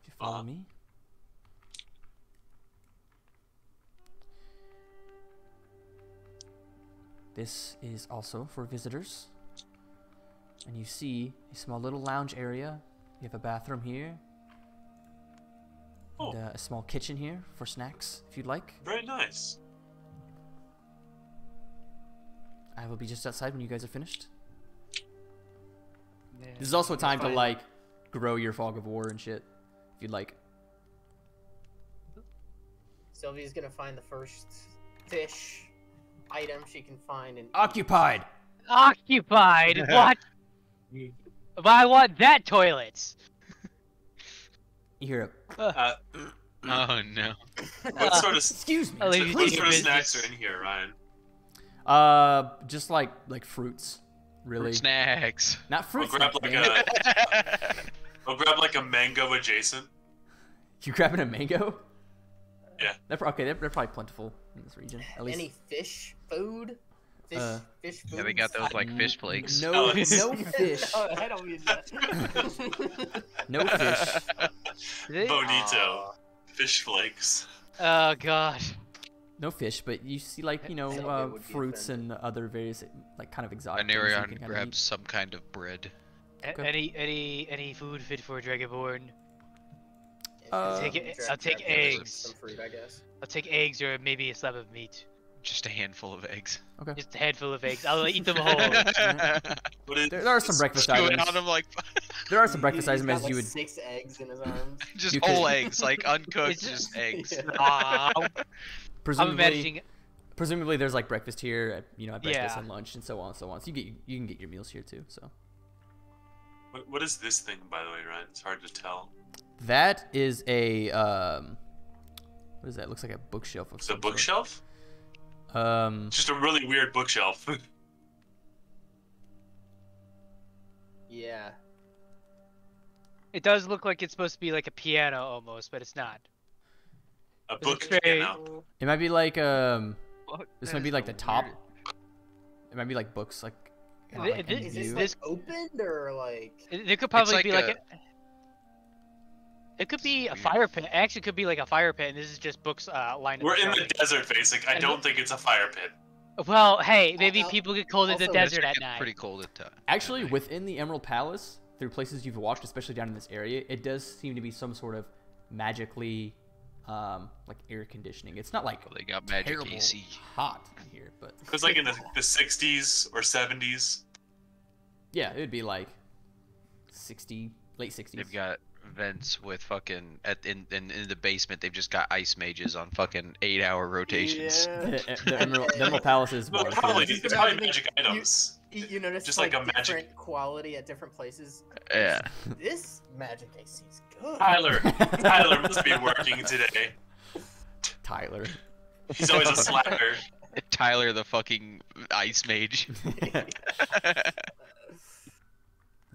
Speaker 4: If you follow me. This is also for visitors. And you see a small little lounge area. You have a bathroom here.
Speaker 6: Oh.
Speaker 4: And a small kitchen here for snacks, if you'd like.
Speaker 6: Very nice.
Speaker 4: I will be just outside when you guys are finished.
Speaker 1: Yeah.
Speaker 4: This is also a time to,
Speaker 3: fine.
Speaker 4: like, grow your fog of war and shit, if you'd like.
Speaker 3: Sylvia's gonna find the first fish item she can find and
Speaker 4: Occupied!
Speaker 1: Occupied? What? But I want that toilet.
Speaker 4: You hear
Speaker 5: Oh no.
Speaker 6: What sort of
Speaker 4: excuse me.
Speaker 1: I'll leave you
Speaker 6: what
Speaker 1: to
Speaker 6: sort
Speaker 1: your
Speaker 6: of snacks
Speaker 1: business.
Speaker 6: are in here, Ryan?
Speaker 4: Just like fruits really.
Speaker 5: Snacks.
Speaker 4: Not fruit
Speaker 2: I'll grab
Speaker 4: snacks,
Speaker 2: like
Speaker 4: man.
Speaker 2: I'll grab like a mango adjacent.
Speaker 4: You grabbing a mango?
Speaker 2: Yeah.
Speaker 4: Okay, they're probably plentiful in this region. At least.
Speaker 3: Any fish food? Fish food?
Speaker 5: Yeah, we got those like fish flakes.
Speaker 4: No,
Speaker 2: Oh,
Speaker 4: no
Speaker 2: it's-
Speaker 4: fish.
Speaker 3: No, I don't mean that.
Speaker 4: No fish.
Speaker 2: Bonito. Fish flakes.
Speaker 1: Oh god.
Speaker 4: No fish, but you see like, you know,
Speaker 3: Somebody would be
Speaker 4: fruits and
Speaker 3: offended.
Speaker 4: other various like kind of exotic things you
Speaker 5: Anarion
Speaker 4: can kind of
Speaker 5: grabs
Speaker 4: eat.
Speaker 5: some kind of bread.
Speaker 4: Okay.
Speaker 1: Any food fit for a Dragonborn?
Speaker 4: Uh,
Speaker 1: I'll take eggs.
Speaker 3: Some fruit, I guess.
Speaker 1: I'll take eggs or maybe a slab of meat.
Speaker 5: Just a handful of eggs.
Speaker 1: Just a handful of eggs. I'll eat them whole.
Speaker 2: What is
Speaker 4: There are some breakfast
Speaker 5: Chewing
Speaker 4: items.
Speaker 5: on them like
Speaker 4: There are some breakfast
Speaker 3: He's
Speaker 4: items
Speaker 3: got,
Speaker 4: as
Speaker 3: like,
Speaker 4: you would.
Speaker 3: 6 eggs in his arms.
Speaker 5: just
Speaker 4: You could-
Speaker 5: whole eggs, like uncooked,
Speaker 1: It's
Speaker 5: just eggs.
Speaker 3: Yeah.
Speaker 1: Ah, I'm
Speaker 4: Presumably,
Speaker 1: imagining.
Speaker 4: there's like breakfast here, at breakfast
Speaker 1: Yeah.
Speaker 4: and lunch and so on and so on. So you can get your meals here too. So
Speaker 2: what is this thing, by the way, Ryan? It's hard to tell.
Speaker 4: that is a what is that? It looks like a bookshelf of
Speaker 2: It's a
Speaker 4: some sort.
Speaker 2: bookshelf?
Speaker 4: It's
Speaker 2: Just a really weird bookshelf.
Speaker 3: Yeah.
Speaker 1: It does look like it's supposed to be like a piano almost, but it's not.
Speaker 2: A book
Speaker 1: It's very-
Speaker 2: piano.
Speaker 4: It might be like this might be like the top. It might be like books like.
Speaker 1: Th- th-
Speaker 3: Is this
Speaker 4: view.
Speaker 3: like opened or like?
Speaker 1: There could probably
Speaker 5: like
Speaker 1: be like
Speaker 5: a-
Speaker 1: It could be a
Speaker 5: weird.
Speaker 1: fire pit. It actually could be like a fire pit, and this is just books lined up.
Speaker 2: We're in the desert, basic. I don't think it's a fire pit.
Speaker 1: Well, hey, maybe
Speaker 3: Al-
Speaker 1: people get cold in the
Speaker 3: also-
Speaker 1: desert
Speaker 5: It's
Speaker 1: at night.
Speaker 5: pretty cold at times.
Speaker 4: Actually, within the Emerald Palace, through places you've watched, especially down in this area, it does seem to be some sort of magically, like air conditioning. It's not like
Speaker 5: They got magic
Speaker 4: terrible
Speaker 5: AC.
Speaker 4: hot in here, but
Speaker 2: It was like in the 60s or 70s.
Speaker 4: yeah, it would be like late 60s.
Speaker 5: They've got vents with fucking in the basement. They've just got ice mages on fucking 8-hour rotations.
Speaker 3: Yeah.
Speaker 4: The Emerald Palace is
Speaker 2: Well,
Speaker 4: water
Speaker 2: probably,
Speaker 4: filled.
Speaker 2: it's probably magic items.
Speaker 3: You notice
Speaker 2: Just
Speaker 3: like,
Speaker 2: like a magic-
Speaker 3: different quality at different places.
Speaker 5: Yeah.
Speaker 3: This magic AC is good.
Speaker 2: Tyler must be working today.
Speaker 4: Tyler.
Speaker 2: He's always a slacker.
Speaker 5: Tyler the fucking ice mage.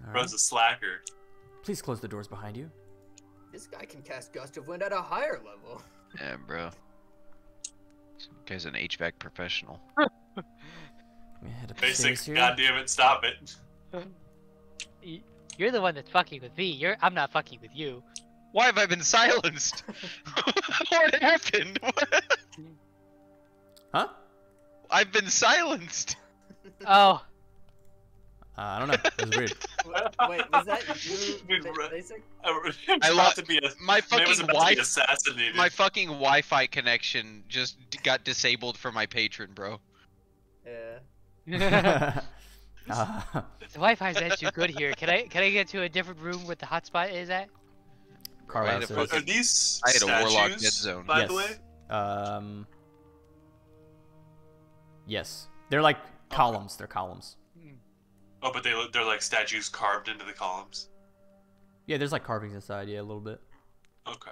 Speaker 4: All
Speaker 2: Bro's
Speaker 4: right.
Speaker 2: a slacker.
Speaker 4: Please close the doors behind you.
Speaker 3: This guy can cast gust of wind at a higher level.
Speaker 5: Yeah, bro. This guy's an HVAC professional.
Speaker 4: I'm gonna head up the
Speaker 2: Basic,
Speaker 4: stairs here.
Speaker 2: goddamn it, stop it.
Speaker 1: You're the one that's fucking with me. I'm not fucking with you.
Speaker 5: Why have I been silenced? What happened?
Speaker 4: Huh?
Speaker 5: I've been silenced.
Speaker 1: Oh,
Speaker 4: I don't know. It was weird.
Speaker 3: Wait, was that you?
Speaker 2: Dude,
Speaker 3: Basic?
Speaker 2: I
Speaker 5: lo-
Speaker 2: about to be
Speaker 5: My
Speaker 2: man
Speaker 5: fucking
Speaker 2: was about to
Speaker 5: Wi
Speaker 2: be assassinated.
Speaker 5: my fucking Wi-Fi connection just got disabled for my patron, bro.
Speaker 3: Yeah.
Speaker 1: the
Speaker 4: Uh,
Speaker 1: Wi-Fi's not too good here. Can I get to a different room where the hotspot is at?
Speaker 4: Carlisle
Speaker 5: Right,
Speaker 4: says,
Speaker 2: Are these
Speaker 5: I had a
Speaker 2: statues,
Speaker 5: warlock dead zone.
Speaker 2: by
Speaker 4: yes.
Speaker 2: the way?
Speaker 4: Yes. They're like columns. They're columns.
Speaker 2: Oh, but they're like statues carved into the columns.
Speaker 4: Yeah, there's like carvings inside. Yeah, a little bit.
Speaker 2: Okay.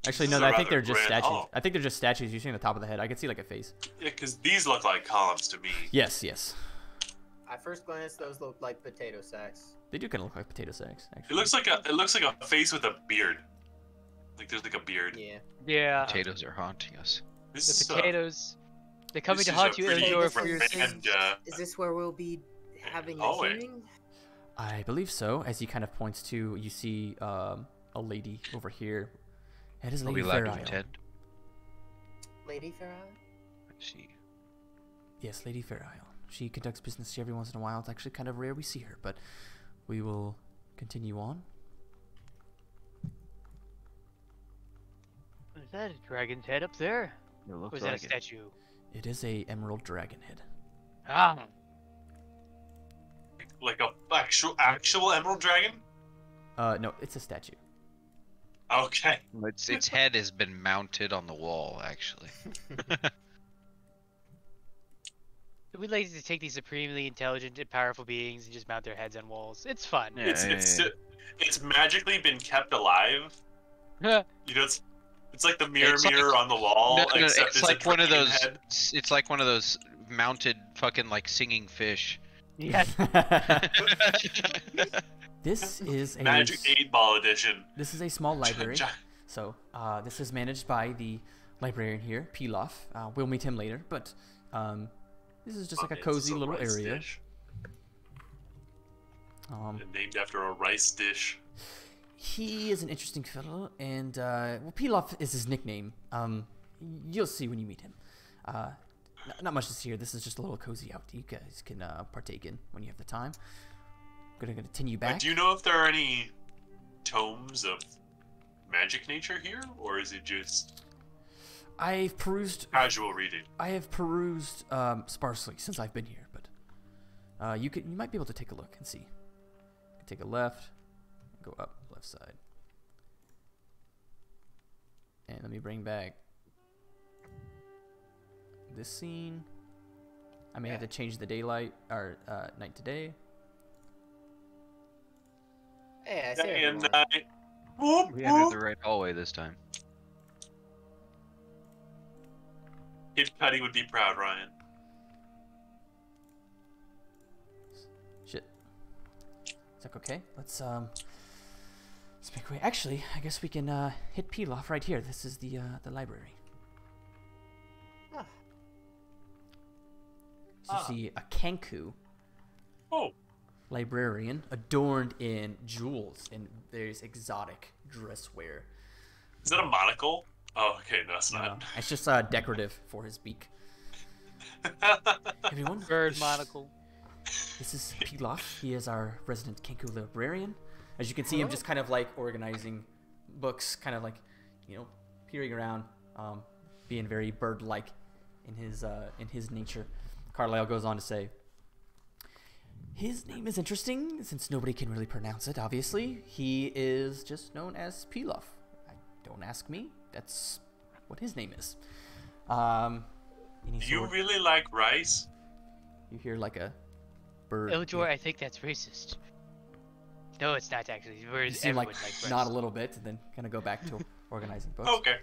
Speaker 4: Actually,
Speaker 2: This
Speaker 4: no,
Speaker 2: is a
Speaker 4: I think
Speaker 2: rather
Speaker 4: they're just
Speaker 2: grand
Speaker 4: statues.
Speaker 2: hall.
Speaker 4: I think they're just statues. You see on the top of the head. I can see like a face.
Speaker 2: Yeah, because these look like columns to me.
Speaker 4: Yes, yes.
Speaker 3: At first glance, those look like potato sacks.
Speaker 4: They do kind of look like potato sacks.
Speaker 2: It
Speaker 4: Actually.
Speaker 2: looks like a face with a beard. Like there's like a beard.
Speaker 3: Yeah.
Speaker 1: Yeah.
Speaker 5: Potatoes are haunting us.
Speaker 2: This
Speaker 1: The
Speaker 2: is,
Speaker 1: potatoes. They're coming
Speaker 2: this
Speaker 1: to
Speaker 2: is
Speaker 1: haunt
Speaker 2: a
Speaker 1: you,
Speaker 2: pretty
Speaker 1: Eldor, for your
Speaker 2: grand,
Speaker 1: sins.
Speaker 3: Is this where we'll be having the
Speaker 2: hallway.
Speaker 3: hearing?
Speaker 4: I believe so. As he kind of points to, you see a lady over here. It is
Speaker 5: Are we
Speaker 4: Lady
Speaker 5: allowed to
Speaker 4: Fair Isle.
Speaker 5: attend?
Speaker 3: Lady Farah?
Speaker 5: See.
Speaker 4: Yes, Lady Fair Isle. She conducts business here every once in a while. It's actually kind of rare we see her, but we will continue on.
Speaker 1: Is that a dragon's head up there?
Speaker 5: It
Speaker 1: Or
Speaker 5: looks
Speaker 1: is that a
Speaker 5: like it.
Speaker 1: statue?
Speaker 4: It is a emerald dragon head.
Speaker 1: Ah.
Speaker 2: like a actual emerald dragon.
Speaker 4: No, it's a statue.
Speaker 2: Okay.
Speaker 5: Its head has been mounted on the wall, actually.
Speaker 1: We like to take these supremely intelligent and powerful beings and just mount their heads on walls. It's fun.
Speaker 5: Yeah.
Speaker 2: It's magically been kept alive. You know, it's like the mirror
Speaker 5: It's like-
Speaker 2: on the wall.
Speaker 5: No,
Speaker 2: except
Speaker 5: it's like
Speaker 2: a
Speaker 5: one of
Speaker 2: dragon
Speaker 5: those.
Speaker 2: head.
Speaker 5: It's like one of those mounted fucking like singing fish.
Speaker 1: Yes.
Speaker 4: This is a
Speaker 2: Magic 8-Ball edition.
Speaker 4: This is a small library. So this is managed by the librarian here, Pilaf. We'll meet him later, but this is just like a cozy little area.
Speaker 2: Named after a rice dish.
Speaker 4: He is an interesting fellow, and well, Pilaf is his nickname. You'll see when you meet him. Not much to see here. This is just a little cozy out you guys can partake in when you have the time. I'm gonna continue back.
Speaker 2: Do you know if there are any tomes of magic nature here, or is it just
Speaker 4: I've perused
Speaker 2: casual reading?
Speaker 4: I have perused sparsely since I've been here, but you might be able to take a look and see. You can take a left, go up left side, and let me bring back this scene. I may have to change the daylight or night to day.
Speaker 3: Hey, I see
Speaker 2: Day and
Speaker 3: everyone.
Speaker 2: night. Whoop,
Speaker 5: We entered
Speaker 2: whoop.
Speaker 5: the right hallway this time.
Speaker 2: Kid Cudi would be proud, Ryan.
Speaker 4: Shit. Is that okay? Let's make way. Actually, I guess we can hit Pilaf right here. This is the library.
Speaker 3: Ah.
Speaker 4: So you see a Kenku
Speaker 2: Oh,
Speaker 4: librarian adorned in jewels and there's exotic dress wear.
Speaker 2: is that a monocle? Oh, okay, no, it's
Speaker 4: No,
Speaker 2: not.
Speaker 4: it's just decorative for his beak. Everyone,
Speaker 1: Bird monocle.
Speaker 4: this is Pilaf. He is our resident Kenku librarian. As you can see, him just kind of like organizing books, kind of like, peering around, being very bird-like in his nature. Carlyle goes on to say, his name is interesting since nobody can really pronounce it. Obviously, he is just known as Pilaf. Don't ask me. That's what his name is.
Speaker 2: Do you really like rice?
Speaker 4: You hear like a bird.
Speaker 1: Eldor, I think that's racist. No, it's not actually.
Speaker 4: You seem like nod a little bit, and then kind of go back to organizing books.
Speaker 2: Okay.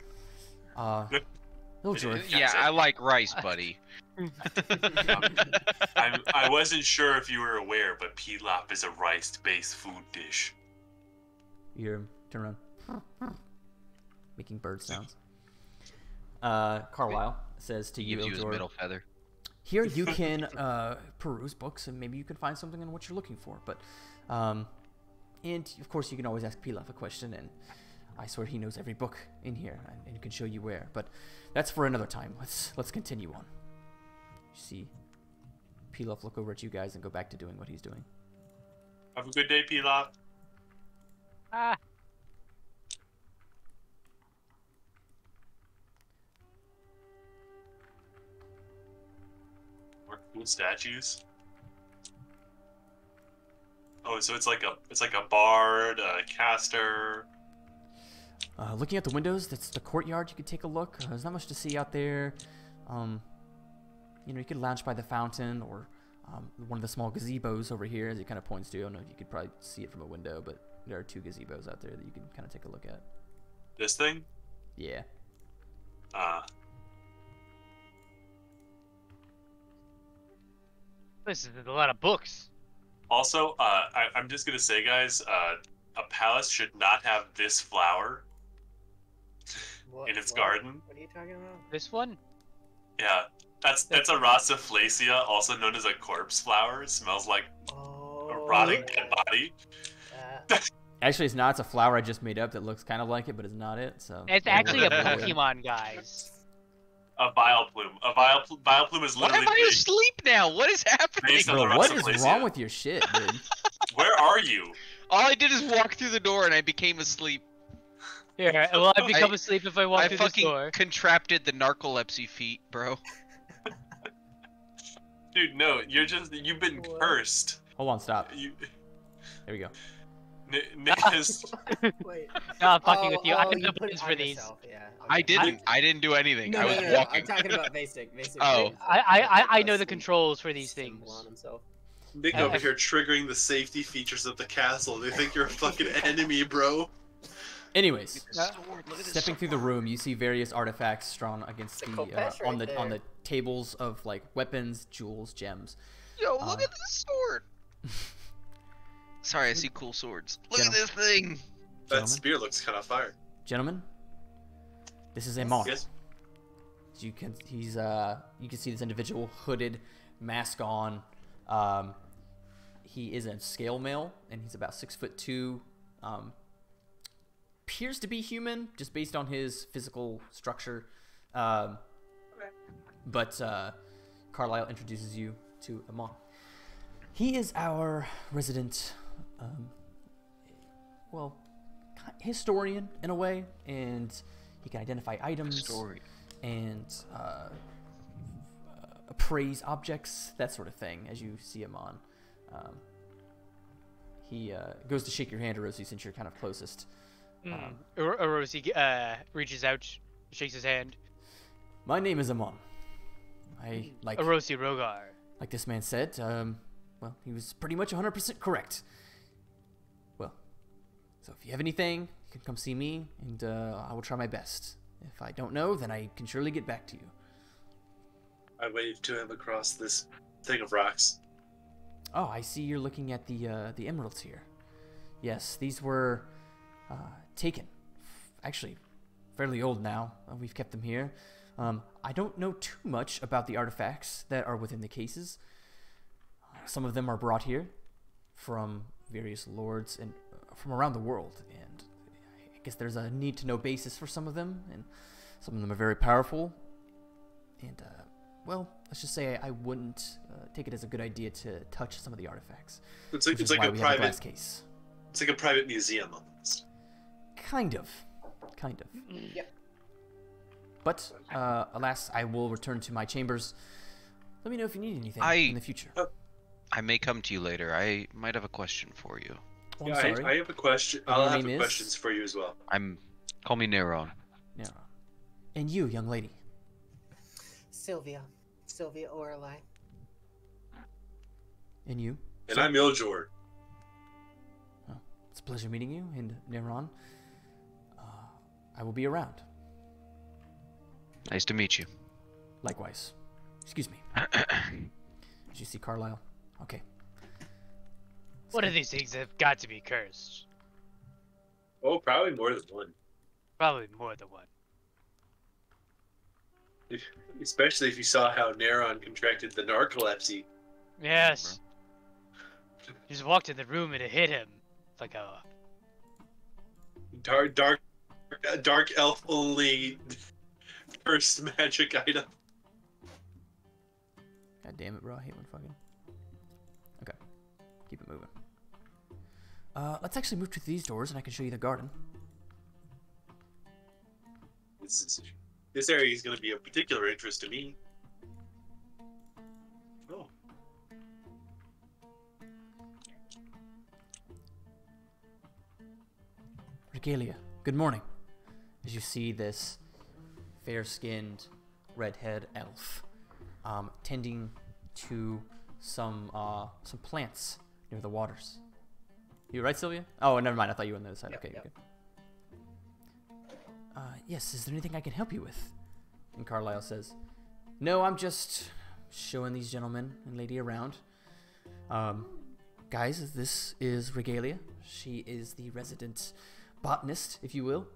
Speaker 4: Eldor,
Speaker 5: Yeah, I like rice, buddy.
Speaker 2: I wasn't sure if you were aware, but pilaf is a rice-based food dish.
Speaker 4: you hear him turn around, making bird sounds. Carlisle says to
Speaker 5: He
Speaker 4: you,
Speaker 5: gives you his
Speaker 4: Eldor,
Speaker 5: middle feather.
Speaker 4: here you can peruse books, and maybe you can find something in what you're looking for. But, and of course, you can always ask Pilaf a question, and I swear he knows every book in here, and can show you where. But that's for another time. Let's continue on. You see Pilaf look over at you guys and go back to doing what he's doing.
Speaker 2: Have a good day, pilaf.
Speaker 1: Ah.
Speaker 2: More cool statues. Oh, so it's like a bard, a caster.
Speaker 4: Looking at the windows, that's the courtyard. You could take a look. There's not much to see out there. You could lounge by the fountain or one of the small gazebos over here, as it kind of points to. I don't know if you could probably see it from a window, but there are 2 gazebos out there that you can kind of take a look at.
Speaker 2: This thing?
Speaker 4: Yeah.
Speaker 1: This is a lot of books.
Speaker 2: Also, I'm just gonna say, guys, a palace should not have this flower in its garden.
Speaker 3: What are you talking about?
Speaker 1: This one?
Speaker 2: Yeah, that's a Rossiflacea, also known as a corpse flower. It smells like a rotting dead body.
Speaker 4: Actually, it's not. It's a flower I just made up that looks kind of like it, but it's not it. So
Speaker 1: It's actually a Pokemon, guys.
Speaker 2: A Vileplume. Vileplume is
Speaker 5: Why
Speaker 2: literally
Speaker 5: am I asleep now? What is happening?
Speaker 2: Based on
Speaker 4: Bro,
Speaker 2: the
Speaker 4: what is
Speaker 2: Rossiflacea.
Speaker 4: wrong with your shit, dude?
Speaker 2: Where are you?
Speaker 5: All I did is walk through the door and I became asleep.
Speaker 1: Here, well, I become asleep if I walk
Speaker 5: I
Speaker 1: through this
Speaker 5: fucking
Speaker 1: door.
Speaker 5: contracted the narcolepsy feat, bro.
Speaker 2: Dude, no, you've been
Speaker 3: What?
Speaker 2: cursed.
Speaker 4: Hold on, stop.
Speaker 2: You,
Speaker 4: There we go.
Speaker 2: Nick has,
Speaker 3: Wait.
Speaker 1: No, I'm fucking with you. I have
Speaker 3: you
Speaker 1: no
Speaker 3: put it
Speaker 1: buttons
Speaker 3: on
Speaker 1: for these.
Speaker 3: yourself, Yeah.
Speaker 5: I
Speaker 3: okay.
Speaker 5: didn't do anything.
Speaker 3: No,
Speaker 5: I was
Speaker 3: no, no,
Speaker 5: walking.
Speaker 3: I'm talking about basic.
Speaker 5: Oh.
Speaker 1: I know the controls for these
Speaker 3: Symbol
Speaker 1: things.
Speaker 3: on himself.
Speaker 6: Nick over here triggering the safety features of the castle. They think you're a fucking enemy, bro.
Speaker 4: Anyways, stepping through the room, you see various artifacts strewn against
Speaker 3: It's a
Speaker 4: the
Speaker 3: Kopesh
Speaker 4: on
Speaker 3: right
Speaker 4: the tables of like weapons, jewels, gems.
Speaker 5: Yo, look at this sword. Sorry, I see cool swords. Look at this thing.
Speaker 6: That
Speaker 4: Gentlemen?
Speaker 6: spear looks kind of fire.
Speaker 4: Gentlemen, this is Amon.
Speaker 6: Yes.
Speaker 4: You can see this individual, hooded, mask on. He is a scale male, and he's about 6'2". Appears to be human, just based on his physical structure. But Carlisle introduces you to Amon. He is our resident, historian in a way, and he can identify items and appraise objects, that sort of thing, as you see Amon. He goes to shake your hand, Orosi, since you're kind of closest.
Speaker 1: Orosi reaches out, shakes his hand.
Speaker 4: My name is Amon. I like
Speaker 1: Orosi Rogar.
Speaker 4: Like this man said, he was pretty much 100% correct. Well, so if you have anything, you can come see me, and I will try my best. If I don't know, then I can surely get back to you.
Speaker 6: I wave to him across this thing of rocks.
Speaker 4: Oh, I see you're looking at the emeralds here. Yes, these were taken. Actually, fairly old now. We've kept them here. I don't know too much about the artifacts that are within the cases. Some of them are brought here from various lords and from around the world, and I guess there's a need-to-know basis for some of them, and some of them are very powerful. And let's just say I wouldn't take it as a good idea to touch some of the artifacts.
Speaker 6: It's like a private
Speaker 4: glass case.
Speaker 6: It's like a private museum almost.
Speaker 4: Kind of.
Speaker 3: Yep.
Speaker 4: But alas, I will return to my chambers. Let me know if you need anything in the future.
Speaker 5: I may come to you later. I might have a question for you.
Speaker 4: Oh, I'm
Speaker 6: Yeah,
Speaker 4: sorry.
Speaker 6: I have a question.
Speaker 4: And
Speaker 6: I'll
Speaker 4: your
Speaker 6: have
Speaker 4: name is?
Speaker 6: questions for you as well.
Speaker 5: Call me Neron.
Speaker 4: Yeah. And you, young lady.
Speaker 3: Sylvia Orlai.
Speaker 4: And you.
Speaker 6: And I'm Iljor.
Speaker 4: Oh, it's a pleasure meeting you, and Neron. I will be around.
Speaker 5: Nice to meet you.
Speaker 4: Likewise. Excuse me. Did you see Carlisle? Okay.
Speaker 1: One of these things have got to be cursed.
Speaker 6: Oh, probably more than one.
Speaker 1: Probably more than one.
Speaker 6: Especially if you saw how Neron contracted the narcolepsy.
Speaker 1: Yes. He just walked in the room and it hit him. It's like a
Speaker 6: Dark elf only first magic item.
Speaker 4: God damn it, bro. I hate when fucking... Okay. Keep it moving. Let's actually move to these doors and I can show you the garden.
Speaker 6: This area is going to be of particular interest to me. Oh.
Speaker 4: Regalia, good morning. As you see this fair-skinned, redhead elf tending to some plants near the waters. You right, Sylvia? Oh, never mind. I thought you were on the other side.
Speaker 3: Yep,
Speaker 4: Okay,
Speaker 3: yep.
Speaker 4: good. Yes, is there anything I can help you with? And Carlisle says, no, I'm just showing these gentlemen and lady around. Guys, this is Regalia. She is the resident botanist, if you will.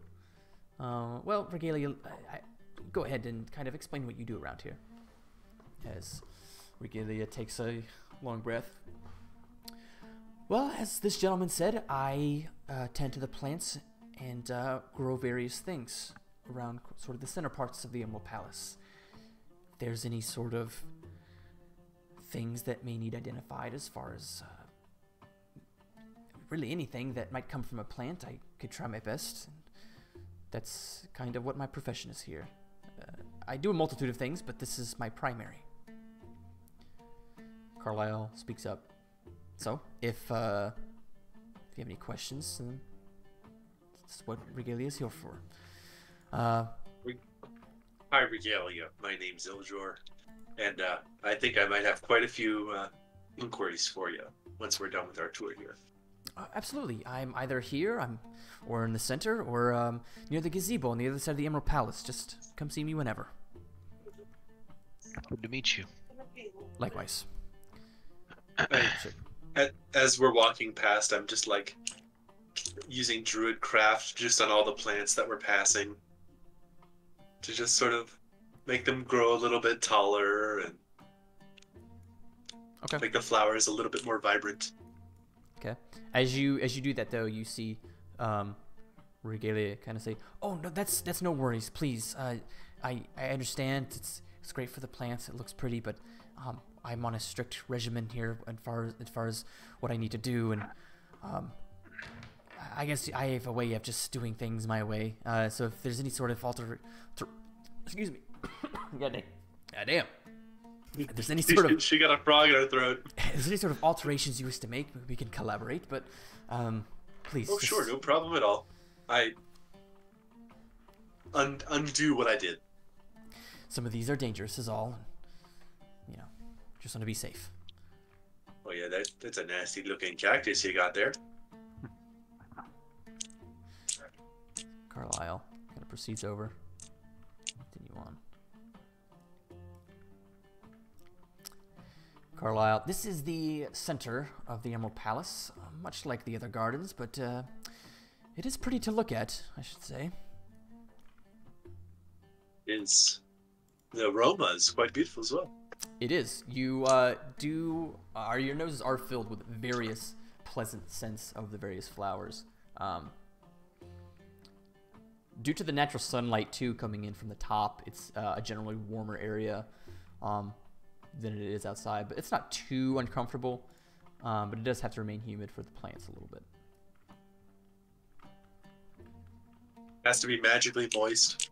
Speaker 4: Well, Regalia, go ahead and kind of explain what you do around here. As Regalia takes a long breath. Well, as this gentleman said, I tend to the plants and grow various things around sort of the center parts of the Emerald Palace. If there's any sort of things that may need identified as far as really anything that might come from a plant, I could try my best. That's kind of what my profession is here. I do a multitude of things, but this is my primary. Carlisle speaks up. So, if you have any questions, then that's what Regalia is here for.
Speaker 6: Hi, Regalia. My name's Iljor. And I think I might have quite a few inquiries for you once we're done with our tour here.
Speaker 4: Absolutely. I'm either here, or in the center, or near the gazebo on the other side of the Emerald Palace. Just come see me whenever.
Speaker 5: Good to meet you.
Speaker 4: Likewise. Sure.
Speaker 6: As we're walking past, I'm just like using druid craft just on all the plants that we're passing to just sort of make them grow a little bit taller and make the flowers a little bit more vibrant.
Speaker 4: Okay. As you do that, though, you see Regalia kind of say, "Oh no, that's no worries. Please, I understand. It's great for the plants. It looks pretty, but I'm on a strict regimen here as far as what I need to do, and I guess I have a way of just doing things my way. So if there's any sort of excuse me, goddamn. If there's any sort of
Speaker 6: she got a frog in her throat.
Speaker 4: If there's any sort of alterations you wish to make, we can collaborate. But please.
Speaker 6: Oh, sure, no problem at all. I undo what I did.
Speaker 4: Some of these are dangerous, is all. And, just want to be safe.
Speaker 6: Oh yeah, that's a nasty looking cactus you got there.
Speaker 4: Carlisle kind of proceeds over. Continue on. Carlisle, this is the center of the Emerald Palace, much like the other gardens, but it is pretty to look at, I should say.
Speaker 6: The aroma is quite beautiful as well.
Speaker 4: It is. You your noses are filled with various pleasant scents of the various flowers. Due to the natural sunlight too coming in from the top, it's a generally warmer area than it is outside, but it's not too uncomfortable. But it does have to remain humid for the plants a little bit.
Speaker 6: Has to be magically moist.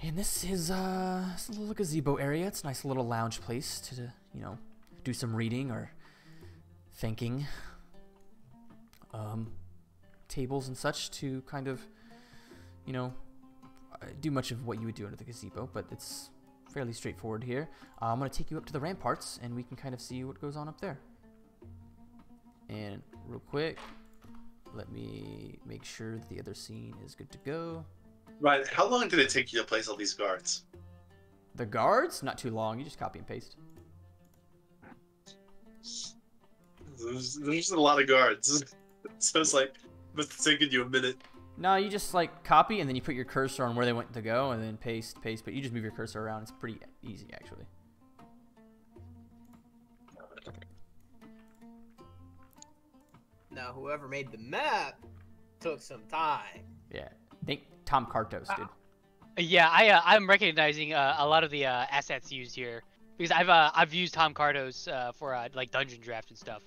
Speaker 4: And this is it's a little gazebo area. It's a nice little lounge place to do some reading or thinking. Tables and such to kind of do much of what you would do under the gazebo, but it's fairly straightforward here. I'm going to take you up to the ramparts and we can kind of see what goes on up there. And real quick, let me make sure that the other scene is good to go.
Speaker 6: Right, how long did it take you to place all these guards?
Speaker 4: The guards? Not too long. You just copy and paste.
Speaker 6: There's just a lot of guards. So it's like, must have taken you a minute.
Speaker 4: No, you just like copy and then you put your cursor on where they want to go and then paste, but you just move your cursor around. It's pretty easy, actually.
Speaker 3: Now, whoever made the map took some time.
Speaker 4: Yeah. Think Tom Kartos did.
Speaker 1: Yeah, I'm recognizing a lot of the assets used here because I've used Tom Kartos for like dungeon draft and stuff.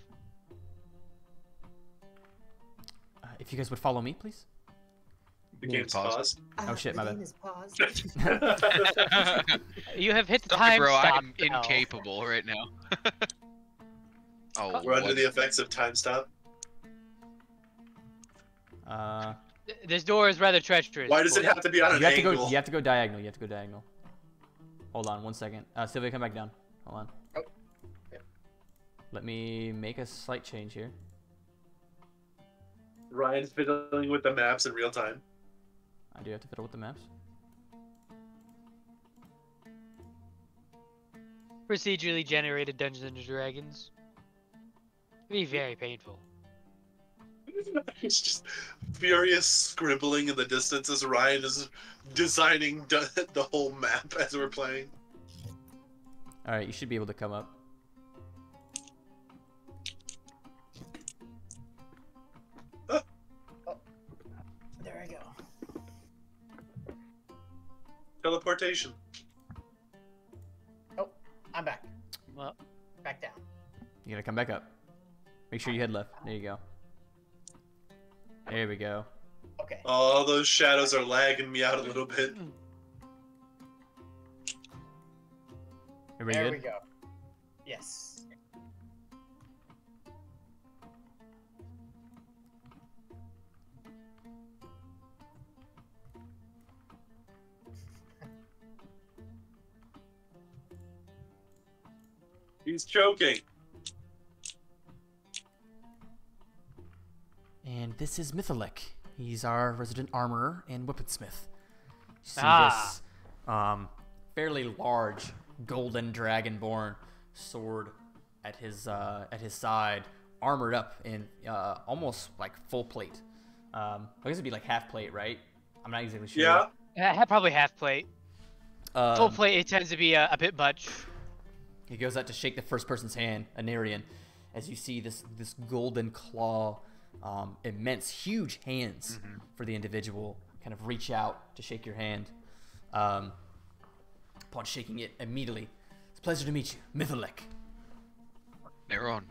Speaker 4: If you guys would follow me, please.
Speaker 6: The game's paused.
Speaker 4: Oh shit, my bad.
Speaker 3: The game is paused.
Speaker 1: You have hit the
Speaker 5: Sorry,
Speaker 1: time
Speaker 5: bro,
Speaker 1: stop
Speaker 5: I'm
Speaker 1: bell.
Speaker 5: incapable right now. Oh,
Speaker 6: We're under the effects of time stop.
Speaker 1: This door is rather treacherous.
Speaker 6: Why does it have to be on an angle?
Speaker 4: You have to go diagonal. You have to go diagonal. Hold on 1 second. Sylvia, come back down. Hold on.
Speaker 3: Oh. Yep.
Speaker 4: Let me make a slight change here.
Speaker 6: Ryan's fiddling with the maps in real time.
Speaker 4: I do have to fiddle with the maps.
Speaker 1: Procedurally generated Dungeons and Dragons. It'd be very painful.
Speaker 6: It's just furious scribbling in the distance as Ryan is designing the whole map as we're playing.
Speaker 4: Alright, you should be able to come up.
Speaker 3: There I go.
Speaker 6: Teleportation.
Speaker 3: Oh, I'm back.
Speaker 1: Well,
Speaker 3: Back down.
Speaker 4: You gotta come back up. Make sure you head left. There you go. There we go.
Speaker 3: Okay.
Speaker 6: Oh, those shadows are lagging me out a little bit.
Speaker 4: Everybody
Speaker 3: There
Speaker 4: good?
Speaker 3: we go. Yes.
Speaker 6: He's choking.
Speaker 4: And this is Mythalek. He's our resident armorer and weaponsmith. You see
Speaker 1: Ah.
Speaker 4: this fairly large golden dragonborn sword at his side, armored up in almost like full plate. I guess it'd be like half plate, right? I'm not exactly sure.
Speaker 2: Yeah.
Speaker 1: Probably half plate. Full plate, it tends to be a bit much.
Speaker 4: He goes out to shake the first person's hand, Anarian, as you see this golden claw, immense, huge hands for the individual kind of reach out to shake your hand. Upon shaking it immediately, it's a pleasure to meet you, Mytholek.
Speaker 5: They're on.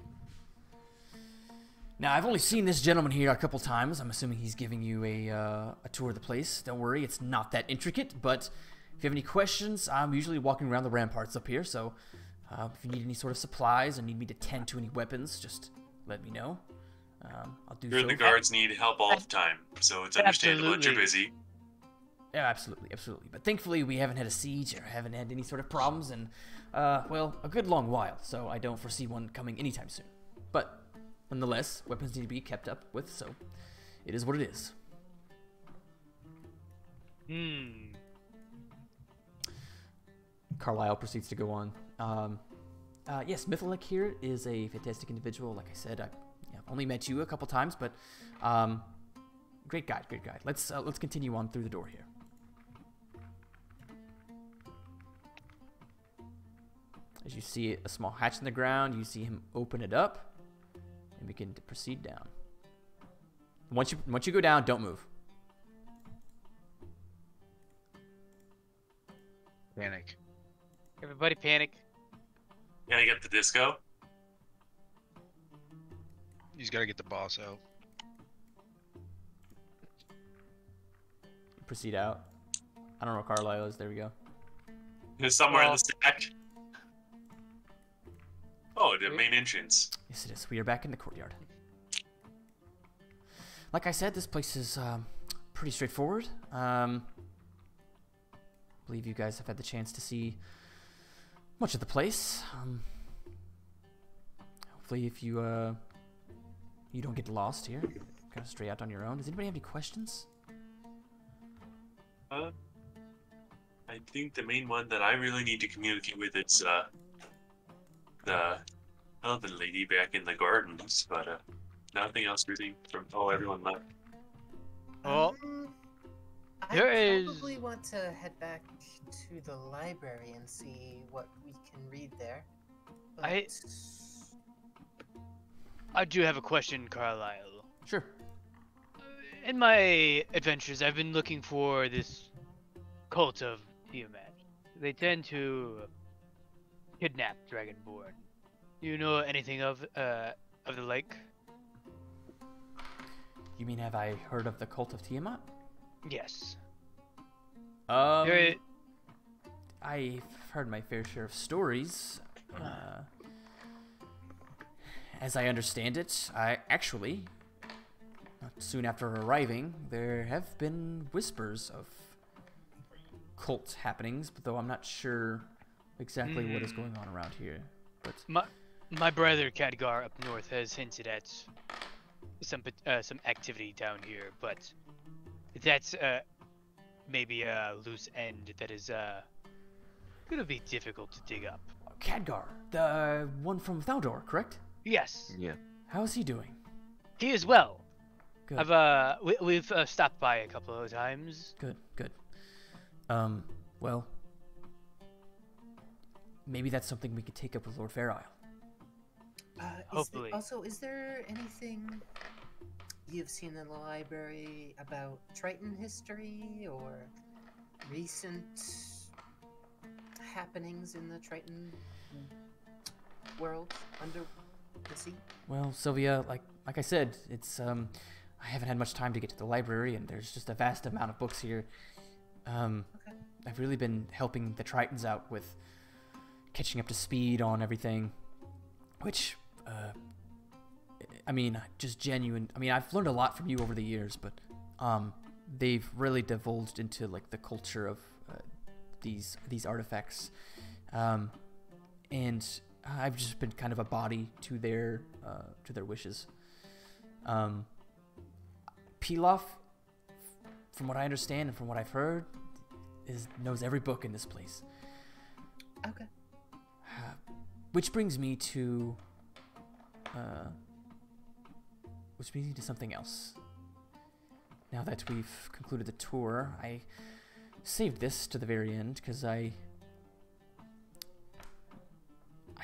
Speaker 4: Now, I've only seen this gentleman here a couple times. I'm assuming he's giving you a tour of the place. Don't worry, it's not that intricate, but if you have any questions, I'm usually walking around the ramparts up here, so if you need any sort of supplies or need me to tend to any weapons, just let me know. I'll do so.
Speaker 2: You and the guards need help all the time, so it's understandable that you're busy.
Speaker 4: Yeah, absolutely. But thankfully, we haven't had a siege or haven't had any sort of problems in, well, a good long while, so I don't foresee one coming anytime soon. But nonetheless, weapons need to be kept up with, so it is what it is. Carlisle proceeds to go on. Yes, Mytholek here is a fantastic individual. Like I said, I've only met you a couple times, but great guy. Let's continue on through the door here. As you see a small hatch in the ground, you see him open it up and begin to proceed down. Once you go down, don't move.
Speaker 5: Panic.
Speaker 1: Everybody panic.
Speaker 2: Can I get the disco?
Speaker 5: He's got to get the boss out.
Speaker 4: Proceed out. I don't know where Carlisle is. There we go.
Speaker 2: It's somewhere in the stack. Oh, the main entrance.
Speaker 4: Yes, it is. We are back in the courtyard. Like I said, this place is pretty straightforward. I believe you guys have had the chance to see much of the place. Hopefully, if you don't get lost here, kind of stray out on your own. Does anybody have any questions?
Speaker 2: I think the main one that I really need to communicate with is the elven lady back in the gardens, but nothing else really from everyone left.
Speaker 1: Well,
Speaker 3: I probably want to head back to the library and see what we can read there. But...
Speaker 1: I do have a question, Carlisle.
Speaker 4: Sure.
Speaker 1: In my adventures, I've been looking for this cult of Tiamat. They tend to kidnap Dragonborn. Do you know anything of the like?
Speaker 4: You mean, have I heard of the cult of Tiamat?
Speaker 1: Yes.
Speaker 4: I've heard my fair share of stories. As I understand it, not soon after arriving, there have been whispers of cult happenings, but though I'm not sure exactly what is going on around here. But
Speaker 1: my brother Khadgar up north has hinted at some activity down here, but that's maybe a loose end that is gonna be difficult to dig up.
Speaker 4: Khadgar, the one from Thaldor, correct?
Speaker 1: Yes.
Speaker 5: Yeah.
Speaker 4: How is he doing?
Speaker 1: He is well.
Speaker 4: Good.
Speaker 1: We've stopped by a couple of times.
Speaker 4: Good. Well, maybe that's something we could take up with Lord Fair Isle.
Speaker 1: Hopefully.
Speaker 3: Is there anything you've seen in the library about Triton history or recent happenings in the Triton world under the sea?
Speaker 4: Well, Sylvia, like I said, it's I haven't had much time to get to the library, and there's just a vast amount of books here.
Speaker 3: Okay.
Speaker 4: I've really been helping the Tritons out with catching up to speed on everything, which, just genuine. I mean, I've learned a lot from you over the years, but they've really divulged into like the culture of these artifacts, and I've just been kind of a body to their wishes. Pilaf, from what I understand and from what I've heard, knows every book in this place.
Speaker 3: Okay.
Speaker 4: Which brings me to something else. Now that we've concluded the tour, I saved this to the very end because I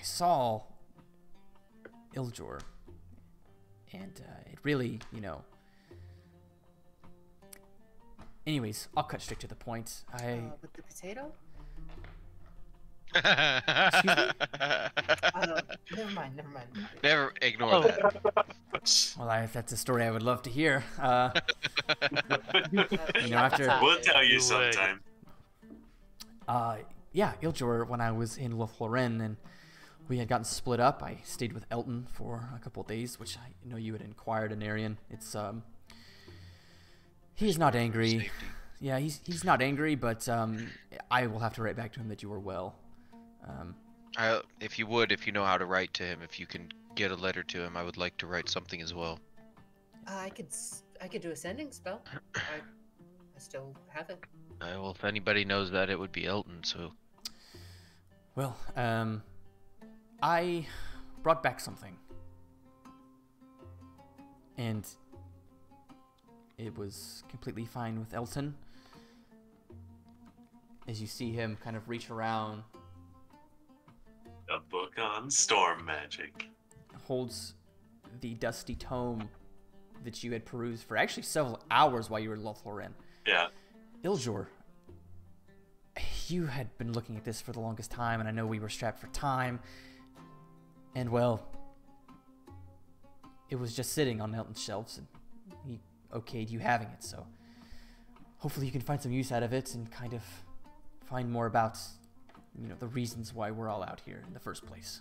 Speaker 4: saw Iljor, and it really, Anyways, I'll cut straight to the point.
Speaker 3: With the potato?
Speaker 4: Excuse me?
Speaker 3: Never mind.
Speaker 5: Never ignore that.
Speaker 4: Well, that's a story I would love to hear. After
Speaker 2: We'll tell you
Speaker 1: You would.
Speaker 2: sometime.
Speaker 4: yeah, Iljor, when I was in Hrathen and we had gotten split up, I stayed with Elton for a couple of days, which I know you had inquired in Arian. It's he's not angry.
Speaker 5: Safety.
Speaker 4: Yeah, he's not angry, but I will have to write back to him that you were well.
Speaker 5: If you know how to write to him, if you can get a letter to him, I would like to write something as well.
Speaker 3: I could do a sending spell. I still have it.
Speaker 5: Well, if anybody knows that, it would be Elton. So.
Speaker 4: Well, I brought back something, and it was completely fine with Elton. As you see him kind of reach around,
Speaker 2: A book on storm magic.
Speaker 4: holds the dusty tome that you had perused for actually several hours while you were in Hrathen.
Speaker 2: Yeah.
Speaker 4: Iljor, you had been looking at this for the longest time, and I know we were strapped for time. And well, it was just sitting on Elton's shelves, and he okayed you having it. So hopefully you can find some use out of it and kind of find more about, the reasons why we're all out here in the first place.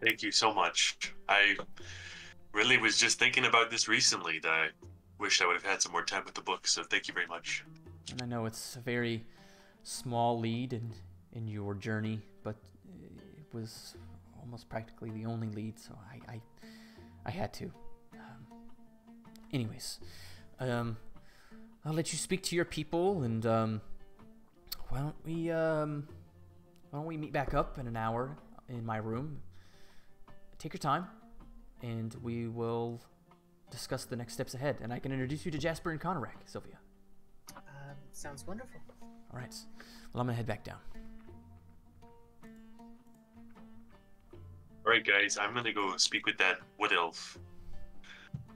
Speaker 2: Thank you so much. I really was just thinking about this recently that I wished I would have had some more time with the book, so thank you very much.
Speaker 4: And I know it's a very small lead in your journey, but it was almost practically the only lead, so I had to. Anyways, I'll let you speak to your people, and why don't we meet back up in an hour in my room? Take your time, and we will discuss the next steps ahead. And I can introduce you to Jasper and Conorak, Sylvia.
Speaker 3: Sounds wonderful.
Speaker 4: All right. Well, I'm gonna head back down.
Speaker 2: Alright guys, I'm gonna go speak with that wood elf.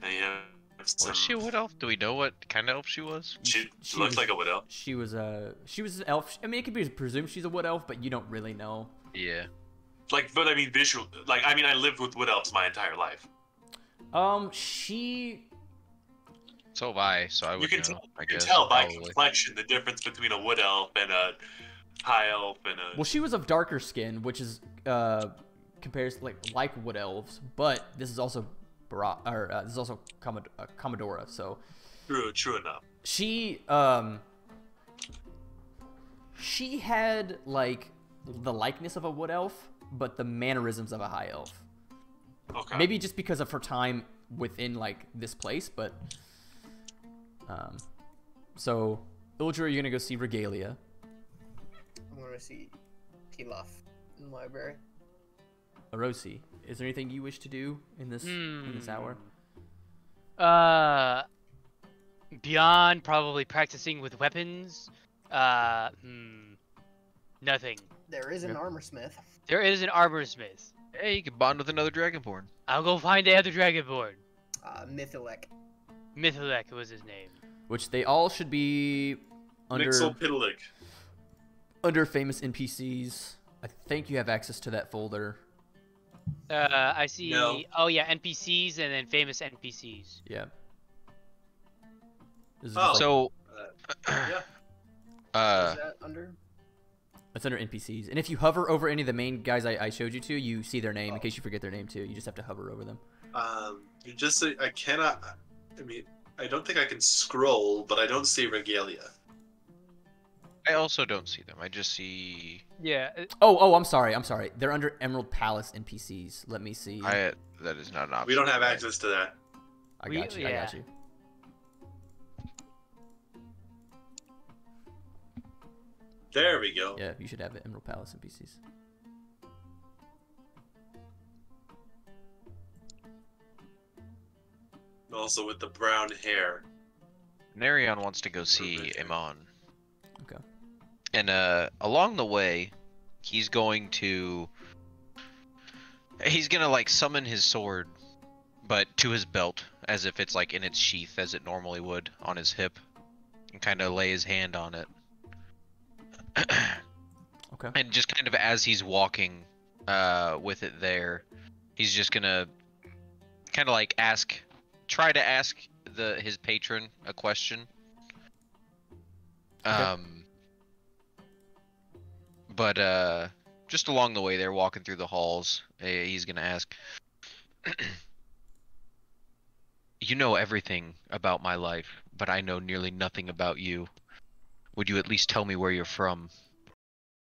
Speaker 2: I have some...
Speaker 5: Was she a wood elf? Do we know what kind of elf she was?
Speaker 2: She
Speaker 4: She
Speaker 2: looked
Speaker 4: was-
Speaker 2: like a wood elf.
Speaker 4: She was an elf. I mean, it could be presumed she's a wood elf, but you don't really know.
Speaker 5: Yeah.
Speaker 2: But I mean visual, I lived with wood elves my entire life.
Speaker 4: She.
Speaker 5: So have I. So I would
Speaker 2: You
Speaker 5: know.
Speaker 2: can
Speaker 5: I guess.
Speaker 2: tell by
Speaker 5: probably.
Speaker 2: complexion the difference between a wood elf and a high elf and a...
Speaker 4: Well, she was of darker skin, which is compares like wood elves, but this is also this is also Commodora. So
Speaker 2: True enough.
Speaker 4: she had like the likeness of a wood elf, but the mannerisms of a high elf.
Speaker 2: Okay.
Speaker 4: Maybe just because of her time within like this place, but so Iljor, you're gonna go see Regalia.
Speaker 3: I'm going to see Tilaf in the library.
Speaker 4: Arosi, is there anything you wish to do in this hour?
Speaker 1: Beyond probably practicing with weapons, nothing.
Speaker 3: There is an
Speaker 4: Okay.
Speaker 3: armor smith.
Speaker 1: There is an armor smith.
Speaker 5: Hey, you can bond with another dragonborn.
Speaker 1: I'll go find the other dragonborn.
Speaker 3: Mythilek.
Speaker 1: Mythalek was his name.
Speaker 4: Which they all should be
Speaker 2: Mixel Pitalik.
Speaker 4: under famous NPCs. I think you have access to that folder.
Speaker 1: I see.
Speaker 2: No.
Speaker 1: Oh yeah, NPCs and then famous NPCs.
Speaker 4: Yeah. This is
Speaker 2: Oh.
Speaker 4: just, like,
Speaker 5: So,
Speaker 2: Yeah.
Speaker 3: Is that under?
Speaker 4: it's under NPCs, and if you hover over any of the main guys I showed you to, you see their name. In case you forget their name too, you just have to hover over them.
Speaker 6: I cannot. I mean, I don't think I can scroll, but I don't see Regalia.
Speaker 5: I also don't see them. I just see.
Speaker 1: Yeah.
Speaker 4: Oh, I'm sorry. They're under Emerald Palace NPCs. Let me see.
Speaker 5: That is not an option.
Speaker 6: We don't have access to that.
Speaker 4: I got you. I got you.
Speaker 6: There we go.
Speaker 4: Yeah, you should have it. Emerald Palace NPCs.
Speaker 6: Also with the brown hair.
Speaker 5: Narion wants to go see Amon.
Speaker 4: Okay.
Speaker 5: And along the way, he's gonna like summon his sword, but to his belt, as if it's like in its sheath as it normally would on his hip, and kind of lay his hand on it.
Speaker 4: Okay.
Speaker 5: And just kind of as he's walking with it there, he's just gonna kind of like try to ask his patron a question.
Speaker 4: Okay.
Speaker 5: But just along the way there, walking through the halls, he's gonna ask, "You know everything about my life, but I know nearly nothing about you. Would you at least tell me where you're from?"